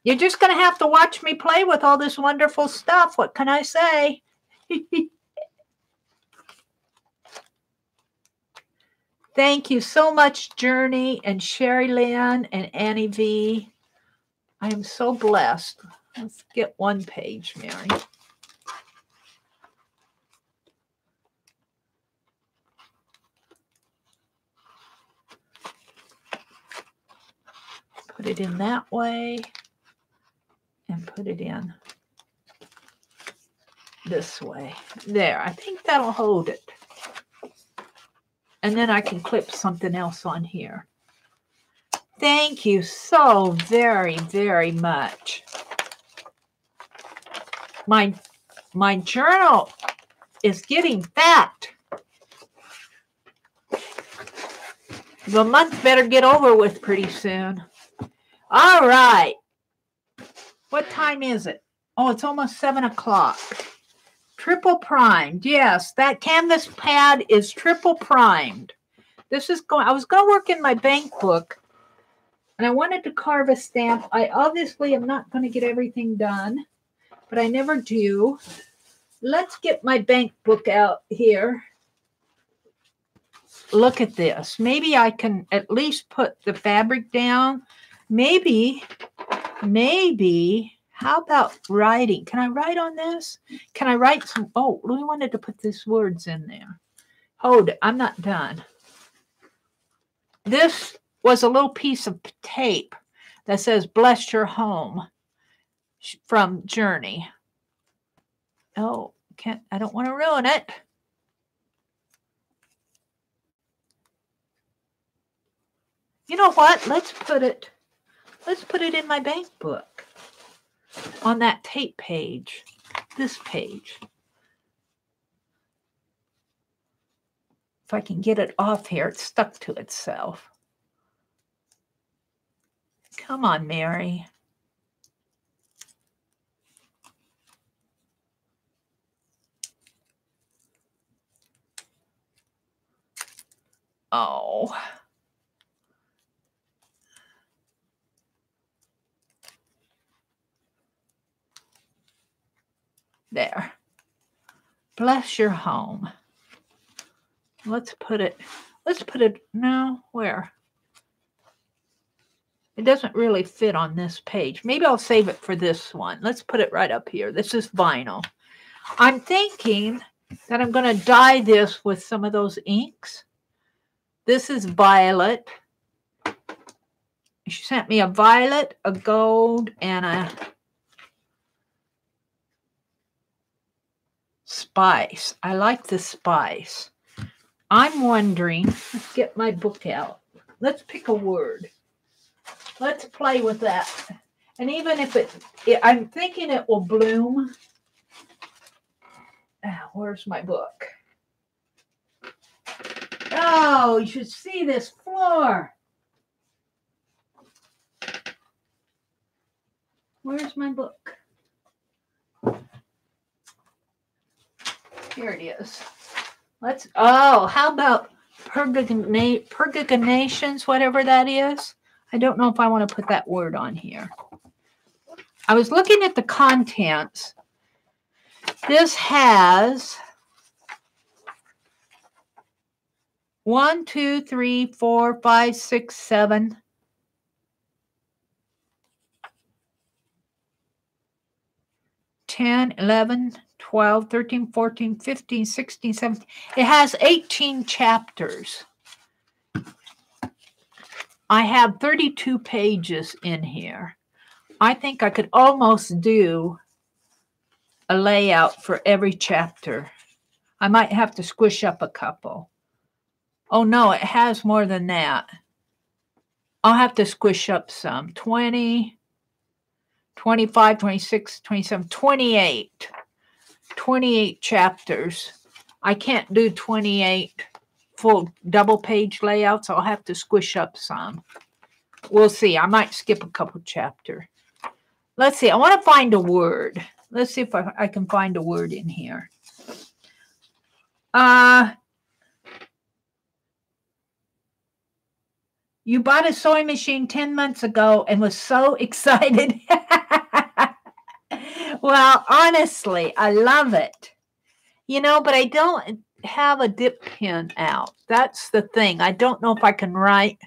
You're just going to have to watch me play with all this wonderful stuff. What can I say? Thank you so much, Jeri and Sherry Lynn and Annie V. I am so blessed. Let's get one page, Meri. Put it in that way and put it in this way. There, I think that'll hold it. And then I can clip something else on here. Thank you so very, very much. My journal is getting fat. The month better get over with pretty soon. All right. What time is it? Oh, it's almost 7 o'clock. Triple primed. Yes, that canvas pad is triple primed. This is going. I was going to work in my BankBook, and I wanted to carve a stamp. I obviously am not going to get everything done, but I never do. Let's get my BankBook out here. Look at this. Maybe I can at least put the fabric down. Maybe, how about writing? Can I write on this? Can I write some? Oh, we wanted to put these words in there. Hold it. I'm not done. This was a little piece of tape that says, "Bless your home," from Jeri. Oh, I don't want to ruin it. You know what? Let's put it in my BankBook on that tape page, this page. If I can get it off here, it's stuck to itself. Come on, Meri. Oh. There. Bless your home. Let's put it, no, where? It doesn't really fit on this page. Maybe I'll save it for this one. Let's put it right up here. This is vinyl. I'm thinking that I'm going to dye this with some of those inks. This is violet. She sent me a violet, a gold, and a spice. I like the spice. I'm wondering, let's get my book out. Let's pick a word. Let's play with that. And even if I'm thinking it will bloom. Where's my book? Oh, you should see this floor. Where's my book? Here it is. How about purginations, whatever that is? I don't know if I want to put that word on here. I was looking at the contents. This has 1, 2, 3, 4, 5, 6, 7. 10, 11, 12, 13, 14, 15, 16, 17. It has 18 chapters. I have 32 pages in here. I think I could almost do a layout for every chapter. I might have to squish up a couple. Oh, no, it has more than that. I'll have to squish up some. 20, 25, 26, 27, 28. 28 chapters. I can't do 28 full double page layouts. I'll have to squish up some. We'll see. I might skip a couple chapters. Let's see. I want to find a word. Let's see if I can find a word in here. You bought a sewing machine 10 months ago and was so excited. Well, honestly, I love it. You know, but I don't have a dip pen out. That's the thing. I don't know if I can write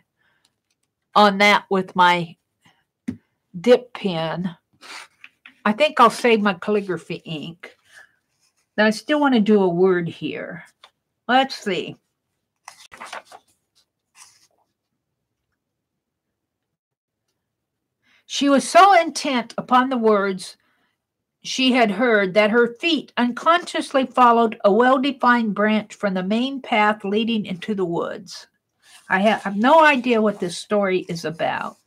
on that with my dip pen. I think I'll save my calligraphy ink. But I still want to do a word here. Let's see. She was so intent upon the words she had heard that her feet unconsciously followed a well-defined branch from the main path leading into the woods. I have no idea what this story is about.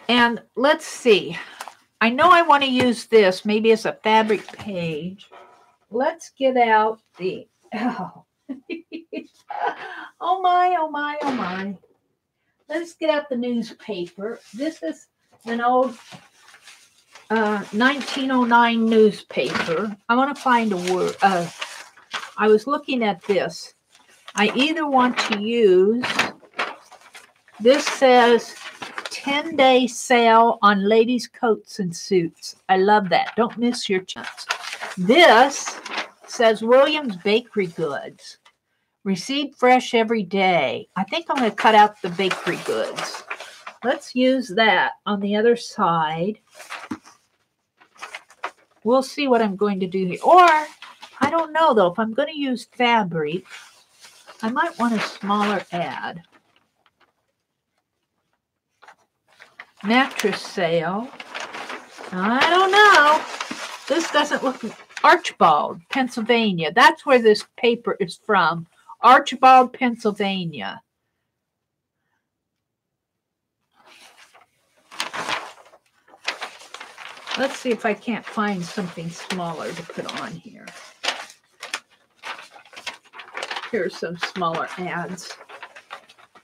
And let's see. I know I want to use this maybe as a fabric page. Let's get out the, oh, oh my, oh my, oh my. Let's get out the newspaper. This is an old 1909 newspaper. I want to find a word. I was looking at this. I either want to use, this says 10-day sale on ladies' coats and suits. I love that. Don't miss your chance. This says Williams Bakery Goods. Received fresh every day. I think I'm going to cut out the bakery goods. Let's use that on the other side. We'll see what I'm going to do here. Or, I don't know, though. If I'm going to use fabric, I might want a smaller ad. Mattress sale. I don't know. This doesn't look... Archbald, Pennsylvania. That's where this paper is from. Archbald, Pennsylvania. Let's see if I can't find something smaller to put on here. Here's some smaller ads.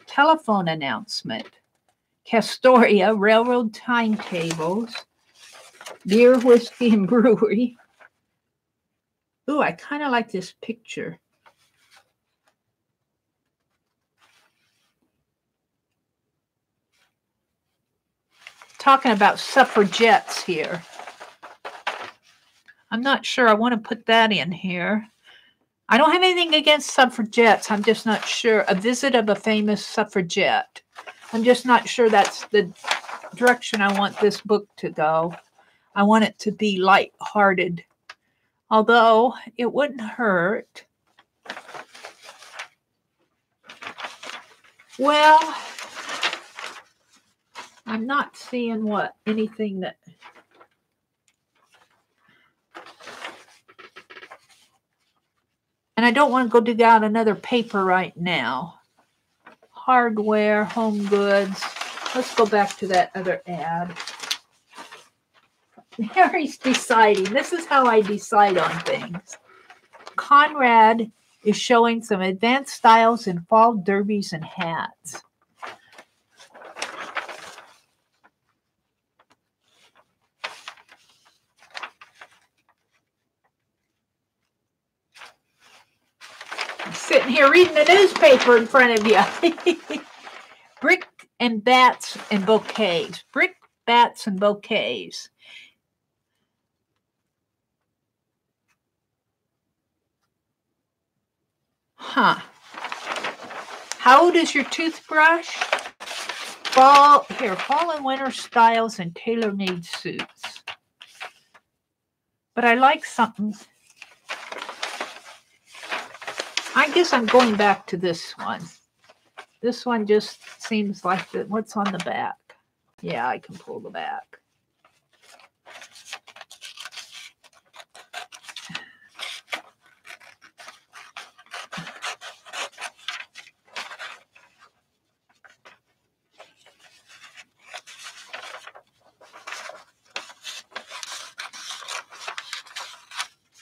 Telephone announcement. Castoria, railroad timetables. Beer, whiskey, and brewery. Ooh, I kind of like this picture. talking about suffragettes here. I'm not sure I want to put that in here. I don't have anything against suffragettes. I'm just not sure. A visit of a famous suffragette. I'm just not sure that's the direction I want this book to go. I want it to be light-hearted. Although it wouldn't hurt. Well, I'm not seeing anything that... And I don't want to go dig out another paper right now. Hardware, home goods. Let's go back to that other ad. Meri's deciding. This is how I decide on things. Conrad is showing some advanced styles in fall derbies and hats. Sitting here reading the newspaper in front of you. Brick and bats and bouquets. Brick, bats, and bouquets. Huh. How old is your toothbrush? Fall and winter styles and tailor-made suits. But I like something. I guess I'm going back to this one. This one just seems like what's on the back. Yeah, I can pull the back.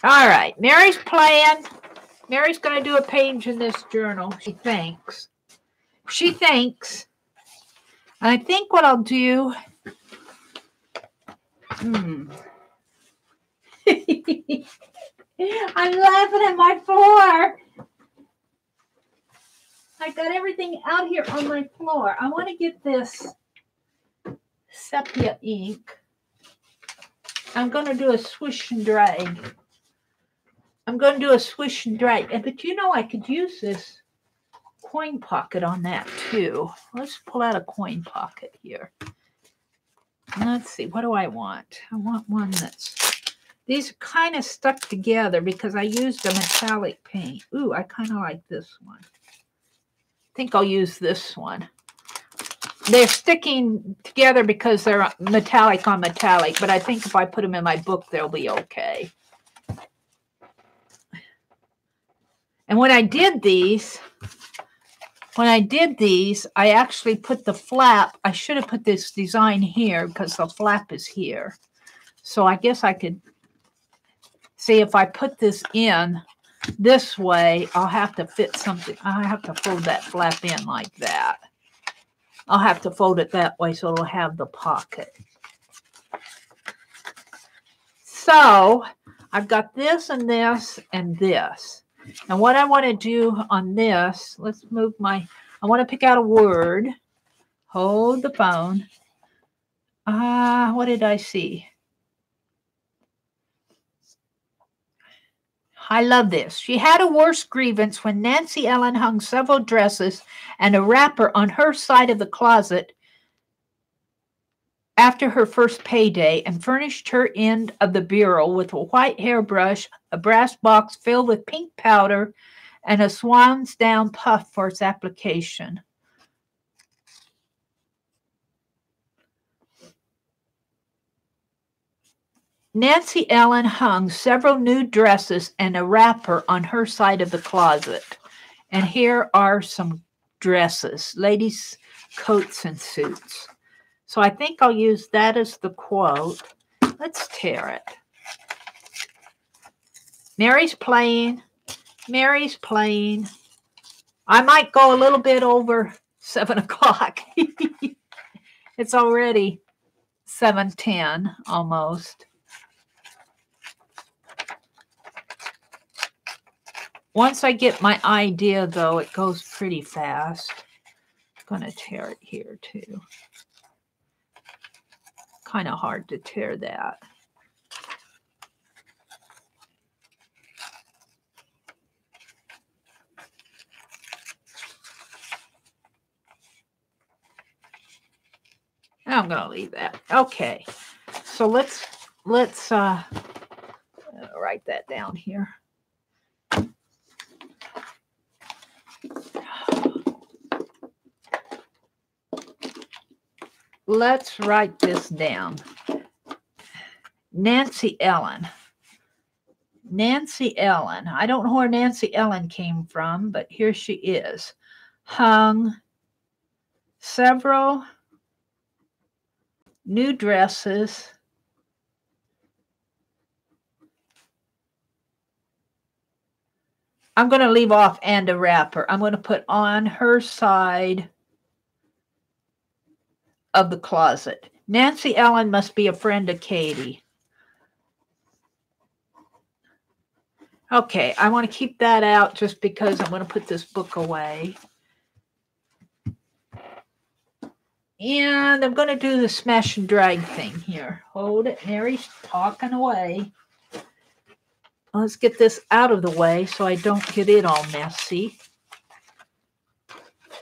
All right, Meri's playing. Meri's going to do a page in this journal. She thinks. She thinks. And I think what I'll do... I'm laughing at my floor. I got everything out here on my floor. I want to get this sepia ink. I'm going to do a swish and drag. But you know I could use this coin pocket on that too. Let's pull out a coin pocket here. Let's see, what do I want? I want one that's... These are kind of stuck together because I used a metallic paint. Ooh, I kind of like this one. I think I'll use this one. They're sticking together because they're metallic on metallic, but I think if I put them in my book, they'll be okay. And when I did these, I actually put the flap. I should have put this design here because the flap is here. So I guess I could see if I put this in this way, I'll have to fit something. I have to fold that flap in like that. I'll have to fold it that way so it'll have the pocket. So I've got this and this and this. And what I want to do on this, let's move I want to pick out a word. Hold the phone. What did I see? I love this. She had a worse grievance when Nancy Ellen hung several dresses and a wrapper on her side of the closet after her first payday and furnished her end of the bureau with a white hairbrush, a brass box filled with pink powder, and a swan's down puff for its application. Nancy Ellen hung several new dresses and a wrapper on her side of the closet. And here are some dresses, ladies' coats and suits. So I think I'll use that as the quote. Let's tear it. Meri's playing. Meri's playing. I might go a little bit over 7 o'clock. It's already 7:10 almost. Once I get my idea, though, it goes pretty fast. I'm going to tear it here, too. kind of hard to tear that. I'm going to leave that. Okay. So let's write that down here. Let's write this down. Nancy Ellen. Nancy Ellen. I don't know where Nancy Ellen came from, but here she is. Hung several new dresses I'm going to leave off and a wrapper. I'm going to put on her side of the closet. Nancy Ellen must be a friend of Katie. Okay, I want to keep that out just because I'm going to put this book away. And I'm going to do the smash and drag thing here. Hold it. Mary's talking away. Let's get this out of the way so I don't get it all messy.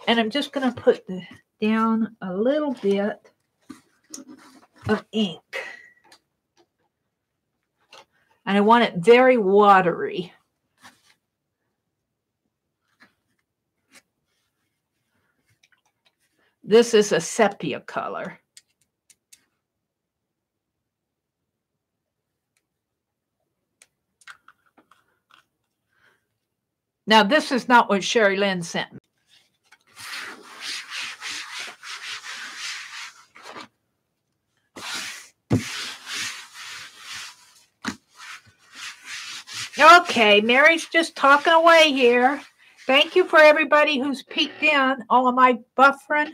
And I'm just going to put down a little bit of ink. And I want it very watery. This is a sepia color. Now, this is not what Sherry Lynn sent me. Okay, Mary's just talking away here. Thank you for everybody who's peeked in. All of my buffering.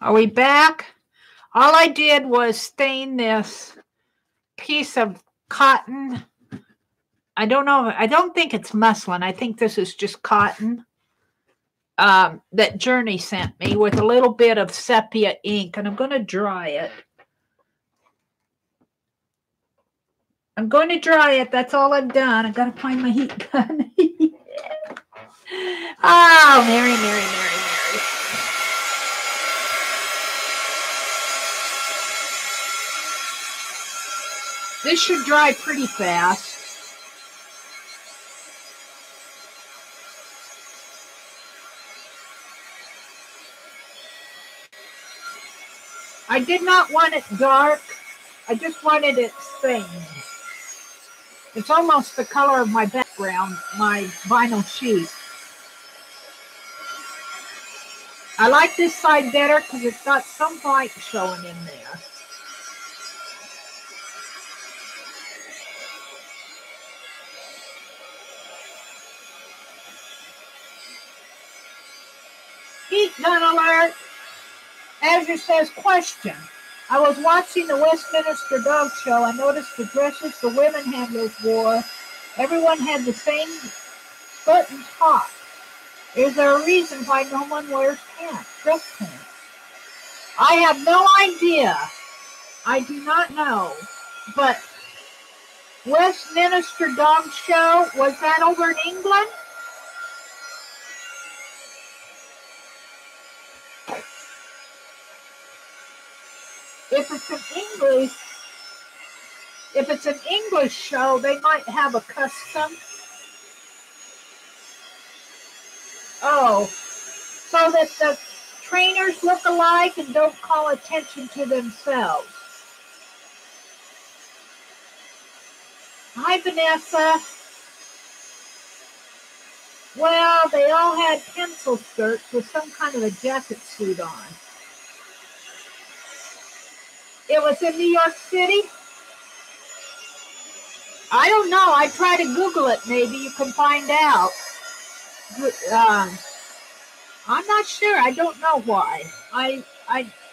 Are we back? All I did was stain this piece of cotton. I don't know. I don't think it's muslin. I think this is just cotton that Jeri sent me with a little bit of sepia ink. And I'm going to dry it. I'm going to dry it. That's all I've done. I've got to find my heat gun. Oh, Meri, Meri, Meri, Meri. This should dry pretty fast. I did not want it dark. I just wanted it stained. It's almost the color of my background, my vinyl sheet. I like this side better because it's got some white showing in there. Heat gun alert. Azure says, question. I was watching the Westminster Dog Show. I noticed the dresses the women handlers wore. Everyone had the same skirt and top. Is there a reason why no one wears pants, dress pants? I have no idea. I do not know. But Westminster Dog Show, was that over in England? If it's an English show, they might have a custom. Oh, so that the trainers look alike and don't call attention to themselves. Hi, Vanessa. Well, they all had pencil skirts with some kind of a jacket suit on. It was in New York City. I don't know. I try to Google it. Maybe you can find out. I'm not sure. I don't know why. I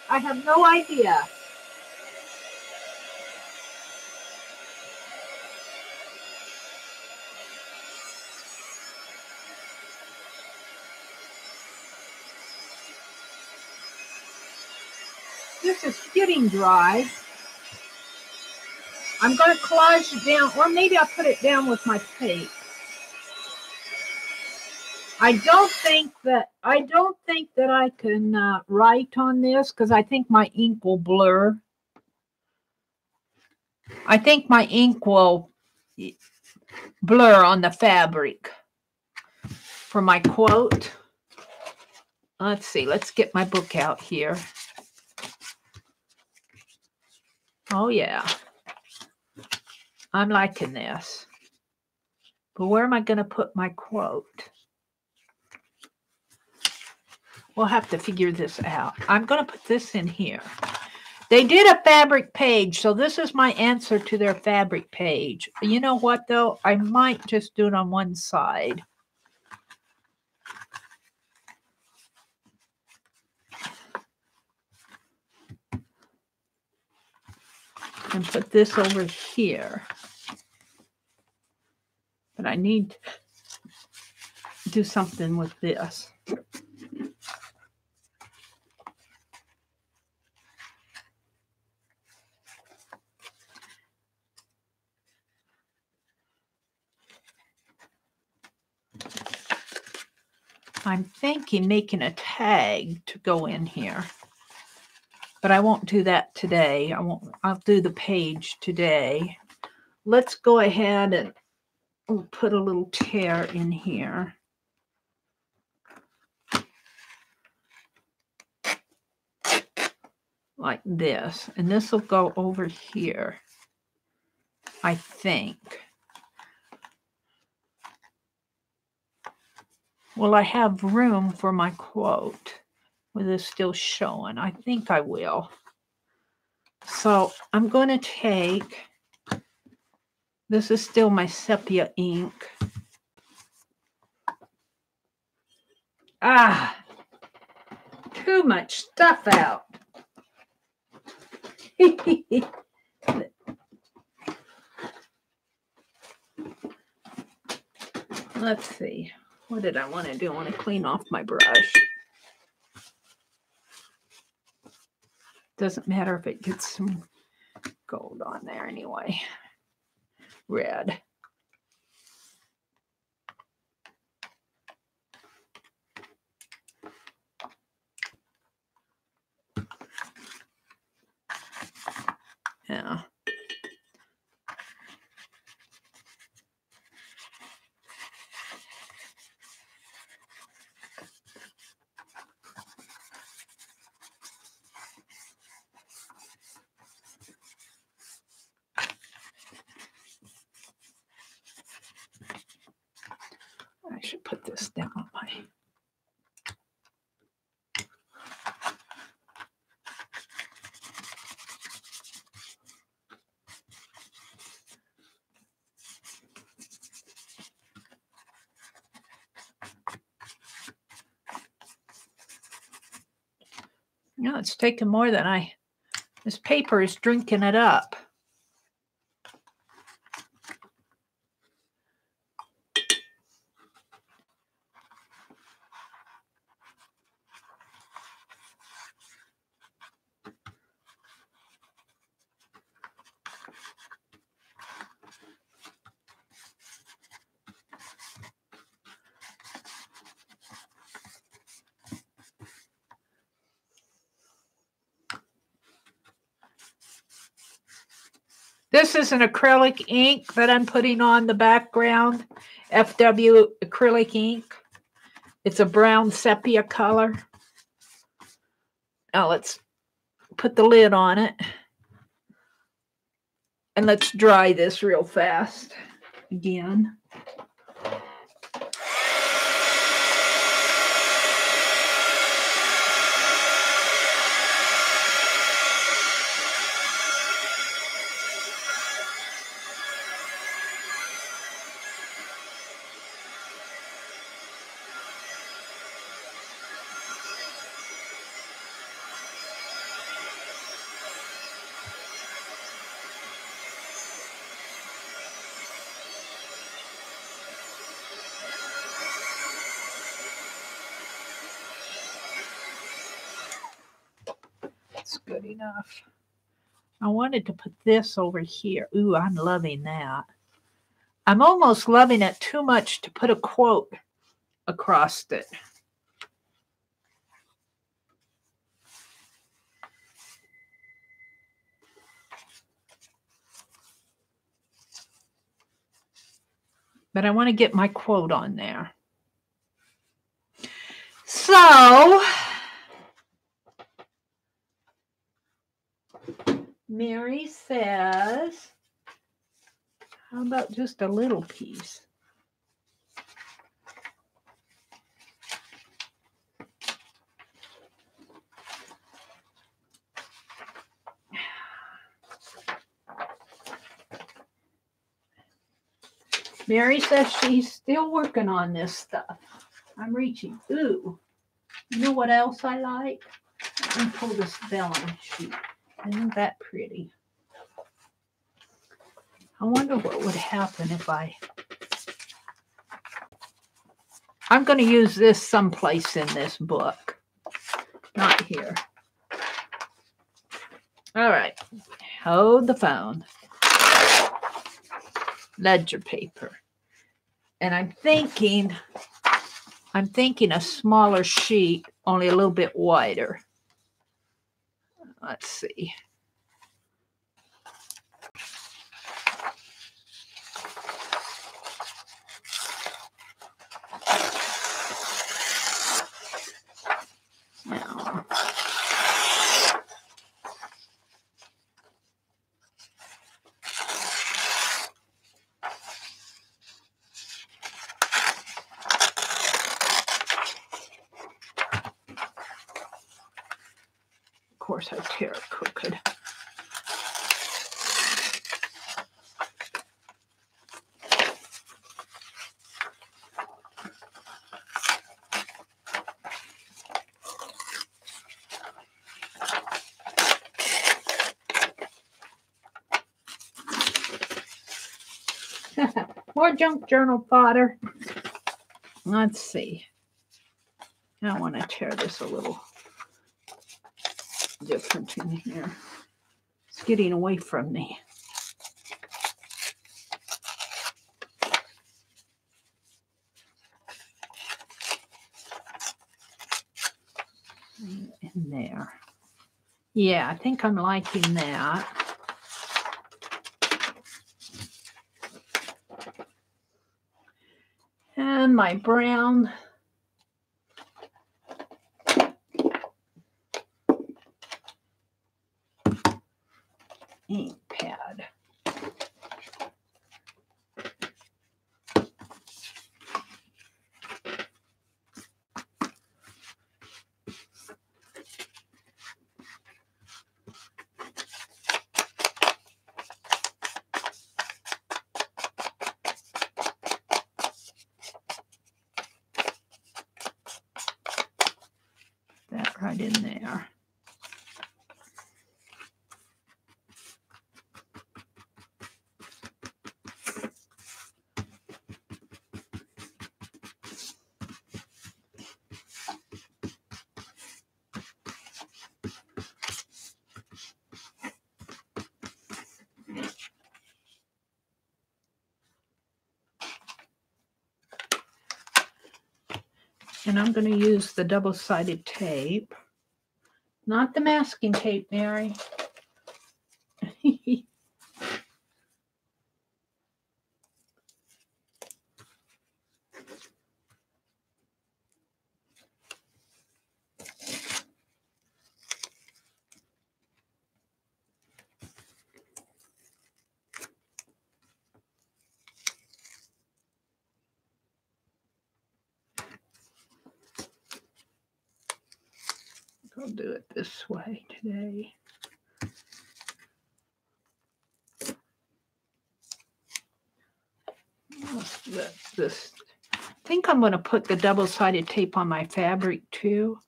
have no idea. This is getting dry. I'm going to collage it down, or maybe I'll put it down with my tape. I don't think that I can write on this because I think my ink will blur. I think my ink will blur on the fabric for my quote. Let's see. Let's get my book out here. Oh, yeah. I'm liking this. But where am I going to put my quote? We'll have to figure this out. I'm going to put this in here. They did a fabric page, so this is my answer to their fabric page. You know what, though? I might just do it on one side. And put this over here. But I need to do something with this. I'm thinking making a tag to go in here. But I won't do that today. I'll do the page today. Let's go ahead and put a little tear in here. Like this. And this will go over here, I think. Will I have room for my quote with this still showing? I think I will. So I'm going to take, this is still my sepia ink. Ah, too much stuff out. Let's see. What did I want to do? I want to clean off my brush. Doesn't matter if it gets some gold on there anyway. Red. Yeah. I should put this down on my... No, it's taking more than this paper is drinking it up. This is an acrylic ink that I'm putting on the background. FW acrylic ink. It's a brown sepia color. Now let's put the lid on it. And let's dry this real fast again. good enough. I wanted to put this over here. Ooh, I'm loving that. I'm almost loving it too much to put a quote across it. But I want to get my quote on there. So, Meri says, how about just a little piece? Meri says she's still working on this stuff. I'm reaching. Ooh, you know what else I like? Let me pull this vellum sheet. Isn't that pretty? I wonder what would happen if I'm going to use this someplace in this book. Not here. All right. Hold the phone. Ledger paper. And I'm thinking a smaller sheet, only a little bit wider. Let's see. Now, of course, I tear it crooked. More junk journal fodder. Let's see. I want to tear this a little different in here. It's getting away from me. In there. Yeah, I think I'm liking that. And my brown ink pad. That right in there. And I'm going to use the double-sided tape. Not the masking tape, Meri. I'll do it this way today. This. I think I'm going to put the double-sided tape on my fabric too.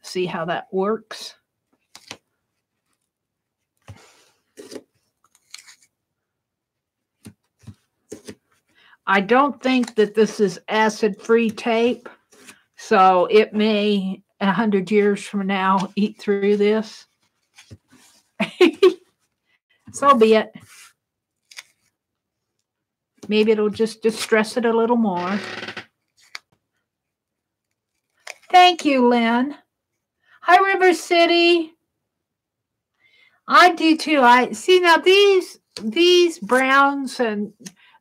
See how that works. I don't think that this is acid-free tape, so it may 100 years from now eat through this. So be it. Maybe it'll just distress it a little more. Thank you, Lynn. Hi, River City. I do too. I see now these browns and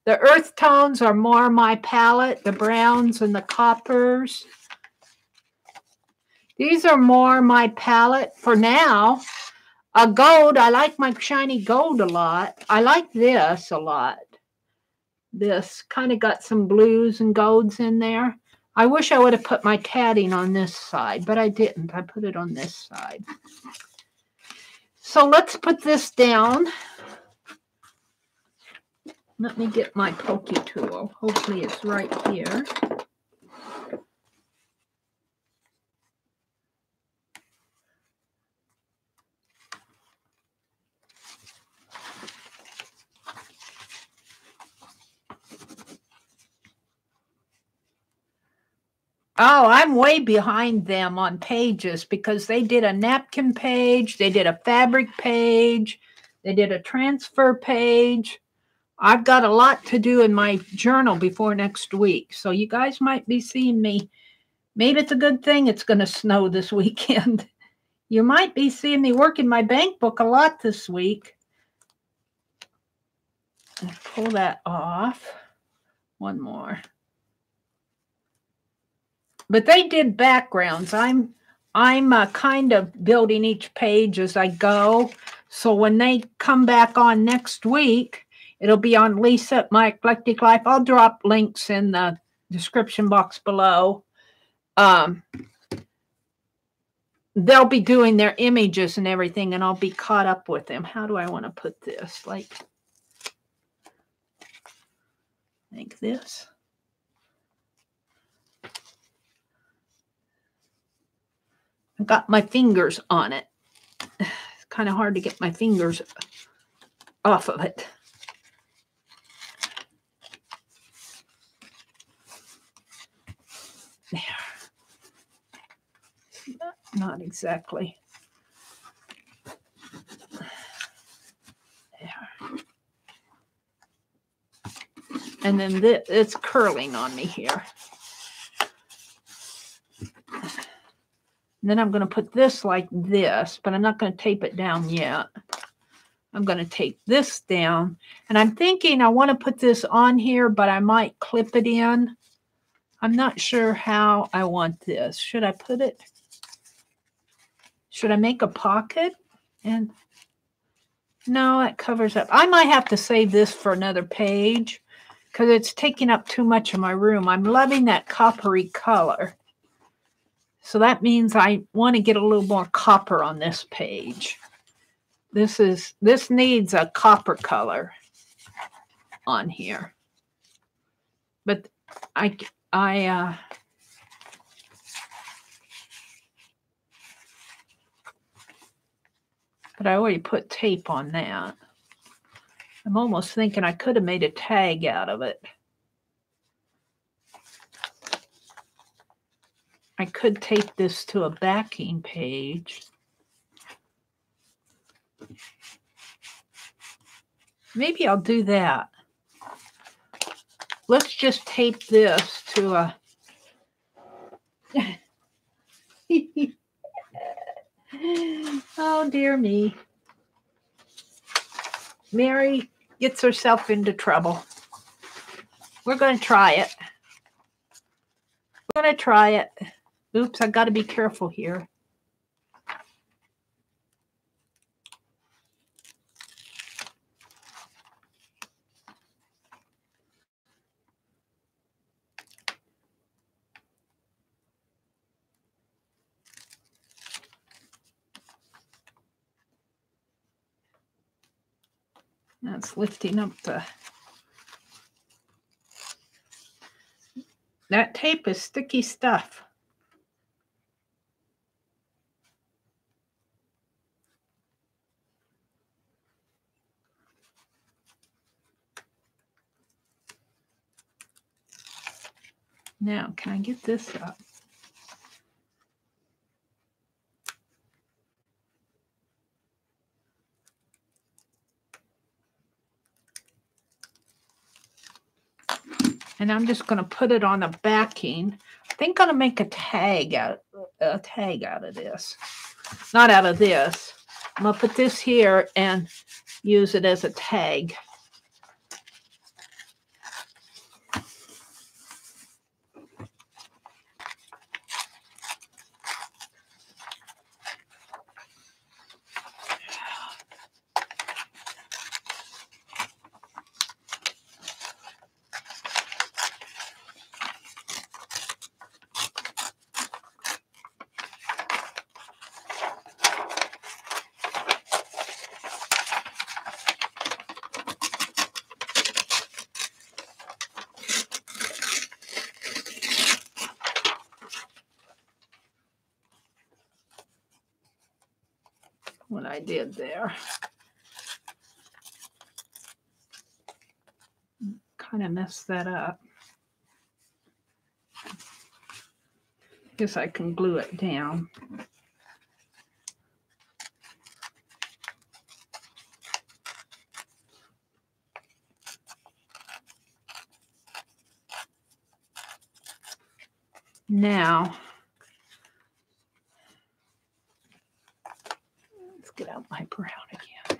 the earth tones are more my palette. The browns and the coppers. These are more my palette for now. A gold, I like my shiny gold a lot. I like this a lot. This kind of got some blues and golds in there. I wish I would have put my tatting on this side, but I didn't. I put it on this side. So let's put this down. Let me get my pokey tool. Hopefully it's right here. Oh, I'm way behind them on pages because they did a napkin page, they did a fabric page, they did a transfer page. I've got a lot to do in my journal before next week. So you guys might be seeing me. Maybe it's a good thing it's going to snow this weekend. You might be seeing me working my bank book a lot this week. Let's pull that off. One more. But they did backgrounds. I'm kind of building each page as I go. So when they come back on next week, it'll be on Lisa, My Eclectic Life. I'll drop links in the description box below. They'll be doing their images and everything, and I'll be caught up with them. How do I want to put this? Like this. I've got my fingers on it. It's kind of hard to get my fingers off of it. There. Not exactly. There. And then this, it's curling on me here. And then I'm going to put this like this, but I'm not going to tape it down yet. I'm going to tape this down. And I'm thinking I want to put this on here, but I might clip it in. I'm not sure how I want this. Should I put it? Should I make a pocket? And no, it covers up. I might have to save this for another page because it's taking up too much of my room. I'm loving that coppery color. So that means I want to get a little more copper on this page. This needs a copper color on here. But but I already put tape on that. I'm almost thinking I could have made a tag out of it. I could tape this to a backing page. Maybe I'll do that. Let's just tape this to a... Oh, dear me. Meri gets herself into trouble. We're going to try it. We're going to try it. Oops, I got to be careful here. That's lifting up the... That tape is sticky stuff. Now, can I get this up? And I'm just going to put it on the backing. I think I'm going to make a tag out of this. Not out of this. I'm going to put this here and use it as a tag. What I did there. Kind of messed that up. Guess I can glue it down. Now, let's get out my brown again.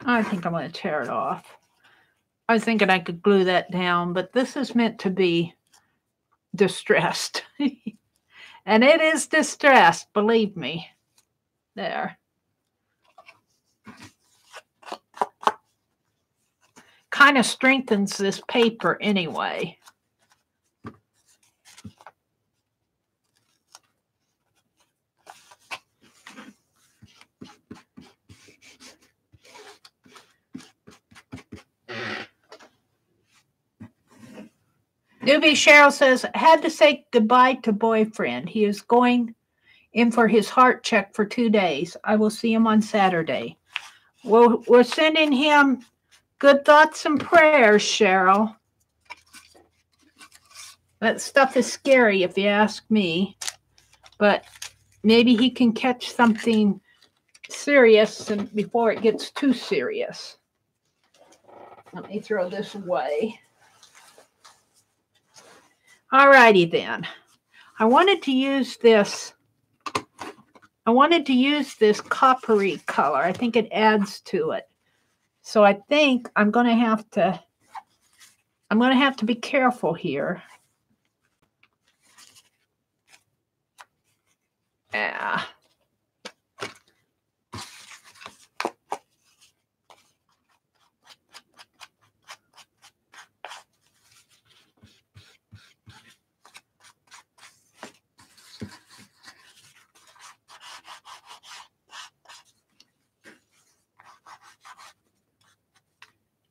I think I'm going to tear it off. I was thinking I could glue that down, but this is meant to be distressed. And it is distressed, believe me. There. Kind of strengthens this paper anyway. Newbie Cheryl says, had to say goodbye to boyfriend. He is going in for his heart check for 2 days. I will see him on Saturday. We're sending him good thoughts and prayers, Cheryl. That stuff is scary if you ask me. But maybe he can catch something serious before it gets too serious. Let me throw this away. All righty then. I wanted to use this coppery color. I think it adds to it. So I think I'm going to have to be careful here. Yeah.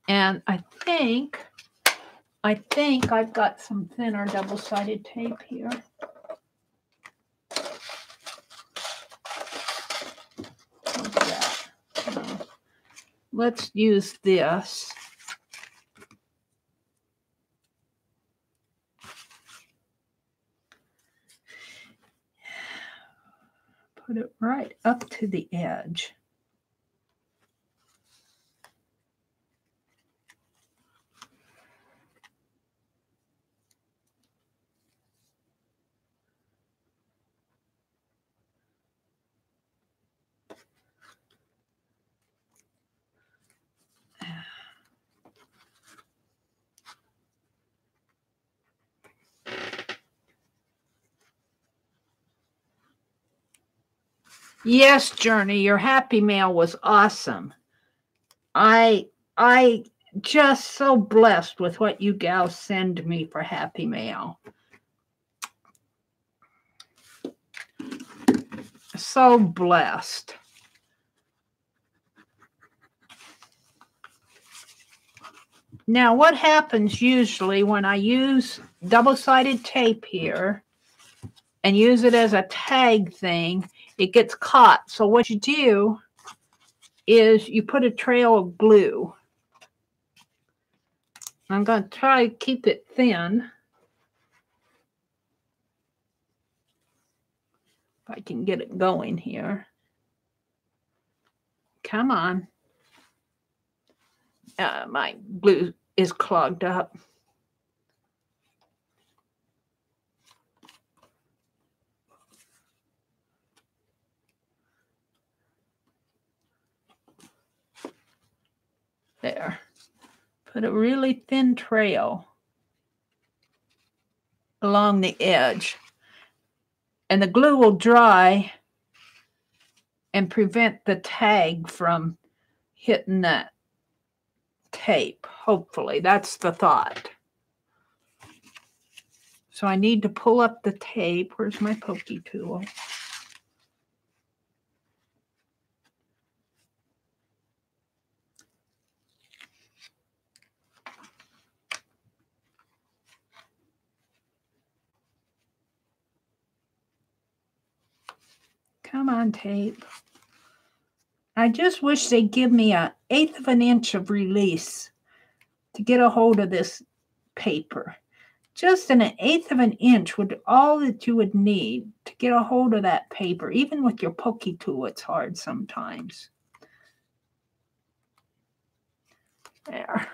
And I think I've got some thinner double-sided tape here. What's that? Let's use this. Put it right up to the edge. Yes, Journey, your happy mail was awesome. I just so blessed with what you gals send me for happy mail. So blessed. Now, what happens usually when I use double-sided tape here and use it as a tag thing, it gets caught. So what you do is you put a trail of glue. I'm going to try to keep it thin. If I can get it going here. Come on. My glue is clogged up. There. Put a really thin trail along the edge. And the glue will dry and prevent the tag from hitting that tape. Hopefully, that's the thought. So I need to pull up the tape. Where's my pokey tool? Come on, tape. I just wish they'd give me 1/8 of an inch of release to get a hold of this paper. Just an 1/8 of an inch would all that you would need to get a hold of that paper. Even with your pokey tool, it's hard sometimes. There.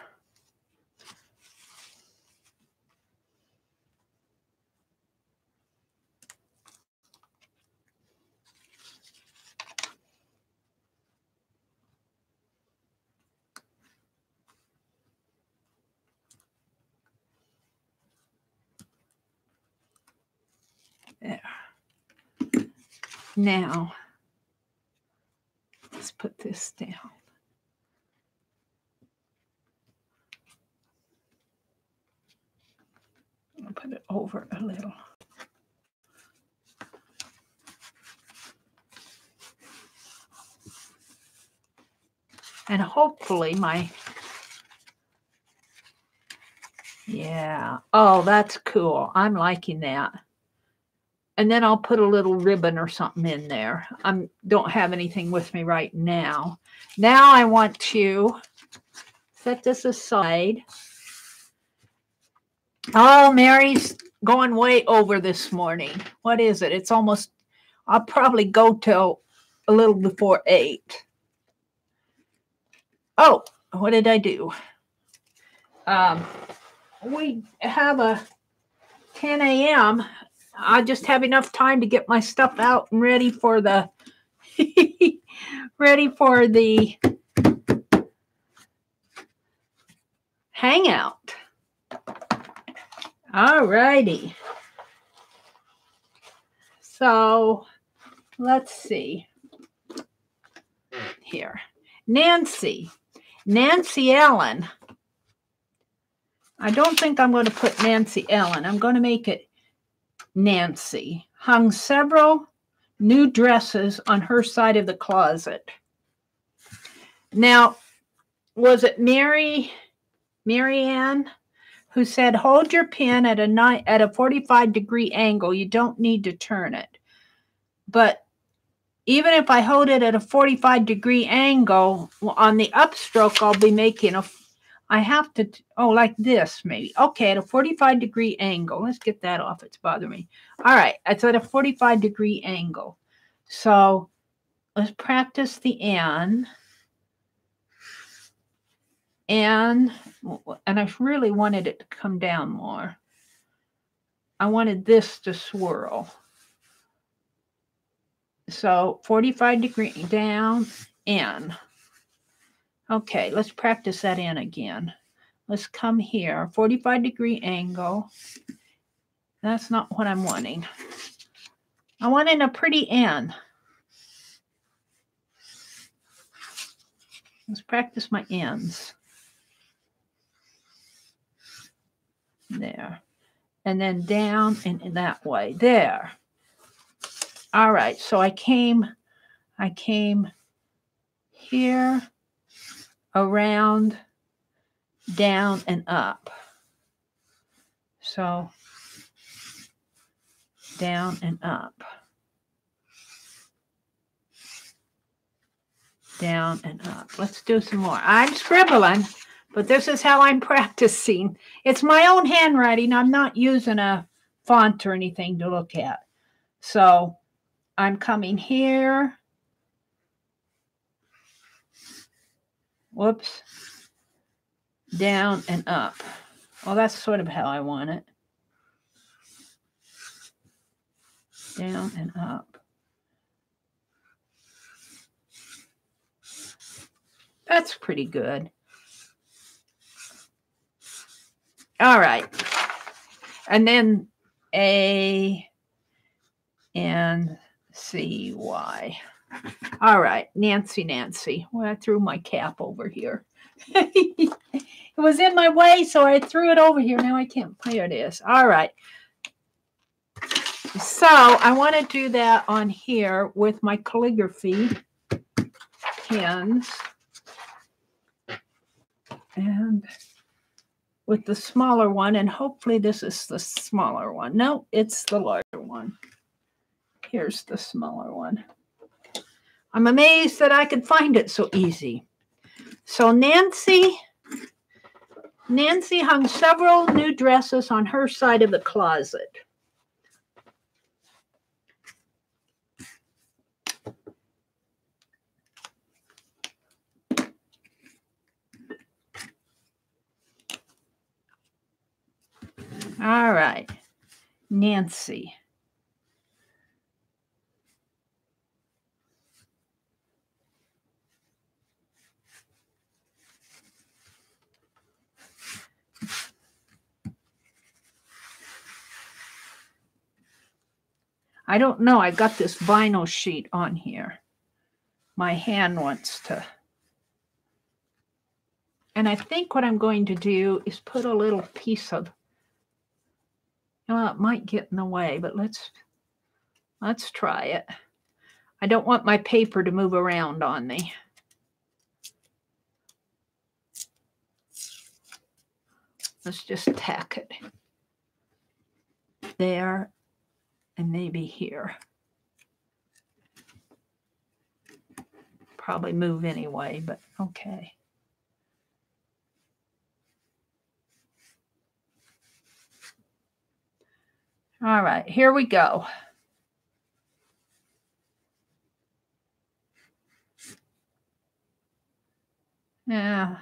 There. Now, let's put this down. I'll put it over a little. And hopefully yeah. Oh, that's cool. I'm liking that. And then I'll put a little ribbon or something in there. I don't have anything with me right now. Now I want to set this aside. Oh, Mary's going way over this morning. What is it? It's almost, I'll probably go till a little before 8. Oh, what did I do? We have a 10 a.m. I just have enough time to get my stuff out and ready for the hangout. All righty. So let's see here. Nancy Ellen. I don't think I'm going to put Nancy Ellen. I'm going to make it Nancy. Hung several new dresses on her side of the closet. Now, was it Mary Ann who said, hold your pen at a 45-degree angle. You don't need to turn it. But even if I hold it at a 45-degree angle, on the upstroke, I'll be making I have to, like this maybe. Okay, at a 45-degree angle. Let's get that off. It's bothering me. All right, it's at a 45-degree angle. So let's practice the N. And I really wanted it to come down more. I wanted this to swirl. So 45-degree down, N. Okay, let's practice that in again. Let's come here, 45-degree angle. That's not what I'm wanting. I wanted a pretty N. Let's practice my N's. There. And then down and in that way. There. All right, so I came here, around, down, and up. So down and up. Down and up. Let's do some more. I'm scribbling, But this is how I'm practicing. It's my own handwriting. I'm not using a font or anything to look at. So I'm coming here. Whoops. Down and up. Well, that's sort of how I want it. Down and up. That's pretty good. All right. And then A and C, Y. All right. Nancy. Well, I threw my cap over here. It was in my way, so I threw it over here. Now I can't. Here it is. All right. So I want to do that on here with my calligraphy pens. And with the smaller one, and hopefully this is the smaller one. No, it's the larger one. Here's the smaller one. I'm amazed that I could find it so easy. So Nancy hung several new dresses on her side of the closet. All right, Nancy. I don't know. I got this vinyl sheet on here. My hand wants to. And I think what I'm going to do is put a little piece of, well, it might get in the way, but let's try it. I don't want my paper to move around on me. Let's just tack it there and maybe here. Probably move anyway, but okay. All right, here we go. Yeah.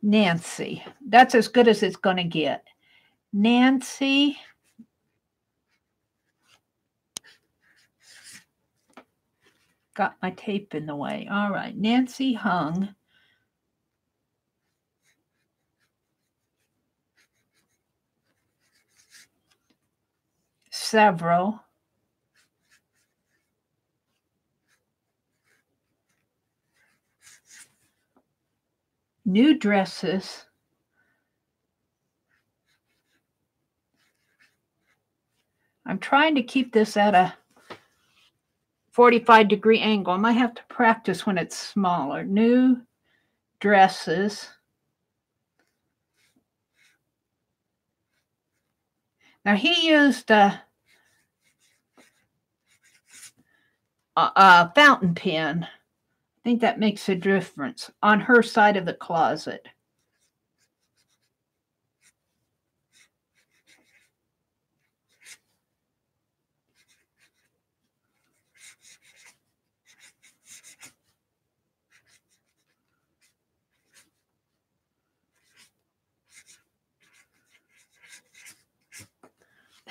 Nancy. That's as good as it's going to get. Nancy. Got my tape in the way. All right. Nancy hung several new dresses I'm trying to keep this at a 45-degree angle. I might have to practice when it's smaller. New dresses. Now he used a fountain pen. I think that makes a difference on her side of the closet.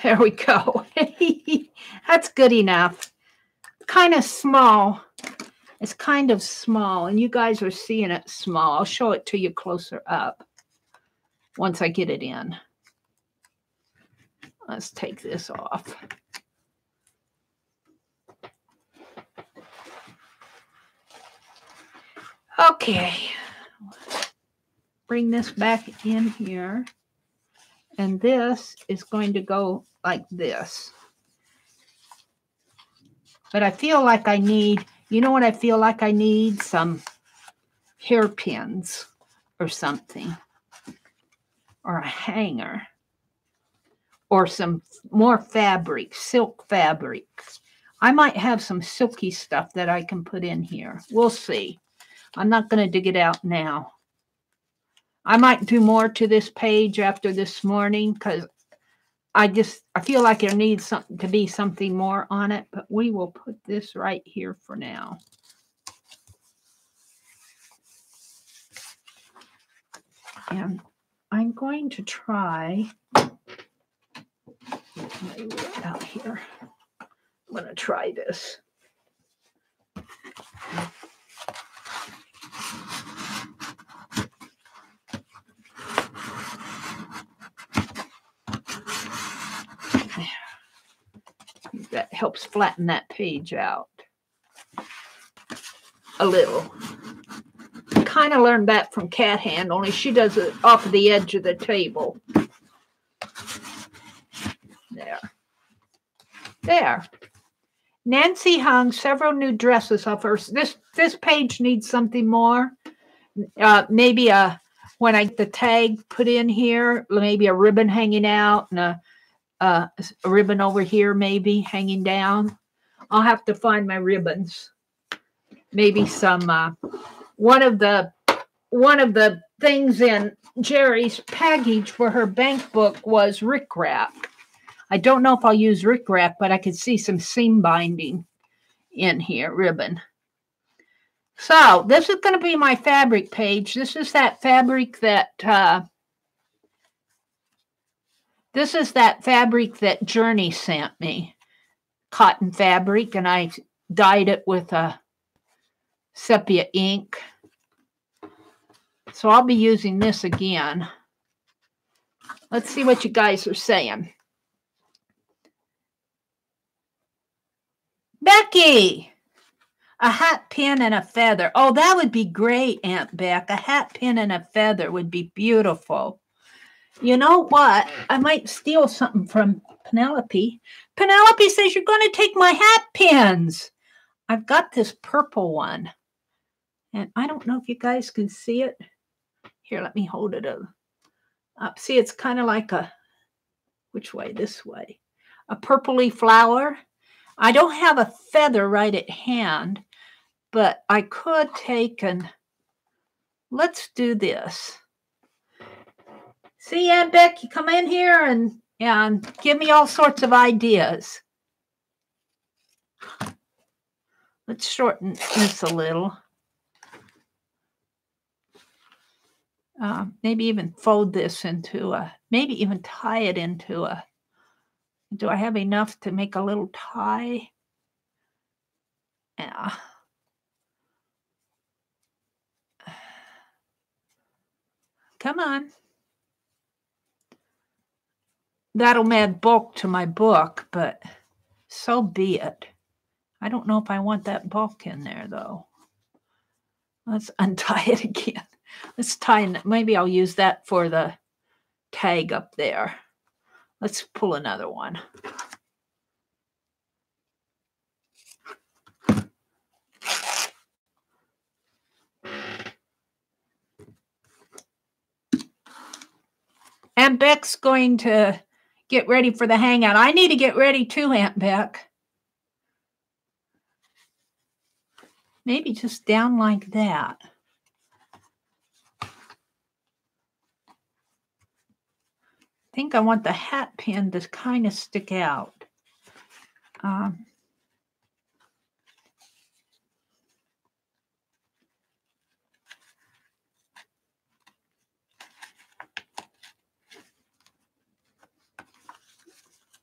There we go. That's good enough. Kind of small. It's kind of small, and you guys are seeing it small. I'll show it to you closer up once I get it in. Let's take this off. Okay. Bring this back in here. And this is going to go like this. But I feel like I need, you know what I feel like I need? Some hairpins or something. Or a hanger. or some more fabric, silk fabric. I might have some silky stuff that I can put in here. We'll see. I'm not going to dig it out now. I might do more to this page after this morning because I feel like there needs something to be something more on it, but we will put this right here for now. And I'm going to try out here. I'm going to try this. That helps flatten that page out a little. Kind of learned that from Cat Hand, only she does it off of the edge of the table. There. Nancy hung several new dresses off her. This page needs something more. Maybe when I get the tag put in here, maybe a ribbon hanging out and a ribbon over here maybe hanging down. I'll have to find my ribbons. Maybe some one of the things in Jeri's package for her bank book was rickrack. I don't know if I'll use rickrack, but I could see some seam binding in here, ribbon. So this is going to be my fabric page. This is that fabric that Journey sent me, cotton fabric, and I dyed it with a sepia ink. So I'll be using this again. Let's see what you guys are saying. Becky, a hat pin and a feather. Oh, that would be great, Aunt Beck. A hat pin and a feather would be beautiful. You know what? I might steal something from Penelope. Penelope says you're going to take my hat pins. I've got this purple one. And I don't know if you guys can see it. Here, let me hold it up. See, it's kind of like a, which way? This way. A purpley flower. I don't have a feather right at hand, but I could take and let's do this. See, Aunt Beck, you come in here and give me all sorts of ideas. Let's shorten this a little. Maybe even fold this into a, maybe even tie it into a, do I have enough to make a little tie? Yeah. Come on. That'll add bulk to my book, but so be it. I don't know if I want that bulk in there, though. Let's untie it again. Let's tie in. Maybe I'll use that for the tag up there. Let's pull another one. Aunt Beck's going to get ready for the hangout. I need to get ready too, Aunt Beck. Maybe just down like that. I think I want the hat pin to kind of stick out.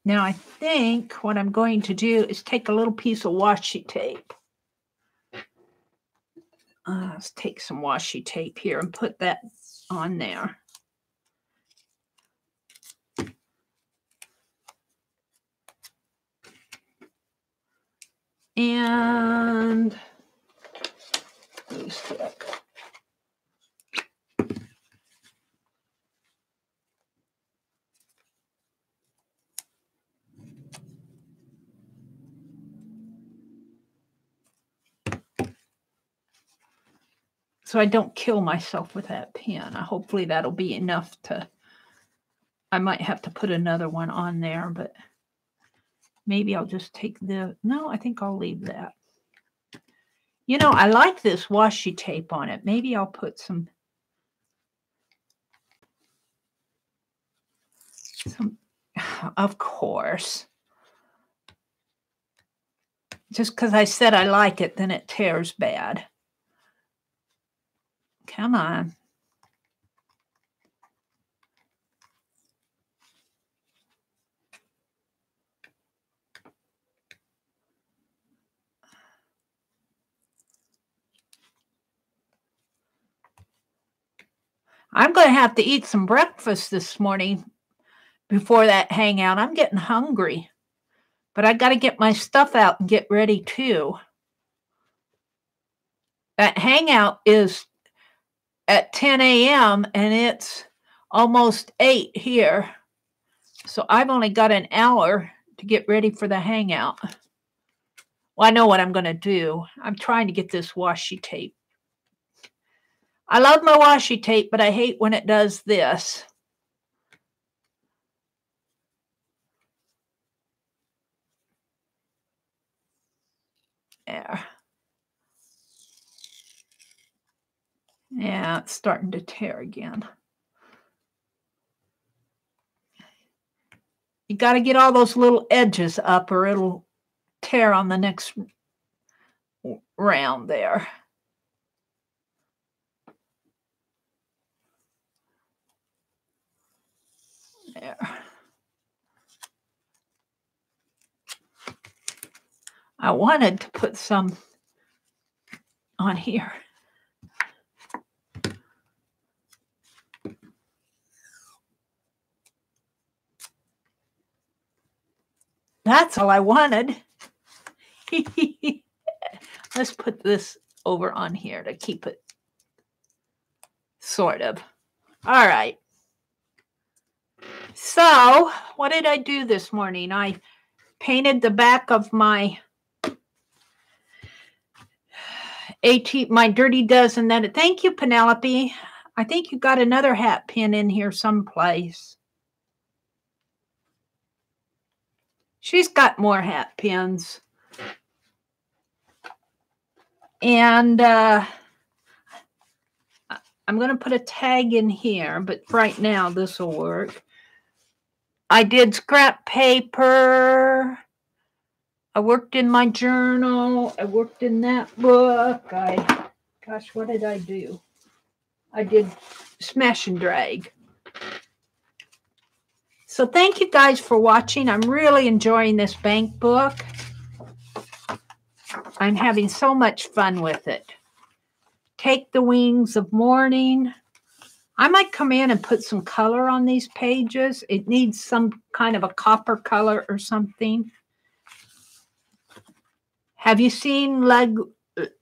Now I think what I'm going to do is take a little piece of washi tape. Let's take some washi tape here and put that on there. And stick. So I don't kill myself with that pen. Hopefully that'll be enough to I might have to put another one on there, but maybe I'll just take no, I think I'll leave that. You know, I like this washi tape on it. Maybe I'll put some of course. Just because I said I like it, then it tears bad. Come on. I'm going to have to eat some breakfast this morning before that hangout. I'm getting hungry. But I got to get my stuff out and get ready too. That hangout is at 10 a.m. and it's almost 8 here. So I've only got an hour to get ready for the hangout. Well, I know what I'm going to do. I'm trying to get this washi tape. I love my washi tape, but I hate when it does this. There. Yeah, it's starting to tear again. You got to get all those little edges up or it'll tear on the next round there. There. I wanted to put some on here. That's all I wanted. Let's put this over on here to keep it sort of. All right. So, what did I do this morning? I painted the back of my my Dirty Dozen. Thank you, Penelope. I think you got another hat pin in here someplace. She's got more hat pins. And I'm going to put a tag in here, but right now this will work. I did scrap paper. I worked in my journal. I worked in that book. Gosh, what did I do? I did smash and drag. So thank you guys for watching. I'm really enjoying this BankBook. I'm having so much fun with it. Take the Wings of Morning. I might come in and put some color on these pages. It needs some kind of a copper color or something. Have you seen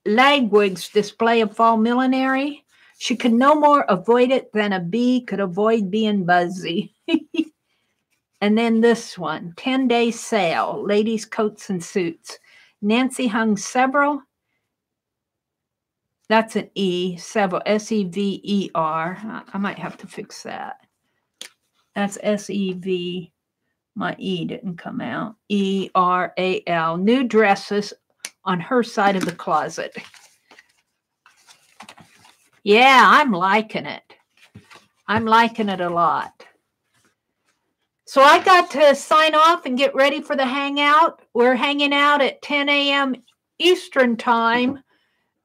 Lagwig's display of fall millinery? She could no more avoid it than a bee could avoid being buzzy. And then this one, 10-day sale, ladies' coats and suits. Nancy hung several. That's an E, several, S-E-V-E-R. I might have to fix that. That's S-E-V. My E didn't come out. E-R-A-L. New dresses on her side of the closet. Yeah, I'm liking it. I'm liking it a lot. So I got to sign off and get ready for the hangout. We're hanging out at 10 a.m. Eastern time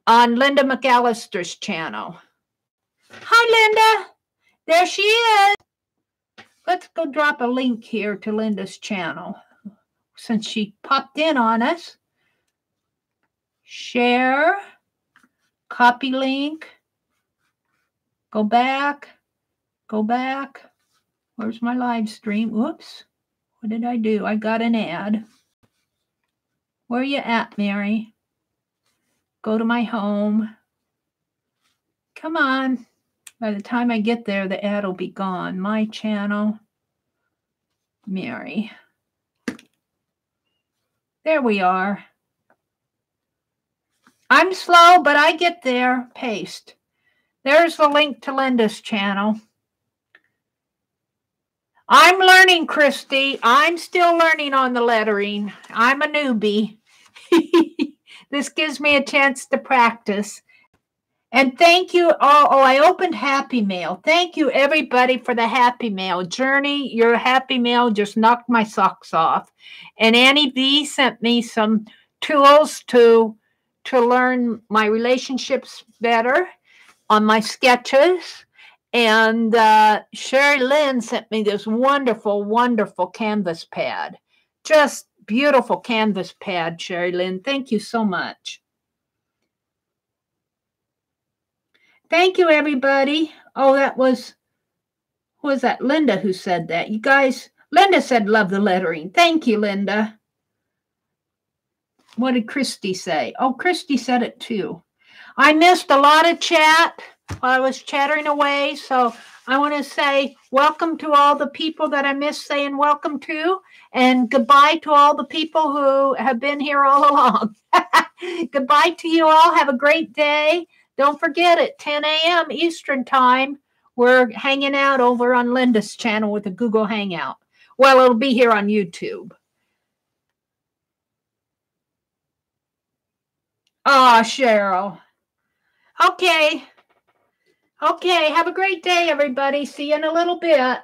on Linda McAllister's channel. Hi, Linda. There she is. Let's go drop a link here to Linda's channel since she popped in on us. Share. Copy link. Go back. Go back. Where's my live stream? Whoops. What did I do? I got an ad. Where you at, Meri? Go to my home. Come on. By the time I get there, the ad will be gone. My channel. Meri. There we are. I'm slow, but I get there. Paste. There's the link to Linda's channel. I'm learning, Christy. I'm still learning on the lettering. I'm a newbie. This gives me a chance to practice. And thank you. I opened Happy Mail. Thank you, everybody, for the Happy Mail. Journey, your Happy Mail just knocked my socks off. And Annie V sent me some tools to learn my relationships better on my sketches. And Sherry Lynn sent me this wonderful, wonderful canvas pad. Just beautiful canvas pad, Sherry Lynn. Thank you so much. Thank you, everybody. Oh, that was that Linda who said that? You guys, Linda said love the lettering. Thank you, Linda. What did Christy say? Oh, Christy said it too. I missed a lot of chat while I was chattering away, so I want to say welcome to all the people that I missed saying welcome to, and goodbye to all the people who have been here all along. Goodbye to you all. Have a great day. Don't forget, at 10 a.m. Eastern Time, we're hanging out over on Linda's channel with a Google Hangout. Well, it'll be here on YouTube. Oh, Cheryl. Okay. Okay, have a great day, everybody. See you in a little bit.